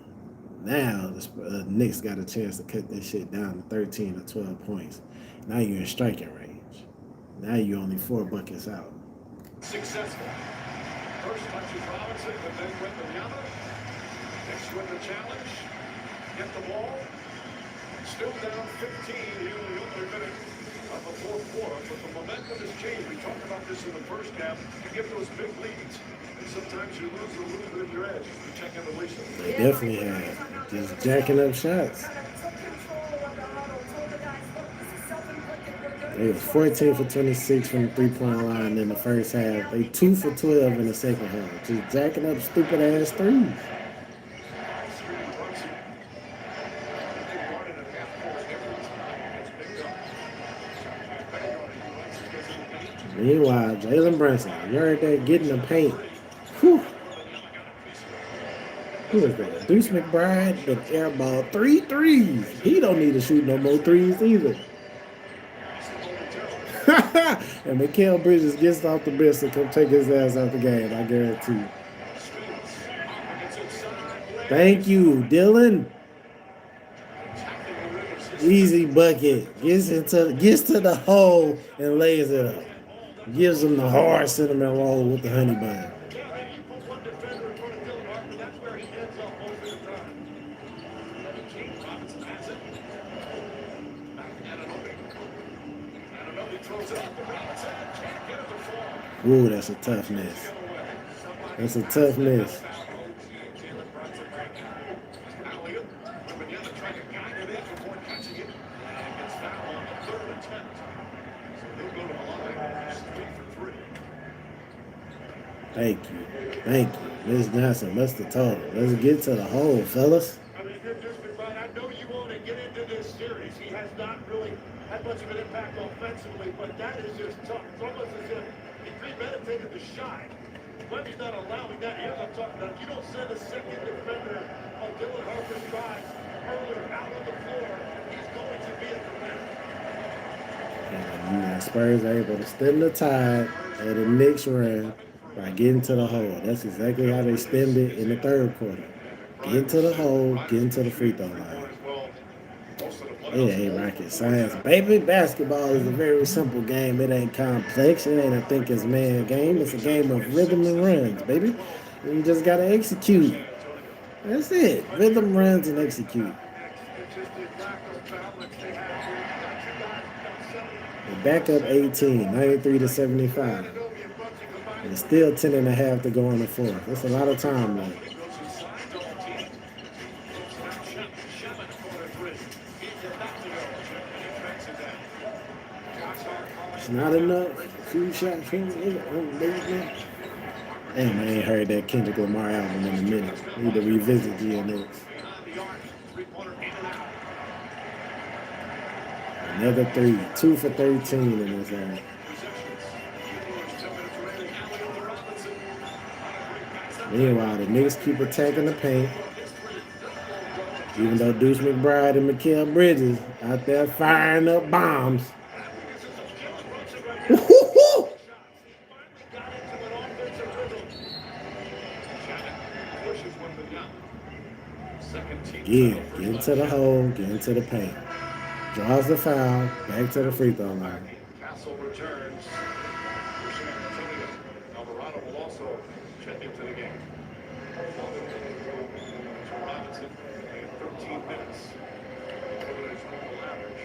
Now the Knicks got a chance to cut this shit down to 13 or 12 points. Now you're in striking range. Now you're only 4 buckets out. Successful. First touches Robinson, but then went to the other. Next win the challenge. Get the ball. Still down 15 here in the opening minute of the fourth quarter. But the momentum has changed. We talked about this in the first half. You get those big leads, and sometimes you lose a little bit of your edge. You check in the Lisa. They definitely have. Just jacking up shots. They was 14 for 26 from the three-point line in the first half. They 2 for 12 in the second half. Just jacking up stupid-ass threes. Meanwhile, Jalen Brunson, you're there getting the paint. Whew. Who is that? Deuce McBride been airball 3 threes. He don't need to shoot no more threes either. And Mikal Bridges gets off the bench to come take his ass out the game, I guarantee. Thank you, Dylan. Easy bucket. Gets to the hole and lays it up. Gives him the hard cinnamon roll with the honey bun. Ooh, that's a tough miss. That's a tough miss. Thank you. Thank you. Miss Johnson, what's the total? Let's get to the hole, fellas. I mean, you're just right. I know you want to get into this series. He has not really had much of an impact offensively, but that is just tough. It's almost as if he premeditated the shot. Wemby's not allowing that. Here's what I'm talking about. You don't send a second defender on Dylan Harper's drives earlier out on the floor. He's going to be a threat. And Spurs are able to stem the tide of the Knicks run by getting to the hole. That's exactly how they stemmed it in the third quarter. Get into the hole, get into the free throw line. It ain't rocket science. Baby, basketball is a very simple game. It ain't complex. It ain't a thinkers man game. It's a game of rhythm and runs, baby. You just got to execute. That's it. Rhythm, runs, and execute. They back up 18, 93-75. And it's still 10 and a half to go on the fourth. That's a lot of time left. It's not enough. Few shots. Damn, I ain't heard that Kendrick Lamar album in a minute. Need to revisit GNX. Another three. 2 for 13 in this game. Meanwhile, the Knicks keep attacking the paint. Even though Deuce McBride and Mikal Bridges out there firing up bombs. Get into the hole, get into the paint. Draws the foul, back to the free throw line. Castle returns. Alvarado will also check into the game. Robinson in 13 minutes. Over his normal average.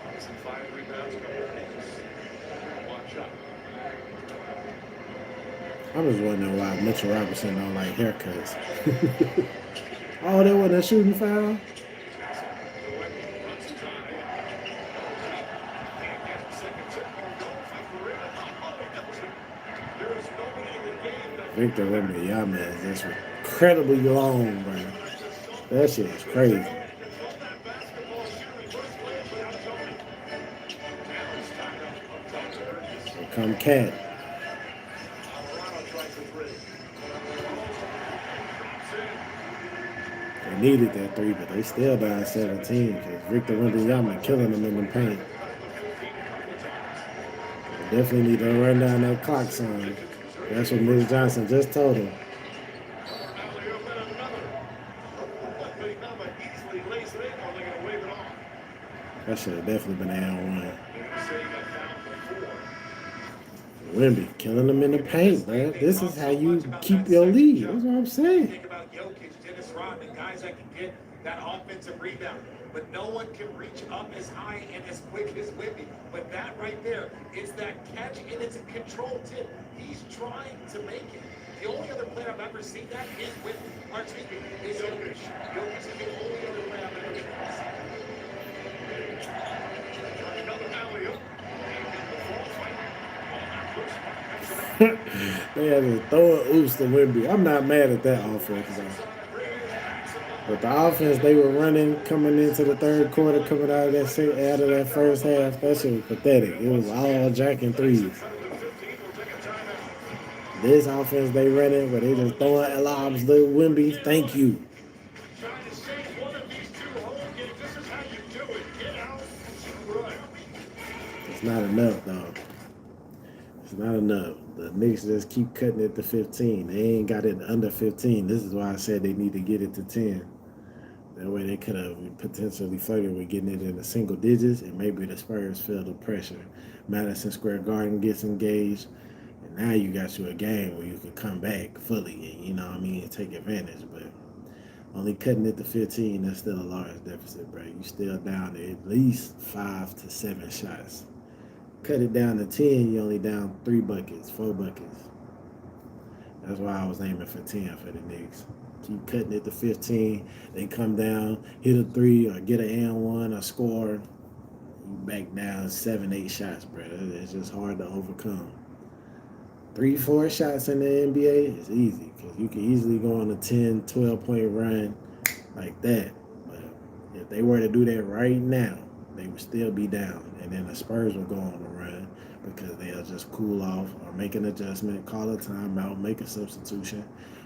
Robinson 5 rebounds, couple of aces. 1 shot. I was wondering why Mitchell Robinson don't like haircuts. Oh, that wasn't a shooting foul? Victor Wembanyama is just incredibly long, bro. That shit is crazy. Here come Cat. They needed that three, but they still down 17 because Victor Wembanyama killing them in the paint. They definitely need to run down that clock some. That's what Miss Johnson just told him. That should have definitely been an N1. Wemby killing them in the paint, man. This is how you keep your lead. That's what I'm saying. Think about Jokic, Dennis Rodman, guys that can get that offensive rebound. But no one can reach up as high and as quick as Wemby. But that right there is that catch, and it's a control tip. He's trying to make it. The only other player I've ever seen that is Wemby. Or excuse me, is Jokic. Jokic is the only other player I've ever seen. They had to throw an oops to Wemby. I'm not mad at that offense, though. But the offense they were running coming into the third quarter, coming out of that first half, that shit was pathetic. It was all jacking threes. This offense they running, where they just throwing lobs to Wemby. Thank you. It's not enough, though. It's not enough. The Knicks just keep cutting it to 15. They ain't got it under 15. This is why I said they need to get it to 10. That way they could have potentially flirted with getting it in the single digits, and maybe the Spurs feel the pressure. Madison Square Garden gets engaged, and now you got you a game where you can come back fully and, you know what I mean, and take advantage. But only cutting it to 15, that's still a large deficit, bro. You still down to at least 5 to 7 shots. Cut it down to 10, you only down 3 buckets, 4 buckets. That's why I was aiming for 10 for the Knicks. Keep cutting it to 15. They come down, hit a 3 or get an N1 or score. You back down 7, 8 shots, bro. It's just hard to overcome. 3-4 shots in the NBA is easy because you can easily go on a 10, 12-point run like that. But if they were to do that right now, they would still be down. And then the Spurs will go on a run because they'll just cool off or make an adjustment, call a timeout, make a substitution.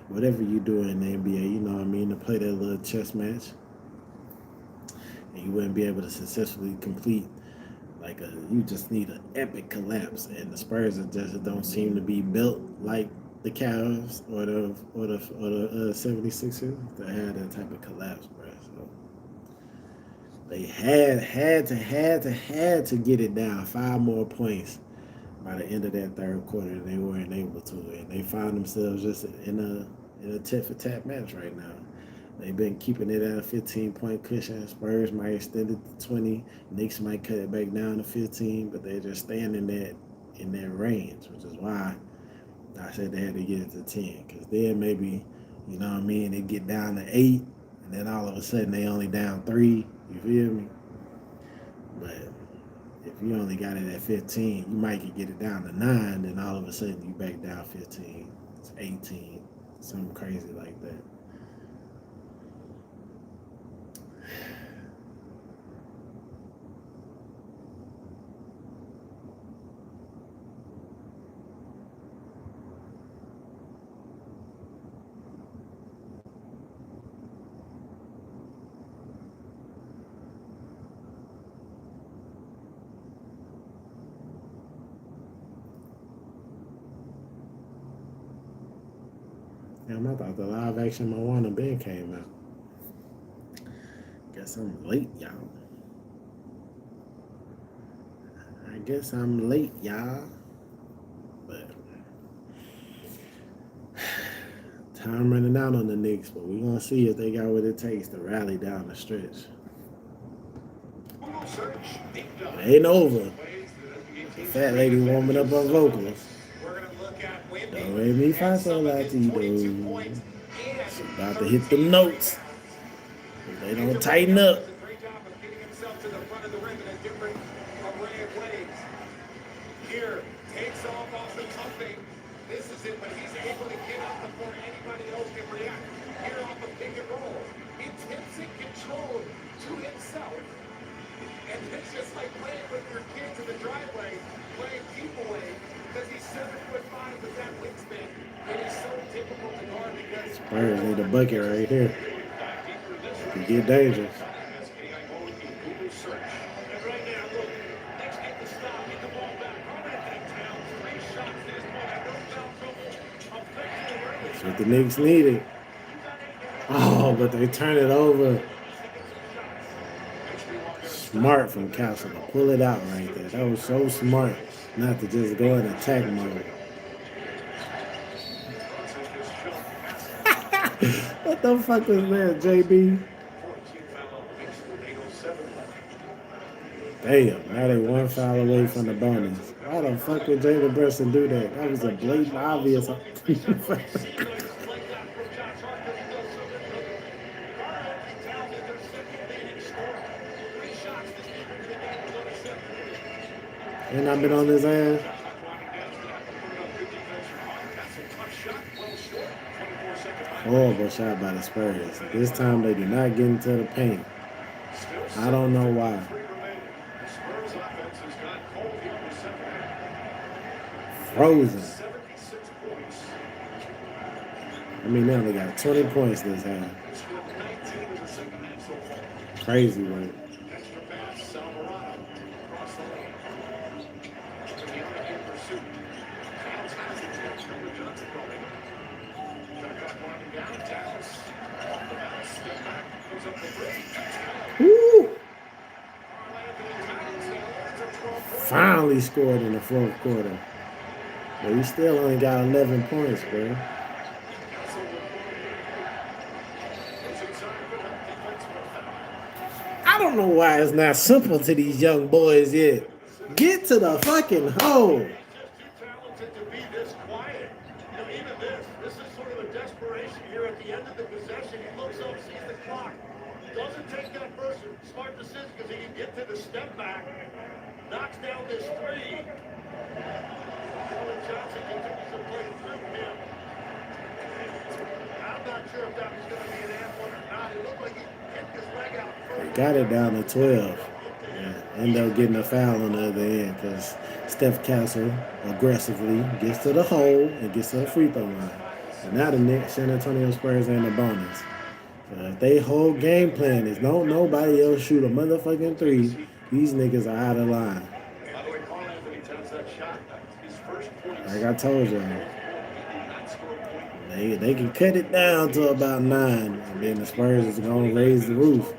Whatever you do in the NBA, you know what I mean, to play that little chess match. And you wouldn't be able to successfully complete you just need an epic collapse, and the Spurs just don't seem to be built like the Cavs or the 76ers that had that type of collapse, bro. So they had to get it down 5 more points by the end of that third quarter. They weren't able to, and they found themselves just in a tit for tat match right now. They've been keeping it at a 15-point cushion. Spurs might extend it to 20. Knicks might cut it back down to 15, but they're just staying in that range, which is why I said they had to get it to 10. Because then maybe, you know what I mean, they get down to 8, and then all of a sudden they only down 3. You feel me? But if you only got it at 15, you might could get it down to 9, then all of a sudden you back down 15. It's 18. Something crazy like that. Damn, I thought the live action Moana Ben came out. Guess I'm late, y'all. But time running out on the Knicks, but we're going to see if they got what it takes to rally down the stretch. It ain't over. The fat lady warming up her vocals. Do re mi fa sol la ti do. She's about to hit them notes. If they don't tighten up. Here, takes off the cuffing. This is it, but he's able to get up before anybody else can react. Here off the pick and roll. He tips it control to himself. And it's just like playing with your kids in the driveway, playing keep away, because he's 7'5" with that wingspan. And he's so difficult to guard because Spurs need a bucket right here. It can get dangerous. That's what the Knicks needed. Oh, but they turn it over. Smart from Castle to pull it out right there. That was so smart not to just go in attack mode. What the fuck was that, JB? Damn, now they 1 foul away from the bonus. Why the fuck would Jalen Brunson do that? That was a blatant, obvious. And I've been on his ass. Horrible shot by the Spurs. This time they do not get into the paint. I don't know why. Frozen. I mean, they only got 20 points this half. Crazy work. Woo! Finally scored in the fourth quarter. But he still only got 11 points, bro. I don't know why it's not simple to these young boys yet. Get to the fucking hole. Doesn't take that first smart decision because he can get to the step back, knocks down this three. Johnson continues to sure if that was going to be an and one or not. It looked like he kicked his leg out They first. got it down to 12. Yeah, end up getting a foul on the other end because Steph Castle aggressively gets to the hole and gets to the free throw line. And now the Knicks, San Antonio Spurs are in the bonus. So if they whole game plan is don't nobody else shoot a motherfucking three, these niggas are out of line. By the way, Carl Anthony Towns, that shot, his first point. Like I told y'all, He did not score a point. they can cut it down to about 9, and then the Spurs is gonna raise the roof.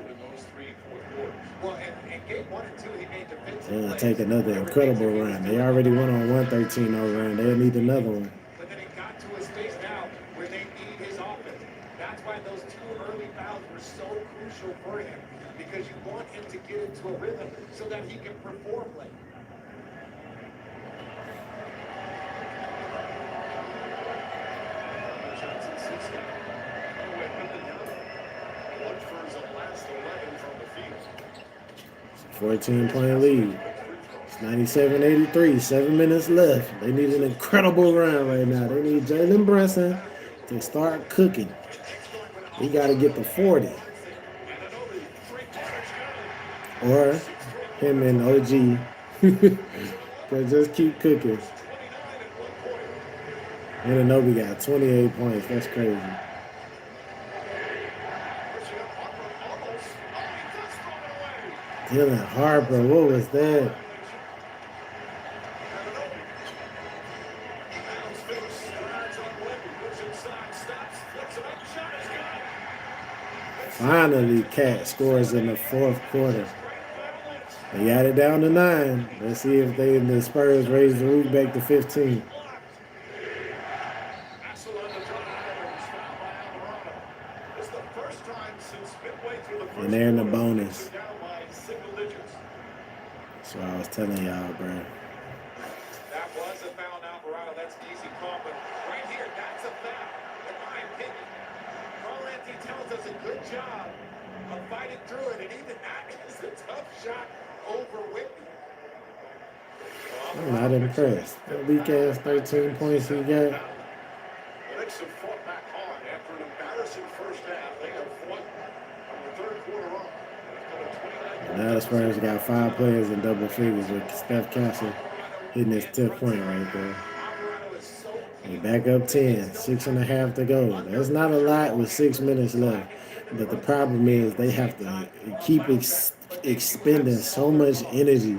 Well, in game 1 and 2, he made defensive They'll plays. take another incredible run. They already went on 113-0 run. They'll need another one. But then it got to a space now where they need his offense. That's why those 2 early fouls were so crucial for him, because you want him to get into a rhythm so that he can perform late. Johnson 16. By the way, one for his last 11 from the field. 14-point lead. It's 97-83. 7 minutes left. They need an incredible run right now. They need Jalen Brunson to start cooking. He got to get to 40. Or him and OG. They just keep cooking. Anunoby got 28 points. That's crazy. Dylan Harper, what was that? Finally, Cat scores in the fourth quarter. They got it down to 9. Let's see if the Spurs raise the roof back to 15. And they're in the bonus. That's what I was telling y'all, bro. That was a foul now, Alvarado. That's an easy call, but right here, that's a foul, in my opinion. Carl Anthony Towns does a good job of fighting through it, and even that is a tough shot over Whitney. I'm not impressed. That weak ass 13 points he got. The Knicks have fought back hard after an embarrassing first half. They have fought from the third quarter on. Now the Spurs got 5 players in double figures with Steph Castle hitting his 10th point right there. They back up 10, 6.5 to go. That's not a lot with 6 minutes left. But the problem is they have to keep expending so much energy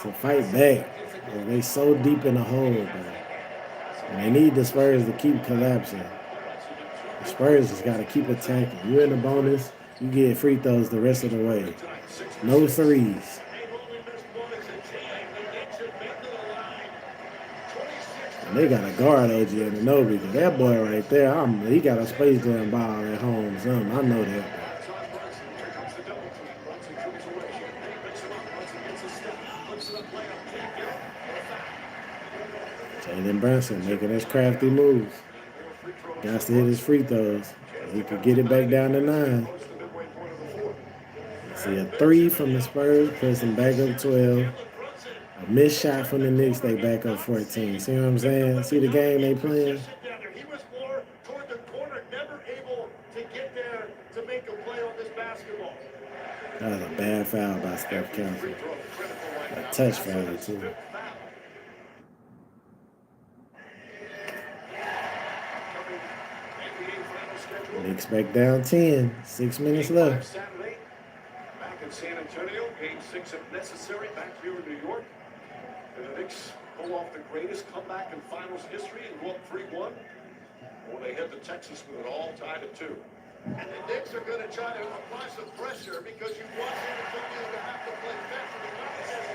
to fight back. And they so deep in the hole, bro. And they need the Spurs to keep collapsing. The Spurs just got to keep attacking. You're in the bonus, you get free throws the rest of the way. No threes. And they got to guard OG Anunoby, because that boy right there, he got a Space Jam ball at home. Something. I know that. Jalen Brunson making his crafty moves. Got to hit his free throws. He could get it back down to 9. See a 3 from the Spurs, puts them back up 12. A missed shot from the Knicks, they back up 14. See what I'm saying? See the game they playing? He was more toward the corner, never able to get there to make a play on this basketball. That was a bad foul by Steph Castle. A touch foul, too. Knicks back down 10. 6 minutes left. Saturday, back in San Antonio, game 6 if necessary, back here in New York. And the Knicks pull off the greatest comeback in finals history and go up 3-1. Or they head to Texas with it all tied at 2. And the Knicks are going to try to apply some pressure because you want San Antonio to have to play faster than that.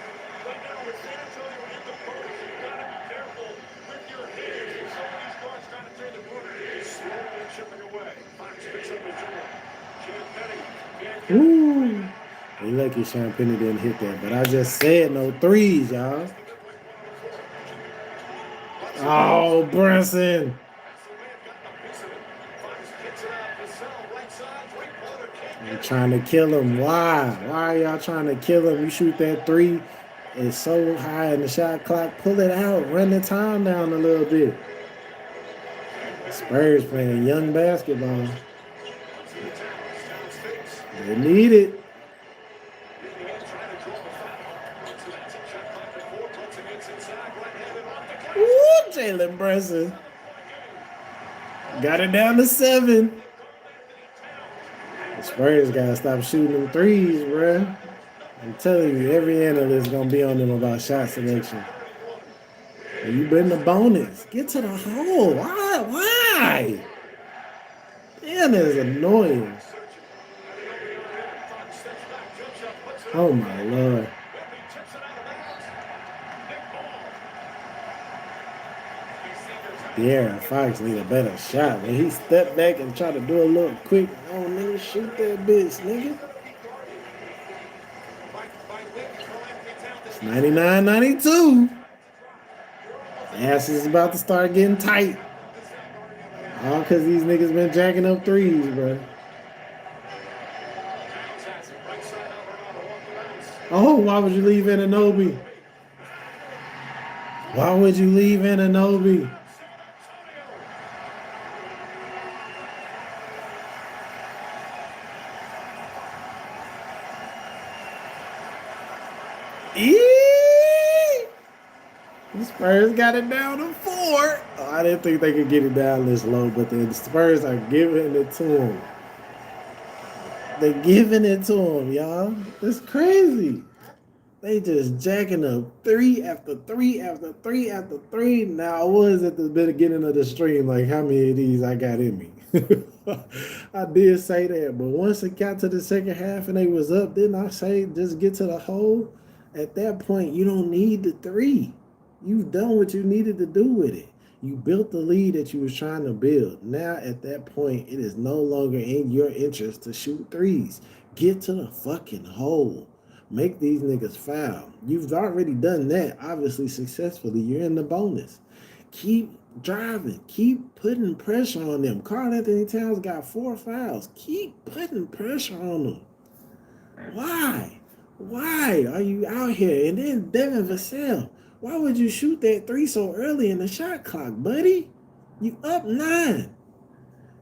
Right now with San Antonio in the post, you've got to be careful with your hands. And some of these guards trying to turn the corner. Slowly chipping away. Fox picks up the dribble. Champagny can't get Ooh. They lucky Sean Penny didn't hit that, but I just said no threes, y'all. Oh, Brunson. You're trying to kill him. Why? Why are y'all trying to kill him? You shoot that 3. It's so high in the shot clock. Pull it out. Run the time down a little bit. Spurs playing young basketball. They need it. Ooh, Jalen Brunson. Got it down to 7. The Spurs gotta stop shooting them threes, bruh. I'm telling you, every analyst gonna be on them about shot selection. And you been the bonus. Get to the hole. Why? Why? Damn, that is annoying. Oh my Lord. De'Aaron Fox need a better shot. When he stepped back and tried to do a little quick, oh nigga, shoot that bitch, nigga. It's 99-92. The ass is about to start getting tight. All because these niggas been jacking up threes, bro. Oh, why would you leave Anunoby? Why would you leave Anunoby? The Spurs got it down to 4. Oh, I didn't think they could get it down this low, but the Spurs are giving it to them. They're giving it to them, y'all. It's crazy. They just jacking up 3 after 3 after 3 after 3. Now, I was at the beginning of the stream, like, how many of these I got in me? I did say that, but once it got to the second half and they was up, didn't I say just get to the hole? At that point, you don't need the 3. You've done what you needed to do with it. You built the lead that you was trying to build. Now, at that point, it is no longer in your interest to shoot threes. Get to the fucking hole. Make these niggas foul. You've already done that, obviously successfully. You're in the bonus. Keep driving. Keep putting pressure on them. Karl-Anthony Towns got 4 fouls. Keep putting pressure on them. Why? Why are you out here? And then Devin Vassell. Why would you shoot that 3 so early in the shot clock, buddy? You up 9.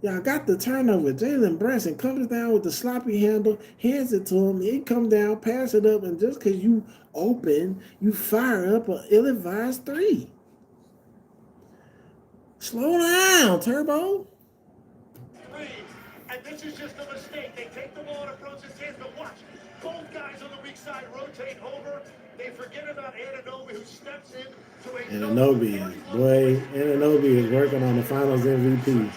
Y'all got the turnover. Jalen Brunson comes down with the sloppy handle, hands it to him. He come down, pass it up, and just because you open, you fire up an ill-advised 3. Slow down, Turbo. And this is just a mistake. They take the ball and approach his hands, but watch. Both guys on the weak side rotate over. They forget about Anunoby, who steps in to a Anunoby is working on the Finals MVP.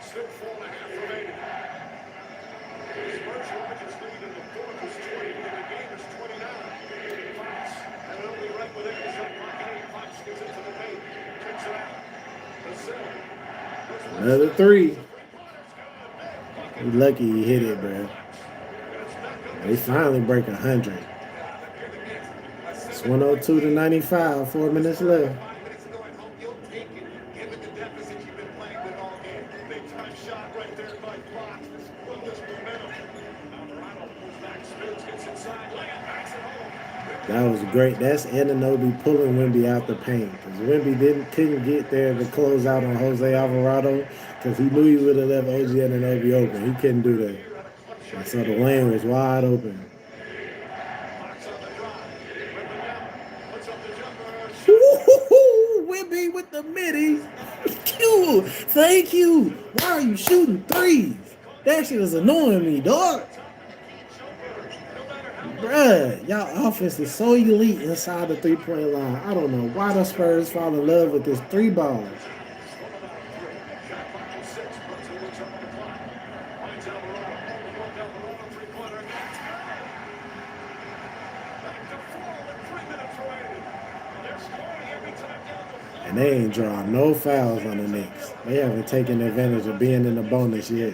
Still 4.5 remaining. Spurs Rockets lead in the fourth is 20, and the game is 29. Fox, and only right with it, shot clock. Fox gets into the paint, kicks it out. Another 3. You lucky he hit it, bro. They finally break 100. It's 102-95, 4 minutes left. That was great. That's Anunoby pulling Wemby out the paint. Because Wemby couldn't get there to close out on Jose Alvarado because he knew he would have left OG Anunoby open. He couldn't do that. And so the lane was wide open. Wemby with the middies. Thank you. Why are you shooting 3s? That shit is annoying me, dog. Bruh, y'all offense is so elite inside the 3-point line. I don't know why the Spurs fall in love with this 3 ball. And they ain't drawing no fouls on the Knicks. They haven't taken advantage of being in the bonus yet.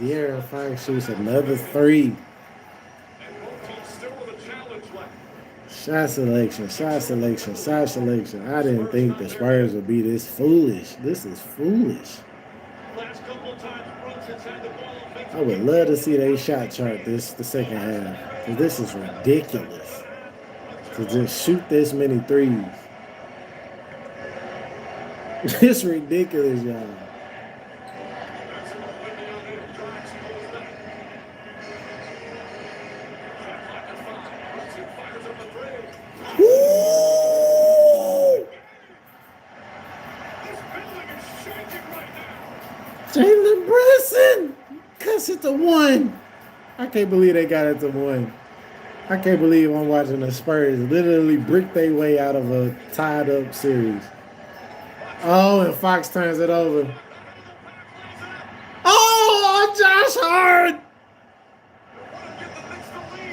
De'Aaron Fox shoots another 3. Shot selection, shot selection, shot selection. I didn't think the Spurs would be this foolish. This is foolish. Last couple of times Brunson's had the ball I would love to see they shot chart the second half. Because this is ridiculous. To just shoot this many threes. It's ridiculous, y'all. Woo! Jalen Brunson cuts it to 1. I can't believe they got it to 1. I can't believe I'm watching the Spurs literally brick their way out of a tied up series. Oh, and Fox turns it over. Oh, Josh Hart!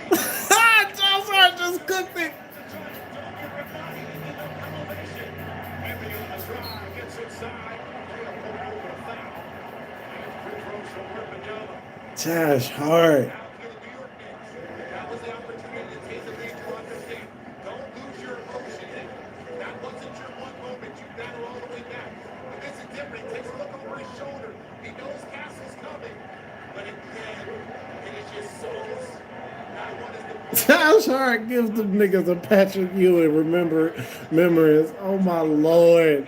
Josh Hart just cooked it. Josh Hart. That was the opportunity to take the lead to understand. Don't lose your emotion. That wasn't your one moment. You battle all the way back. But this is different. He takes a look over his shoulder. He knows Castle's coming. But again, it is just so. That one is the Josh Hart gives them niggas a Patrick Ewing remembrance. Oh my Lord.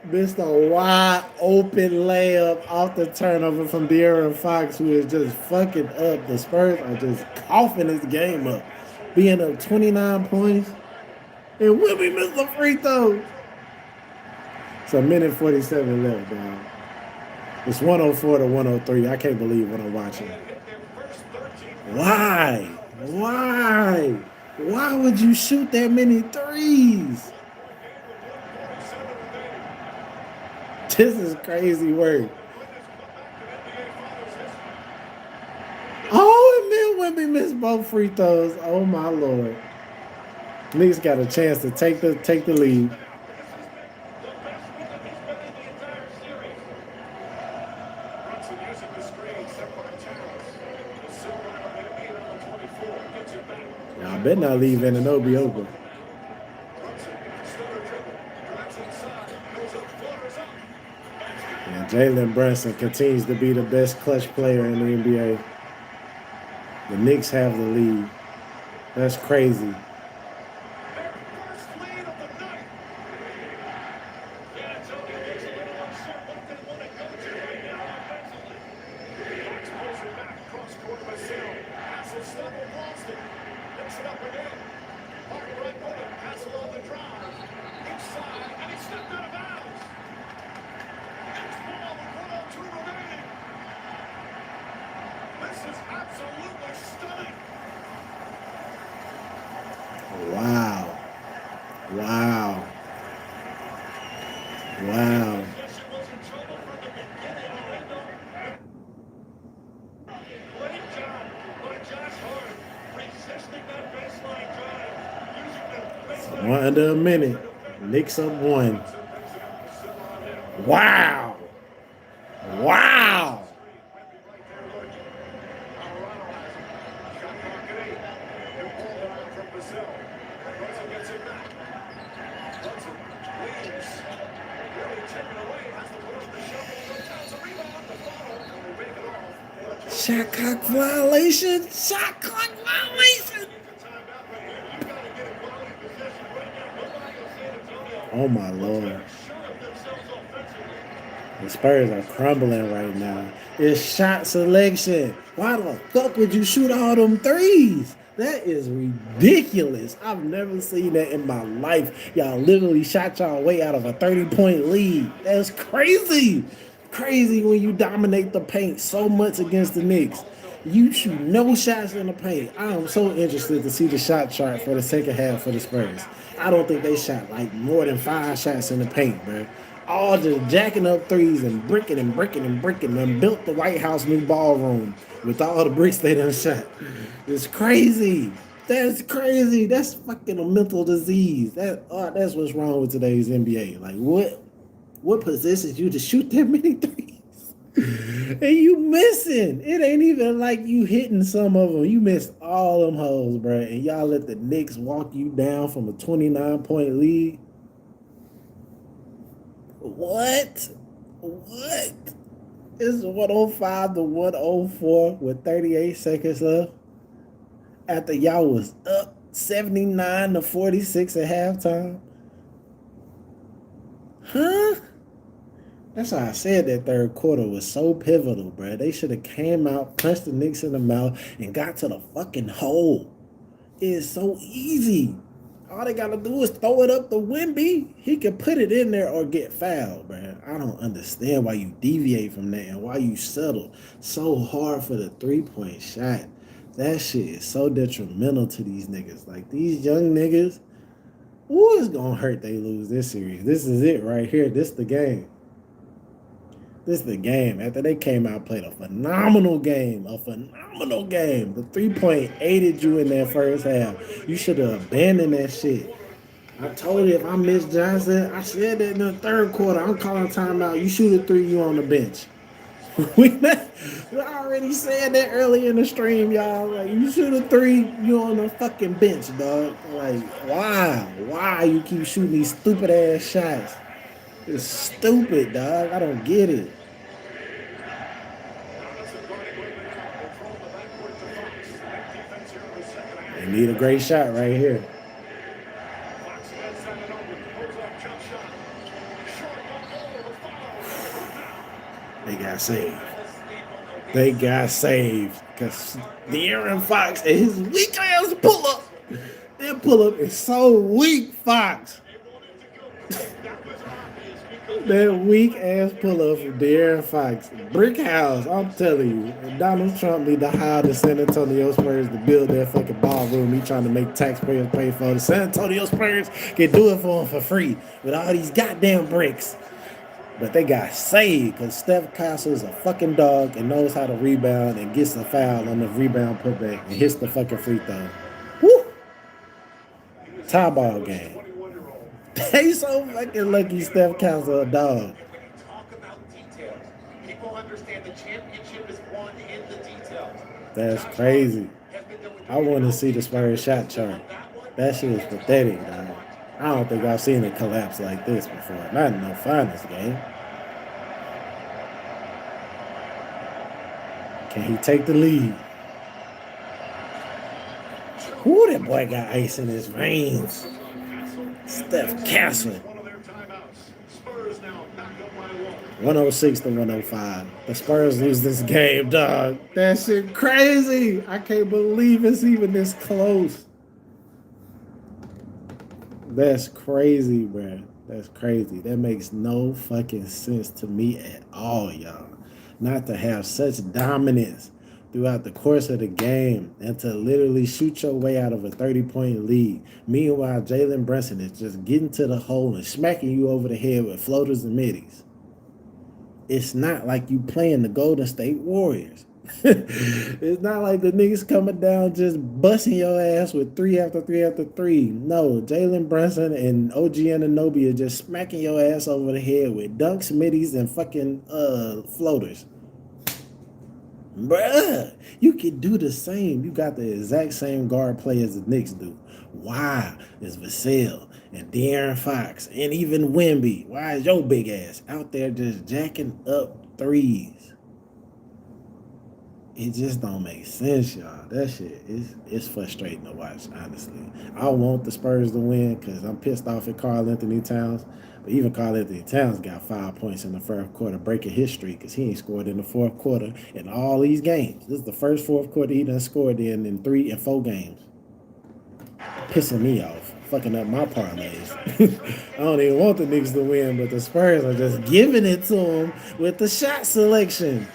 Missed a wide open layup off the turnover from De'Aaron Fox, who is just fucking up. The Spurs are just coughing this game up. Being up 29 points. And Wimby missed the free throw. It's a minute 47 left, dog. It's 104 to 103. I can't believe what I'm watching. Why? Why? Why would you shoot that many threes? This is crazy work. Oh, and then Wimby missed both free throws. Oh my Lord. Knicks got a chance to take the lead. Y'all better not leave Anunoby open. And Jalen Brunson continues to be the best clutch player in the NBA. The Knicks have the lead. That's crazy. Wow. Wow. Wow. So under a minute. Knicks up 1. Wow. Wow. Shot clock violation. Shot clock violation. Oh my Lord. The Spurs are crumbling right now. It's shot selection. Why the fuck would you shoot all them threes? That is ridiculous. I've never seen that in my life. Y'all literally shot y'all way out of a 30-point lead. That's crazy. Crazy when you dominate the paint so much against the Knicks. You shoot no shots in the paint. I am so interested to see the shot chart for the second half for the Spurs. I don't think they shot like more than 5 shots in the paint, bro. All just jacking up threes and bricking and built the White House new ballroom with all the bricks they done shot. It's crazy. That's crazy. That's fucking a mental disease. That's what's wrong with today's NBA. Like what possesses you to shoot that many threes? And you missing. It ain't even like you hitting some of them. You missed all them hoes, bro. And y'all let the Knicks walk you down from a 29-point lead. What? What? It's 105 to 104 with 38 seconds left. After y'all was up 79 to 46 at halftime. Huh? That's why I said that third quarter was so pivotal, bro. They should have came out, punched the Knicks in the mouth, and got to the fucking hole. It's so easy. All they gotta do is throw it up to Wemby. He can put it in there or get fouled, bro. I don't understand why you deviate from that and why you settle so hard for the three-point shot. That shit is so detrimental to these niggas. Like, these young niggas, ooh, it's gonna hurt they lose this series. This is it right here. This the game. This is the game. After they came out, played a phenomenal game. A phenomenal game. The 3-point aided you in that first half. You should have abandoned that shit. I told you if I miss Johnson, I said that in the third quarter. I'm calling timeout. You shoot a three, you on the bench. We already said that earlier in the stream, y'all. Like, you shoot a three, you on the fucking bench, dog. Like, why? Why you keep shooting these stupid ass shots? It's stupid, dog. I don't get it. They need a great shot right here. They got saved. They got saved because De'Aaron Fox and his weak ass pull up. That pull up is so weak, Fox. That weak ass pull up from De'Aaron Fox. Brick house, I'm telling you. Donald Trump need to hire the San Antonio Spurs to build their fucking ballroom. He trying to make taxpayers pay for it. The San Antonio Spurs can do it for him for free with all these goddamn bricks. But they got saved because Steph Castle is a fucking dog and knows how to rebound and gets a foul on the rebound putback and hits the fucking free throw. Woo! Tie ball game. They so fucking lucky Steph Castle a dog. When you talk about details, people understand the championship is won in the details. That's crazy. I want to see the Spurs shot chart. That shit is pathetic, dog. I don't think I've seen it collapse like this before. Not in no finals game. Can he take the lead? Whoo, that boy got ice in his veins. Steph Castle. 106 to 105. The Spurs lose this game, dog. That shit crazy. I can't believe it's even this close. That's crazy, bro. That's crazy. That makes no fucking sense to me at all, y'all. Not to have such dominance throughout the course of the game and to literally shoot your way out of a 30-point lead. Meanwhile, Jalen Brunson is just getting to the hole and smacking you over the head with floaters and middies. It's not like you playing the Golden State Warriors. It's not like the niggas coming down just busting your ass with three after three after three. No, Jalen Brunson and OG Anunoby are just smacking your ass over the head with dunks, middies, and fucking floaters. Bruh, you can do the same. You got the exact same guard play as the Knicks do. Why is Vassell and De'Aaron Fox and even Wemby, why is your big ass out there just jacking up threes? It just don't make sense, y'all. That shit is frustrating to watch, honestly. I want the Spurs to win because I'm pissed off at Karl Anthony Towns. But even Karl Anthony Towns got 5 points in the first quarter, breaking his streak because he ain't scored in the fourth quarter in all these games. This is the first fourth quarter he done scored in 3 and 4 games. Pissing me off, fucking up my parlays. I don't even want the Knicks to win, but the Spurs are just giving it to them with the shot selection.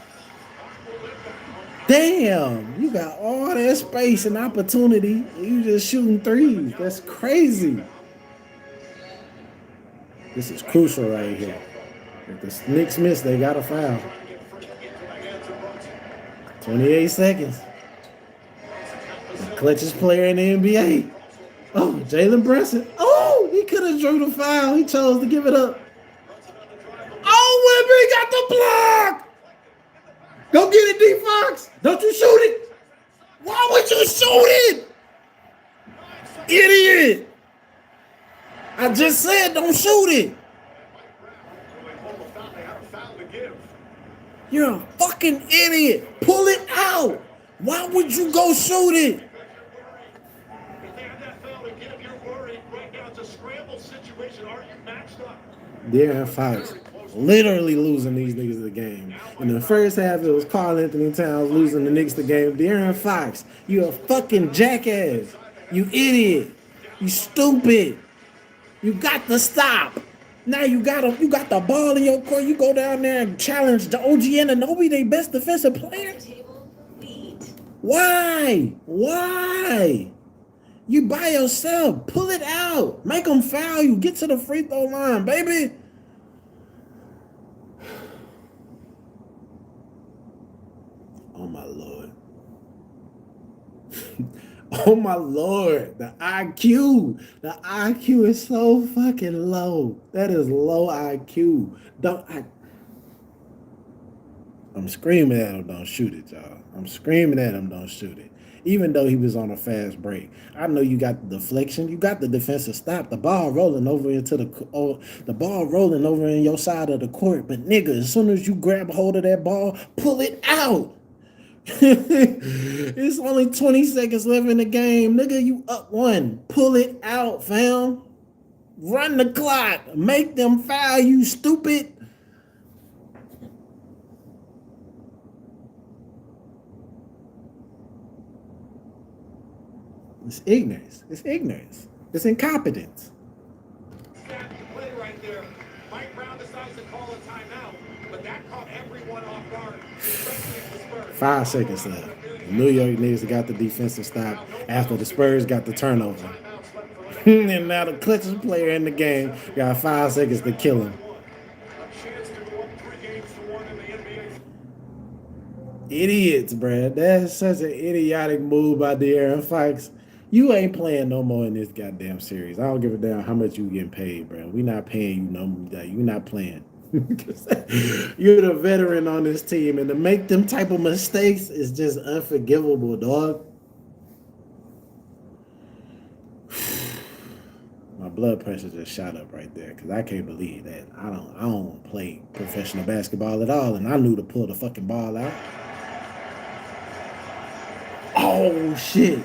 Damn, you got all that space and opportunity, and you just shooting threes. That's crazy. This is crucial right here. If the Knicks miss, they got a foul. 28 seconds. The clutchest player in the NBA. Oh, Jalen Brunson. Oh, he could have drew the foul. He chose to give it up. Oh, Wemby got the block. Go get it, D Fox. Don't you shoot it. Why would you shoot it? Idiot. I just said don't shoot it. You're a fucking idiot. Pull it out. Why would you go shoot it? If they had that foul to give, you're worried right now. It's a scramble situation. Aren't you matched up? De'Aaron Fox literally losing these niggas the game. In the first half, it was Karl Anthony Towns losing the Knicks the game. De'Aaron Fox, you a fucking jackass. You idiot. You stupid. You got to stop. Now you got the ball in your court. You go down there and challenge the OG Anunoby, their best defensive player. Why? Why? You by yourself. Pull it out. Make them foul you. Get to the free throw line, baby. Oh, my Lord. Oh, my Lord. The IQ. The IQ is so fucking low. That is low IQ. I'm screaming at him, don't shoot it, y'all. I'm screaming at him, don't shoot it. Even though he was on a fast break. I know you got the deflection. You got the defensive stop. The ball rolling over into the ball rolling over in your side of the court. But, nigga, as soon as you grab hold of that ball, pull it out. It's only 20 seconds left in the game. Nigga, you up one. Pull it out, fam. Run the clock. Make them foul, you stupid. It's ignorance. It's ignorance. It's incompetence. Snap the play right there. Mike Brown decides to call a timeout, but that caught everyone off guard, especially the Spurs. 5 seconds left. The New York Knicks got the defensive stop after the Spurs got the turnover. And now the clutchest player in the game got 5 seconds to kill him. Idiots, bruh. That's such an idiotic move by De'Aaron Fox. You ain't playing no more in this goddamn series. I don't give a damn how much you getting paid, bro. We not paying you no more. You're not playing. You're the veteran on this team, and to make them type of mistakes is just unforgivable, dog. My blood pressure just shot up right there because I can't believe that. I don't play professional basketball at all, and I knew to pull the fucking ball out. Oh shit!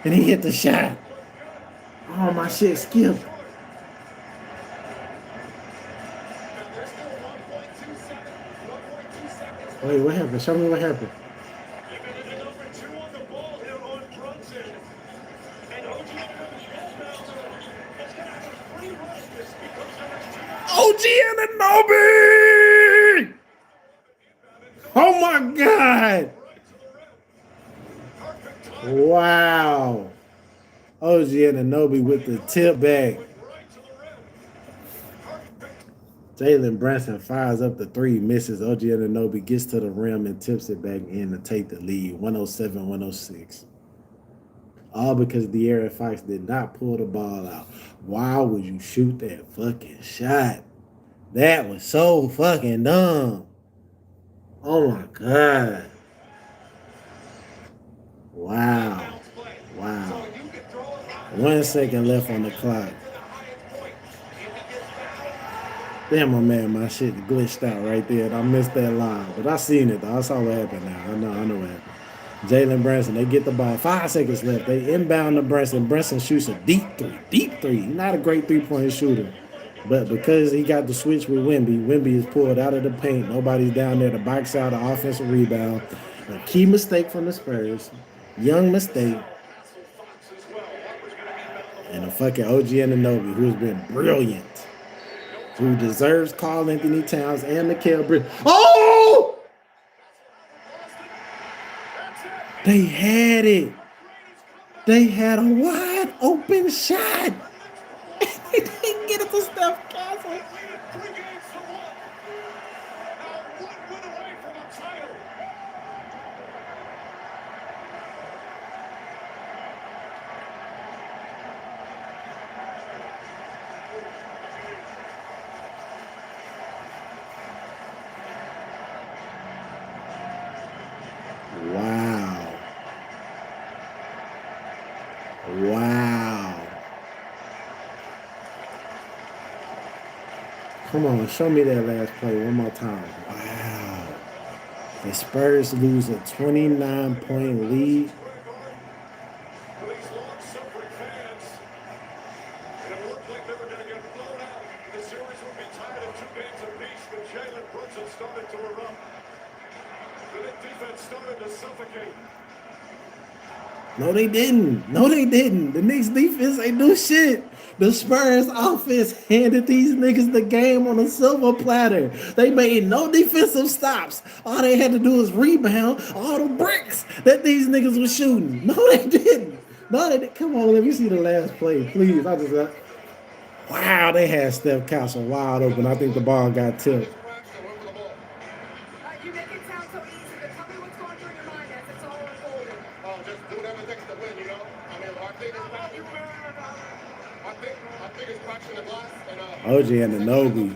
And he hit the shot. Oh, my shit skipped. Wait, what happened? Show me what happened. OG Anunoby! Oh my God! Wow. OG Anunoby with the tip back. Jalen Brunson fires up the three, misses. OG Anunoby gets to the rim and tips it back in to take the lead, 107-106. All because De'Aaron Fox did not pull the ball out. Why would you shoot that fucking shot? That was so fucking dumb. Oh my God. Wow. Wow. 1 second left on the clock. Damn, my shit glitched out right there. I missed that line. But I seen it, though. I saw what happened now. I know what happened. Jalen Brunson, they get the ball. 5 seconds left. They inbound to Brunson. Brunson shoots a deep three. Not a great three-point shooter. But because he got the switch with Wemby is pulled out of the paint. Nobody's down there to box out an offensive rebound. A key mistake from the Spurs. Young mistake. And a fucking OG Anunoby, who's been brilliant. Who deserves Karl Anthony Towns and Mikal Bridges. Oh! They had it. They had a wide open shot. They didn't get it to Steph Castle. Wow. Come on, show me that last play one more time. Wow. The Spurs lose a 29-point lead. For these long-suffering fans, and it looked like they were going to get blown out. The series would be tied at 2 games apiece when Jalen Brunson started to erupt. The Knicks defense started to suffocate. No, they didn't. No, they didn't. The Knicks defense ain't do shit. The Spurs offense handed these niggas the game on a silver platter. They made no defensive stops. All they had to do was rebound all the bricks that these niggas were shooting. No, they didn't. No, they didn't. Come on, let me see the last play, please. Wow, they had Steph Castle wide open. I think the ball got tipped. You make it sound so easy, but tell me what's going through your mind as it's all unfolding. Oh, just do whatever it takes to win, you know? I mean, our biggest cracks in the glass, and OG Anunoby.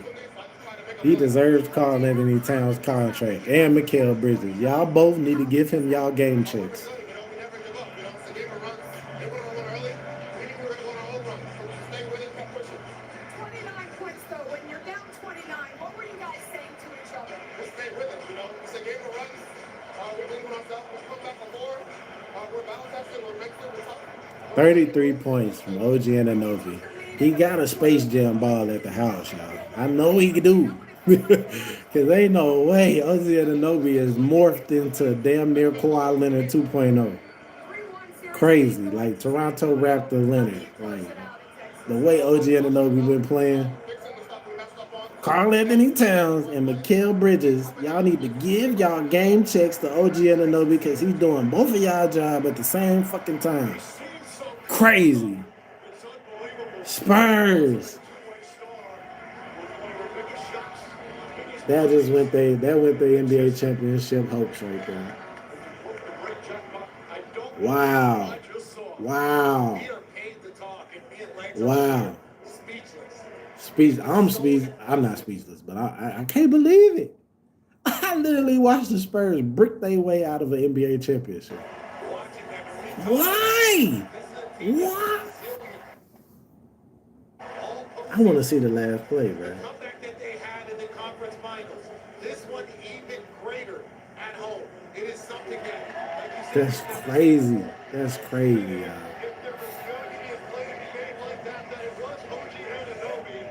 He deserves Karl Anthony Towns' contract and Mikal Bridges. Y'all both need to give him y'all game checks. we never give up, you know? It's a game of runs. They went on early. We knew we were going to go on a whole run. So we just stay with it, keep pushing. 29 points, though. When you're down 29, what were you guys saying to each other? Just stay with it, you know? It's a game of runs. We believe in ourselves. We come back for more. We're battle-tested. We're mental. We're tough. 33 points from OG Anunoby. He got a Space Jam ball at the house, y'all. I know he can do. Because ain't no way OG Anunoby is morphed into damn near Kawhi Leonard 2.0. Crazy. Like Toronto Raptor Leonard. Like the way OG Anunoby been playing. Karl Anthony Towns and Mikal Bridges, y'all need to give y'all game checks to OG Anunoby because he's doing both of y'all job at the same fucking time. Crazy. Spurs. That went their NBA championship hopes right there. Wow. Wow. We are paid to talk, and me and Lex are Wow. speechless. I'm not speechless, but I can't believe it. I literally watched the Spurs brick their way out of an NBA championship. Watching that, Why? What? I want to see the last play, man. comeback that they had in the conference finals. This one even greater at home. It is something that, like you said, That's crazy. That's crazy, y'all. If there was going to be a play in a game like that it was OG Anunoby,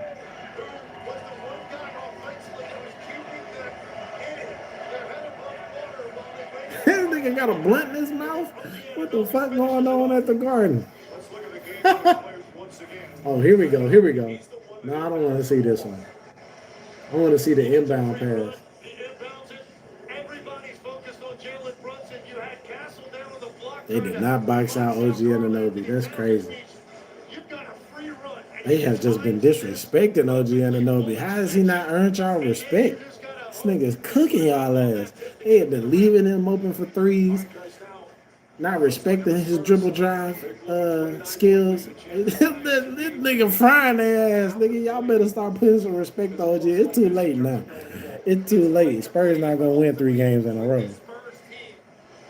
who was the one guy offensively that was keeping them in it. Their head above water while they made This nigga got a blunt in his mouth? What the fuck going on at the Garden? Let's look at the game players once again. Oh, here we go. Here we go. No, I don't want to see this one. I want to see the inbound pass. He inbounds it. Everybody's focused on Jalen Brunson. You had Castle there on the block. They did not box out OG Anunoby. That's crazy. You've got a free run. They have just been disrespecting OG Anunoby. How has he not earned y'all respect? This nigga's cooking y'all ass. They have been leaving him open for threes, not respecting his dribble drive skills. This nigga frying their ass. Nigga, y'all better start putting some respect on OG. It's too late now. It's too late. Spurs not gonna win 3 games in a row. This Spurs team,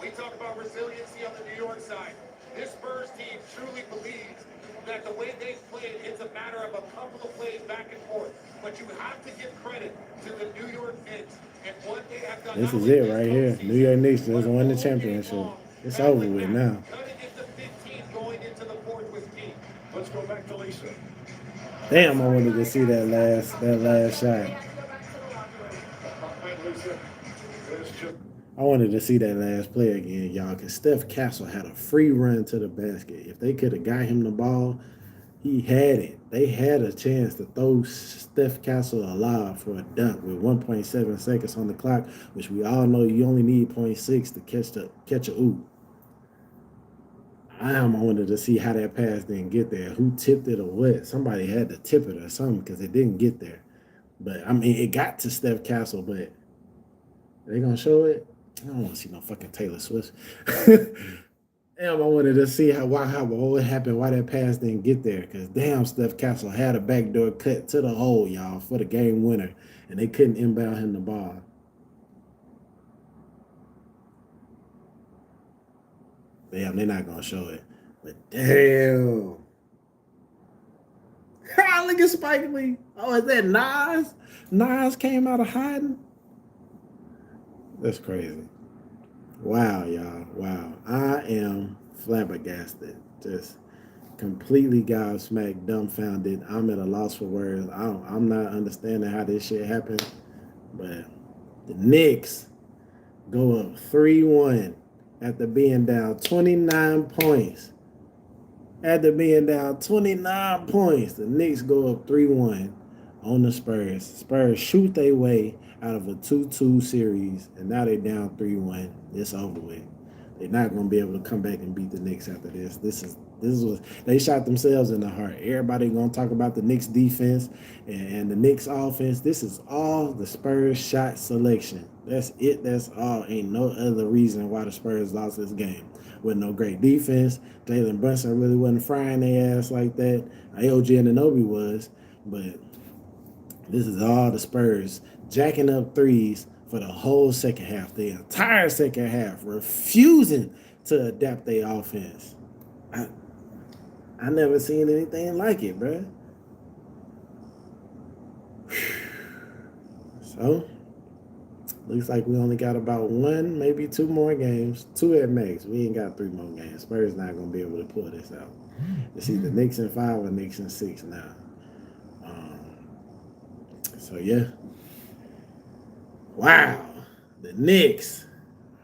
we talk about resiliency on the New York side. This Spurs team truly believes that the way they played, it's a matter of a couple of plays back and forth. But you have to give credit to the New York Knicks and what they have done. This is it right here. New York Knicks just won the championship. It's over with now. Cutting it to 15 going into the fourth with King. Let's go back to Lisa. Damn, I wanted to see that last shot. They had to go back to the locker room. Right, Lisa. There's just I wanted to see that last play again, y'all, because Steph Castle had a free run to the basket. If they could have got him the ball, he had it. They had a chance to throw Steph Castle alive for a dunk with 1.7 seconds on the clock, which we all know you only need 0.6 to catch a oop. I wanted to see how that pass didn't get there. Who tipped it or what? Somebody had to tip it or something because it didn't get there. But, I mean, it got to Steph Castle, but are they going to show it? I don't want to see no fucking Taylor Swift. Damn, I wanted to see what happened, why that pass didn't get there. Because, damn, Steph Castle had a backdoor cut to the hole, y'all, for the game winner. And they couldn't inbound him the ball. Damn, they're not going to show it. But damn. Look at Spike Lee. Oh, is that Nas? Nas came out of hiding? That's crazy. Wow, y'all. Wow. I am flabbergasted. Just completely gobsmacked, dumbfounded. I'm at a loss for words. I'm not understanding how this shit happened. But the Knicks go up 3-1 after being down 29 points. After being down 29 points, the Knicks go up 3-1 on the Spurs. Spurs shoot their way out of a 2-2 series, and now they're down 3-1. It's over with. They're not going to be able to come back and beat the Knicks after this. This was they shot themselves in the heart. Everybody going to talk about the Knicks defense and the Knicks offense. This is all the Spurs shot selection. That's it. That's all. Ain't no other reason why the Spurs lost this game. With no great defense. Jalen Brunson really wasn't frying their ass like that. AOG Anunoby was. But this is all the Spurs jacking up threes for the whole second half. The entire second half. Refusing to adapt their offense. I never seen anything like it, bro. So, looks like we only got about 1, maybe 2 more games. 2 at max. We ain't got 3 more games. Spurs not going to be able to pull this out. It's either Knicks in 5 or Knicks in 6 now. So, yeah. Wow. The Knicks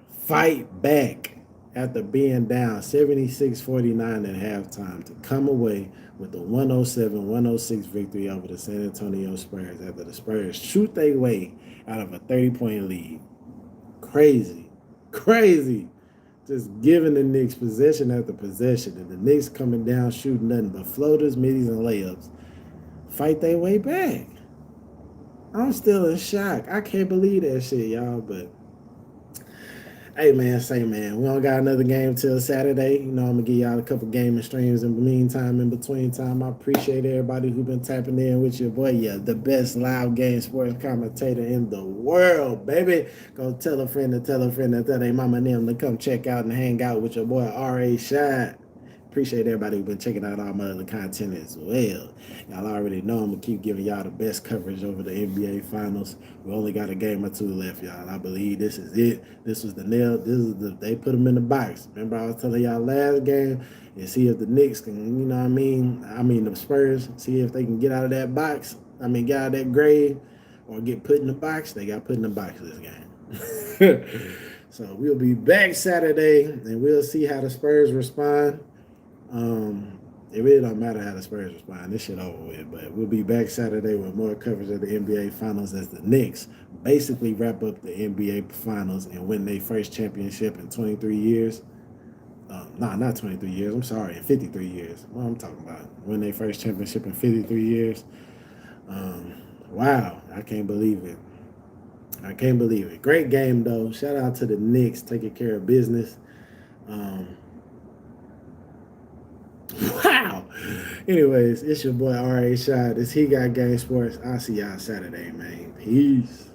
fight back after being down 76-49 at halftime to come away with a 107-106 victory over the San Antonio Spurs after the Spurs shoot their way out of a 30-point lead. Crazy. Just giving the Knicks possession after possession, and the Knicks coming down shooting nothing but floaters, middies, and layups. Fight their way back. I'm still in shock. I can't believe that shit, y'all, but hey, man, we don't got another game till Saturday. You know, I'm going to give y'all a couple gaming streams in the meantime, in between time. I appreciate everybody who been tapping in with your boy. Yeah, the best live game sports commentator in the world, baby. Go tell a friend to tell a friend to tell their mama and them to come check out and hang out with your boy, R.A. Shot. Appreciate everybody who been checking out all my other content as well. Y'all already know I'm going to keep giving y'all the best coverage over the NBA Finals. We only got a game or 2 left, y'all. I believe this is it. This was the nail. They put them in the box. Remember I was telling y'all last game and see if the Knicks can, you know what I mean? The Spurs, see if they can get out of that box. Get out of that grave or get put in the box. They got put in the box this game. So we'll be back Saturday and we'll see how the Spurs respond. It really don't matter how the Spurs respond. This shit over with. But we'll be back Saturday with more coverage of the NBA Finals as the Knicks basically wrap up the NBA Finals and win their first championship in 23 years. Not 23 years. I'm sorry, in 53 years. What I'm talking about. Win their first championship in 53 years. Wow. I can't believe it. Great game, though. Shout out to the Knicks taking care of business. Wow. Anyways, it's your boy R.A. Shot. This He Got Game Sports. I'll see y'all Saturday, man. Peace.